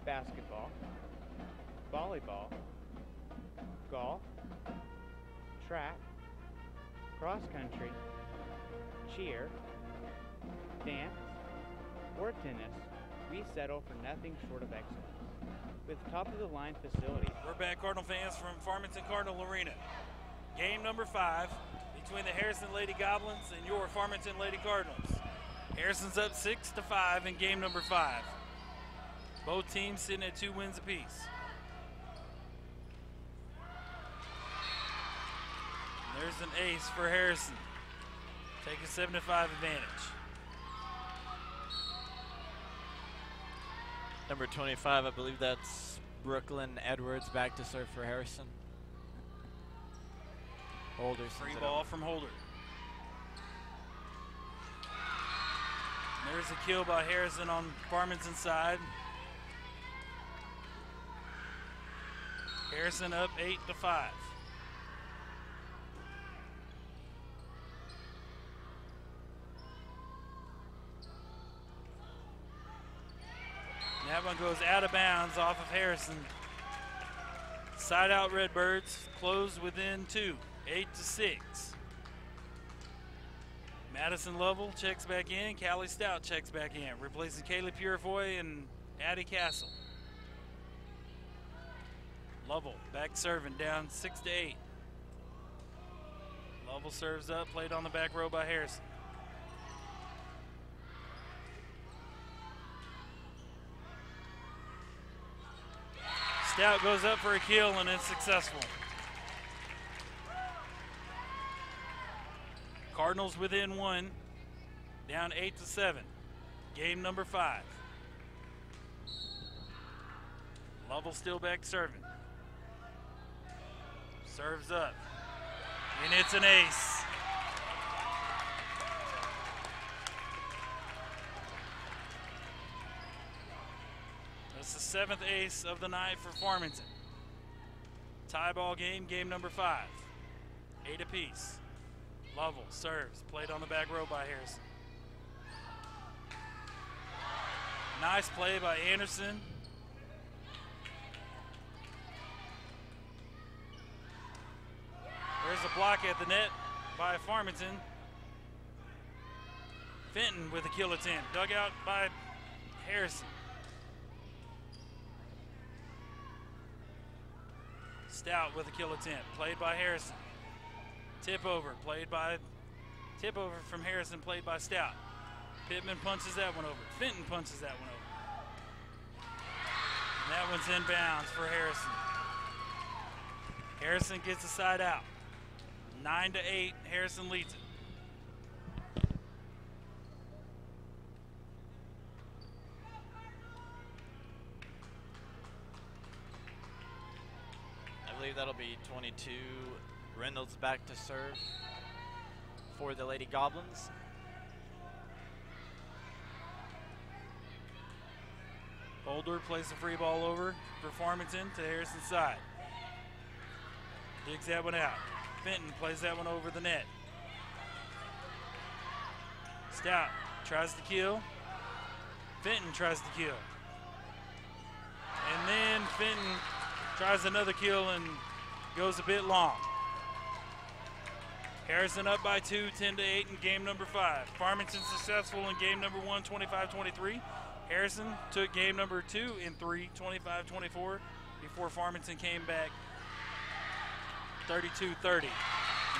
basketball, volleyball, golf, track, cross country, cheer, dance, or tennis. We settle for nothing short of excellence. With top-of-the-line facilities.
We're back, Cardinal fans, from Farmington Cardinal Arena. Game number 5 between the Harrison Lady Goblins and your Farmington Lady Cardinals. Harrison's up 6-5 in game number 5. Both teams sitting at 2 wins apiece. There's an ace for Harrison. Taking 7-5 advantage.
Number 25, I believe that's Brooklyn Edwards back to serve for Harrison. Holder.
Free ball from Holder. And there's a kill by Harrison on Farmington's side. Harrison up 8-5. That one goes out of bounds off of Harrison. Side out Redbirds, close within 2, 8-6. Madison Lovell checks back in. Callie Stout checks back in, replacing Kaylee Purifoy and Addie Castle. Lovell back serving, down 6-8. Lovell serves up, played on the back row by Harrison. Stout goes up for a kill and is successful. Cardinals within 1, down 8-7. Game number 5. Lovell still back serving. Serves up, and it's an ace. That's the 7th ace of the night for Farmington. Tie ball game, game number 5. 8 apiece. Lovell serves, played on the back row by Harrison. Nice play by Anderson. There's a block at the net by Farmington. Fenton with a kill attempt, dug out by Harrison. Stout with a kill attempt, played by Harrison. Tip over from Harrison, played by Stout. Pittman punches that one over. Fenton punches that one over. And that one's inbounds for Harrison. Harrison gets the side out. 9-8, Harrison leads it.
I believe that'll be 22. Reynolds back to serve for the Lady Goblins.
Holder plays the free ball over for Farmington to Harrison's side. Digs that one out. Fenton plays that one over the net. Stout tries to kill. Fenton tries to kill. And then Fenton tries another kill and goes a bit long. Harrison up by 2, 10-8 in game number 5. Farmington successful in game number 1, 25-23. Harrison took game number 2 in 3, 25-24, before Farmington came back 32-30 in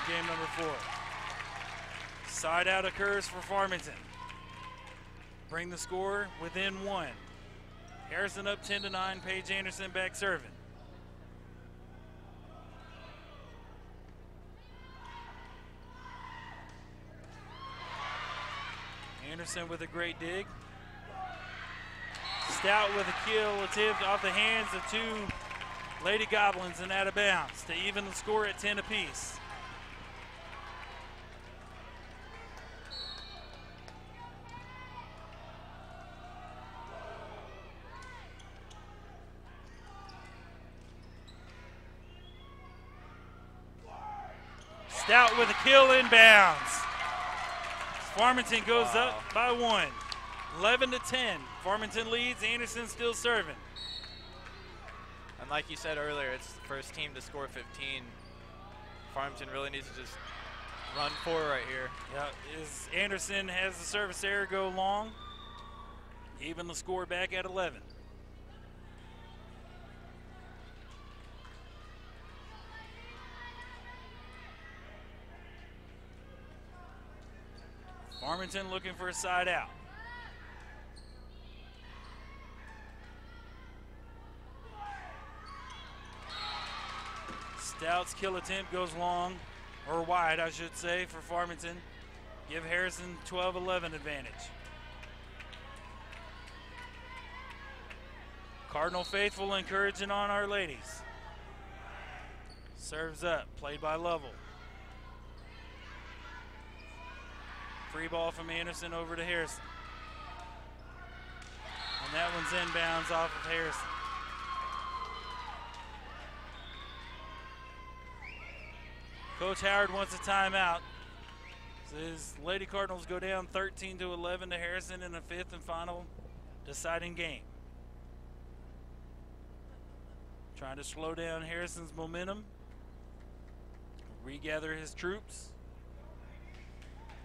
game number 4. Side out occurs for Farmington. Bring the score within 1. Harrison up 10-9, Paige Anderson back serving. Anderson with a great dig. Stout with a kill attempt off the hands of 2 Lady Goblins and out of bounds to even the score at 10 apiece. Stout with a kill inbounds. Farmington goes up by 1. 11-10. Farmington leads. Anderson still serving.
And like you said earlier, it's the first team to score 15. Farmington really needs to just run 4 right here.
Yeah, as Anderson has the service error go long, even the score back at 11. Farmington looking for a side out. Stout's kill attempt goes long, or wide, I should say, for Farmington. Give Harrison 12-11 advantage. Cardinal faithful encouraging on Our Ladies. Serves up, played by Lovell. Free ball from Anderson over to Harrison. And that one's inbounds off of Harrison. Coach Howard wants a timeout. Says Lady Cardinals go down 13-11 to Harrison in the fifth and final deciding game. Trying to slow down Harrison's momentum. Regather his troops.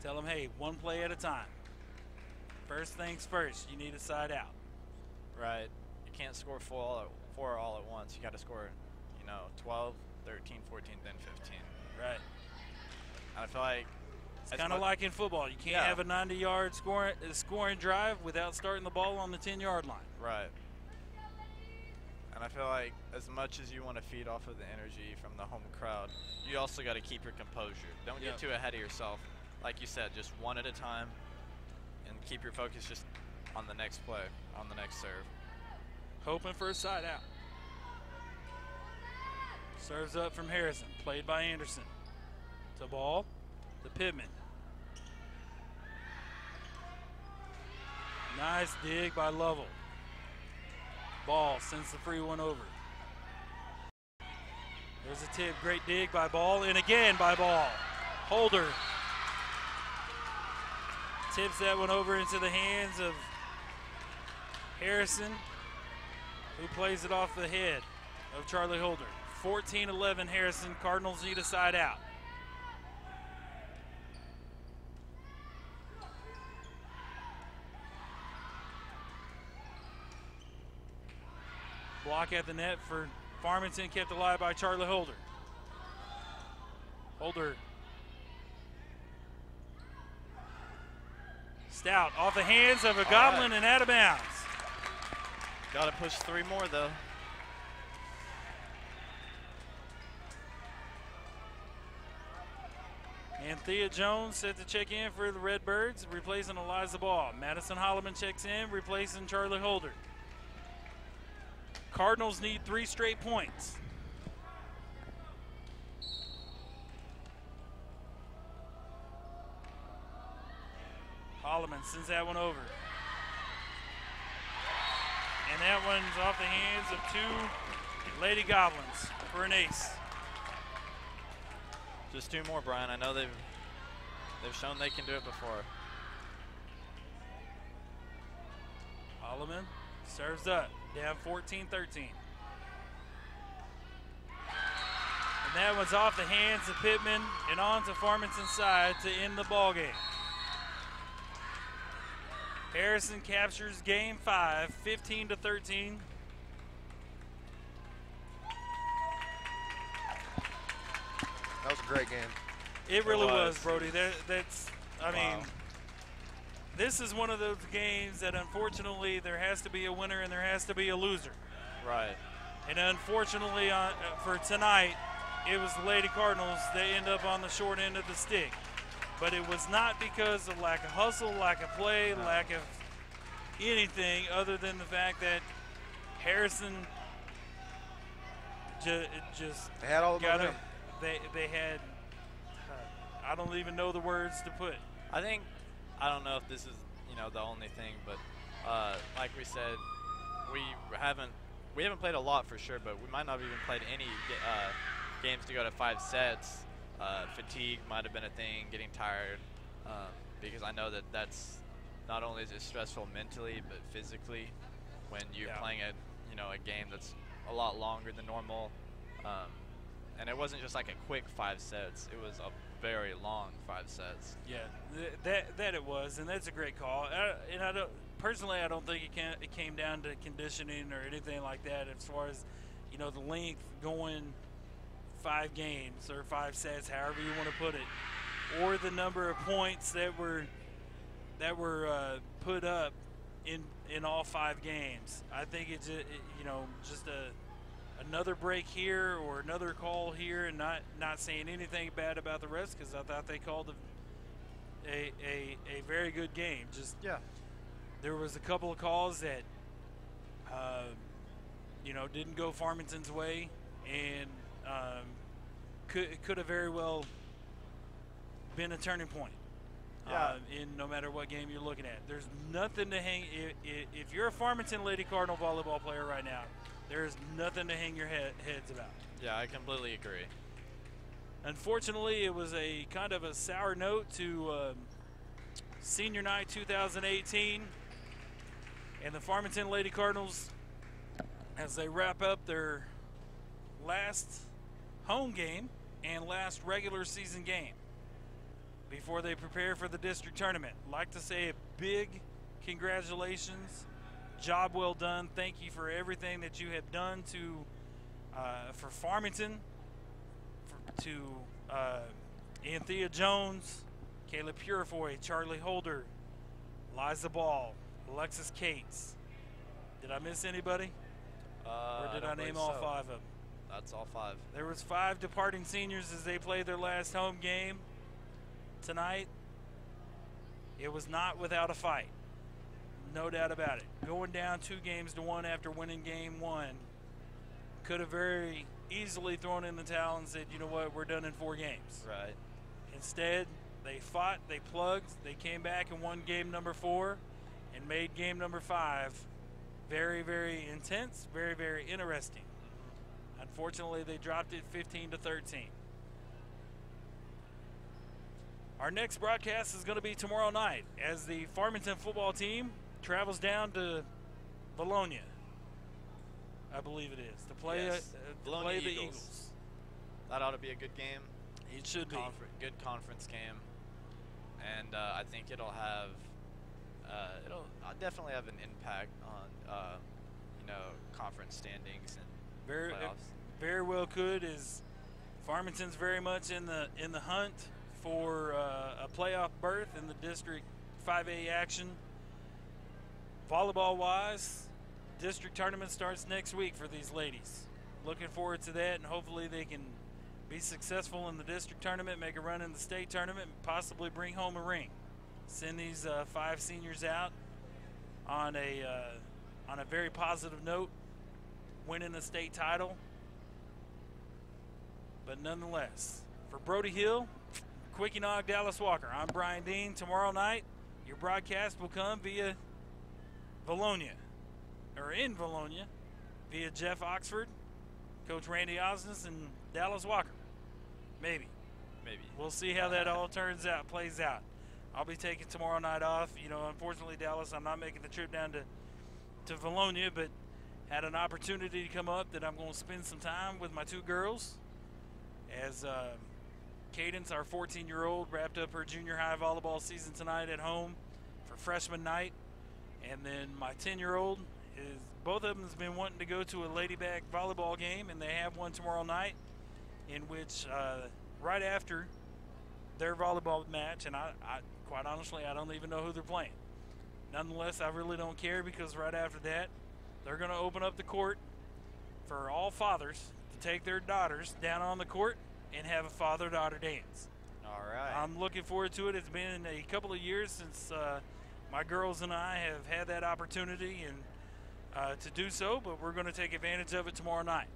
Tell them, hey, one play at a time. First things first, you need a side out.
Right. You can't score four all at once. You got to score, 12, 13, 14, then 15.
Right.
I feel like
it's kind of like in football. You can't have a 90-yard scoring drive without starting the ball on the 10-yard line.
Right. And I feel like as much as you want to feed off of the energy from the home crowd, you also got to keep your composure. Don't get too ahead of yourself. Like you said, just one at a time, and keep your focus just on the next play, on the next serve.
Hoping for a side out. Serves up from Harrison, played by Anderson. To ball, to Pittman. Nice dig by Lovell. Ball sends the free one over. There's a tip, great dig by Ball, and again by Ball. Holder tips that one over into the hands of Harrison, who plays it off the head of Charlie Holder. 14-11 Harrison. Cardinals need a side out. Block at the net for Farmington, kept alive by Charlie Holder. Holder. Stout off the hands of a Goblin and out of bounds.
Got to push three more, though.
And Thea Jones set to check in for the Redbirds, replacing Eliza Ball. Madison Holloman checks in, replacing Charlie Holder. Cardinals need 3 straight points. Holloman sends that one over. And that one's off the hands of 2 Lady Goblins for an ace.
Just 2 more, Brian. I know they've shown they can do it before.
Holloman serves up, down 14-13. And that one's off the hands of Pittman and on to Farmington's side to end the ball game. Harrison captures game 5, 15-13.
That was a great game.
It really was, Brody. I mean, this is one of those games that unfortunately there has to be a winner and there has to be a loser.
Right.
And unfortunately for tonight, it was the Lady Cardinals that end up on the short end of the stick. But it was not because of lack of hustle, lack of play, lack of anything other than the fact that Harrison just
they had all the momentum.
They had, I don't even know the words to put.
I don't know if this is, the only thing, but like we said, we haven't played a lot for sure, but we might not have even played any games to go to 5 sets. Fatigue might have been a thing, getting tired, because I know that's not only is it stressful mentally, but physically when you're playing a game that's a lot longer than normal. And it wasn't just like a quick 5 sets. It was a very long 5 sets.
Yeah, that it was, and that's a great call. And I don't think it came down to conditioning or anything like that as far as, the length going 5 games or 5 sets, however you want to put it, or the number of points that were put up in all 5 games. I think it's just another break here or another call here, and not saying anything bad about the rest, because I thought they called a very good game. Just there was a couple of calls that didn't go Farmington's way, and could have very well been a turning point. In no matter what game you're looking at, there's nothing to hang. If you're a Farmington Lady Cardinal volleyball player right now, there's nothing to hang your heads about.
Yeah, I completely agree.
Unfortunately, it was a kind of a sour note to Senior Night 2018, and the Farmington Lady Cardinals, as they wrap up their last home game and last regular season game before they prepare for the district tournament. I'd like to say a big congratulations, job well done. Thank you for everything that you have done for Farmington, to Anthea Jones, Caleb Purifoy, Charlie Holder, Liza Ball, Alexis Cates. Did I miss anybody? Or did I name all 5 of them?
That's all 5.
There was 5 departing seniors as they played their last home game tonight. It was not without a fight, no doubt about it. Going down 2-1 after winning game 1, could have very easily thrown in the towel and said, you know what, we're done in 4 games.
Right.
Instead, they fought, they plugged, they came back and won game number 4 and made game number 5 very, very intense, very, very interesting. Unfortunately, they dropped it 15-13. Our next broadcast is going to be tomorrow night as the Farmington football team travels down to Bologna, I believe it is, to play, the Eagles.
That ought to be a good game.
It should be.
Good conference game. And I think it'll have, it'll definitely have an impact on, conference standings and playoffs.
Very well could, as Farmington's very much in the hunt for a playoff berth in the District 5A action. Volleyball-wise, district tournament starts next week for these ladies. Looking forward to that, and hopefully they can be successful in the district tournament, make a run in the state tournament, and possibly bring home a ring. Send these 5 seniors out on a very positive note, winning a state title. But nonetheless, for Brody Hill, Quickenog, Dallas Walker, I'm Brian Dean. Tomorrow night, your broadcast will come via Bologna, or in Bologna, via Jeff Oxford, Coach Randy Osnes, and Dallas Walker. Maybe. We'll see how that all plays out. I'll be taking tomorrow night off. Unfortunately, Dallas, I'm not making the trip down to Bologna, but had an opportunity to come up that I'm going to spend some time with my 2 girls, as Cadence, our 14-year-old, wrapped up her junior high volleyball season tonight at home for freshman night. And then my 10-year-old, both of them has been wanting to go to a Ladybag volleyball game, and they have one tomorrow night, in which right after their volleyball match, and I quite honestly, I don't even know who they're playing. Nonetheless, I really don't care, because right after that, they're going to open up the court for all fathers to take their daughters down on the court and have a father-daughter dance.
All right.
I'm looking forward to it. It's been a couple of years since my girls and I have had that opportunity and to do so, but we're going to take advantage of it tomorrow night.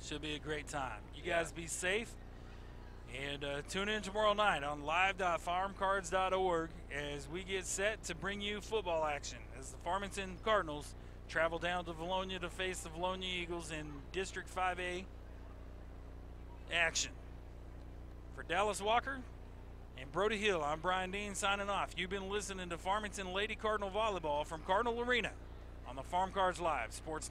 Should be a great time. You guys be safe, and tune in tomorrow night on live.farmcards.org as we get set to bring you football action as the Farmington Cardinals travel down to Bologna to face the Bologna Eagles in District 5A action. For Dallas Walker and Brody Hill, I'm Brian Dean signing off. You've been listening to Farmington Lady Cardinal Volleyball from Cardinal Arena on the Farm Cards Live Sports Network.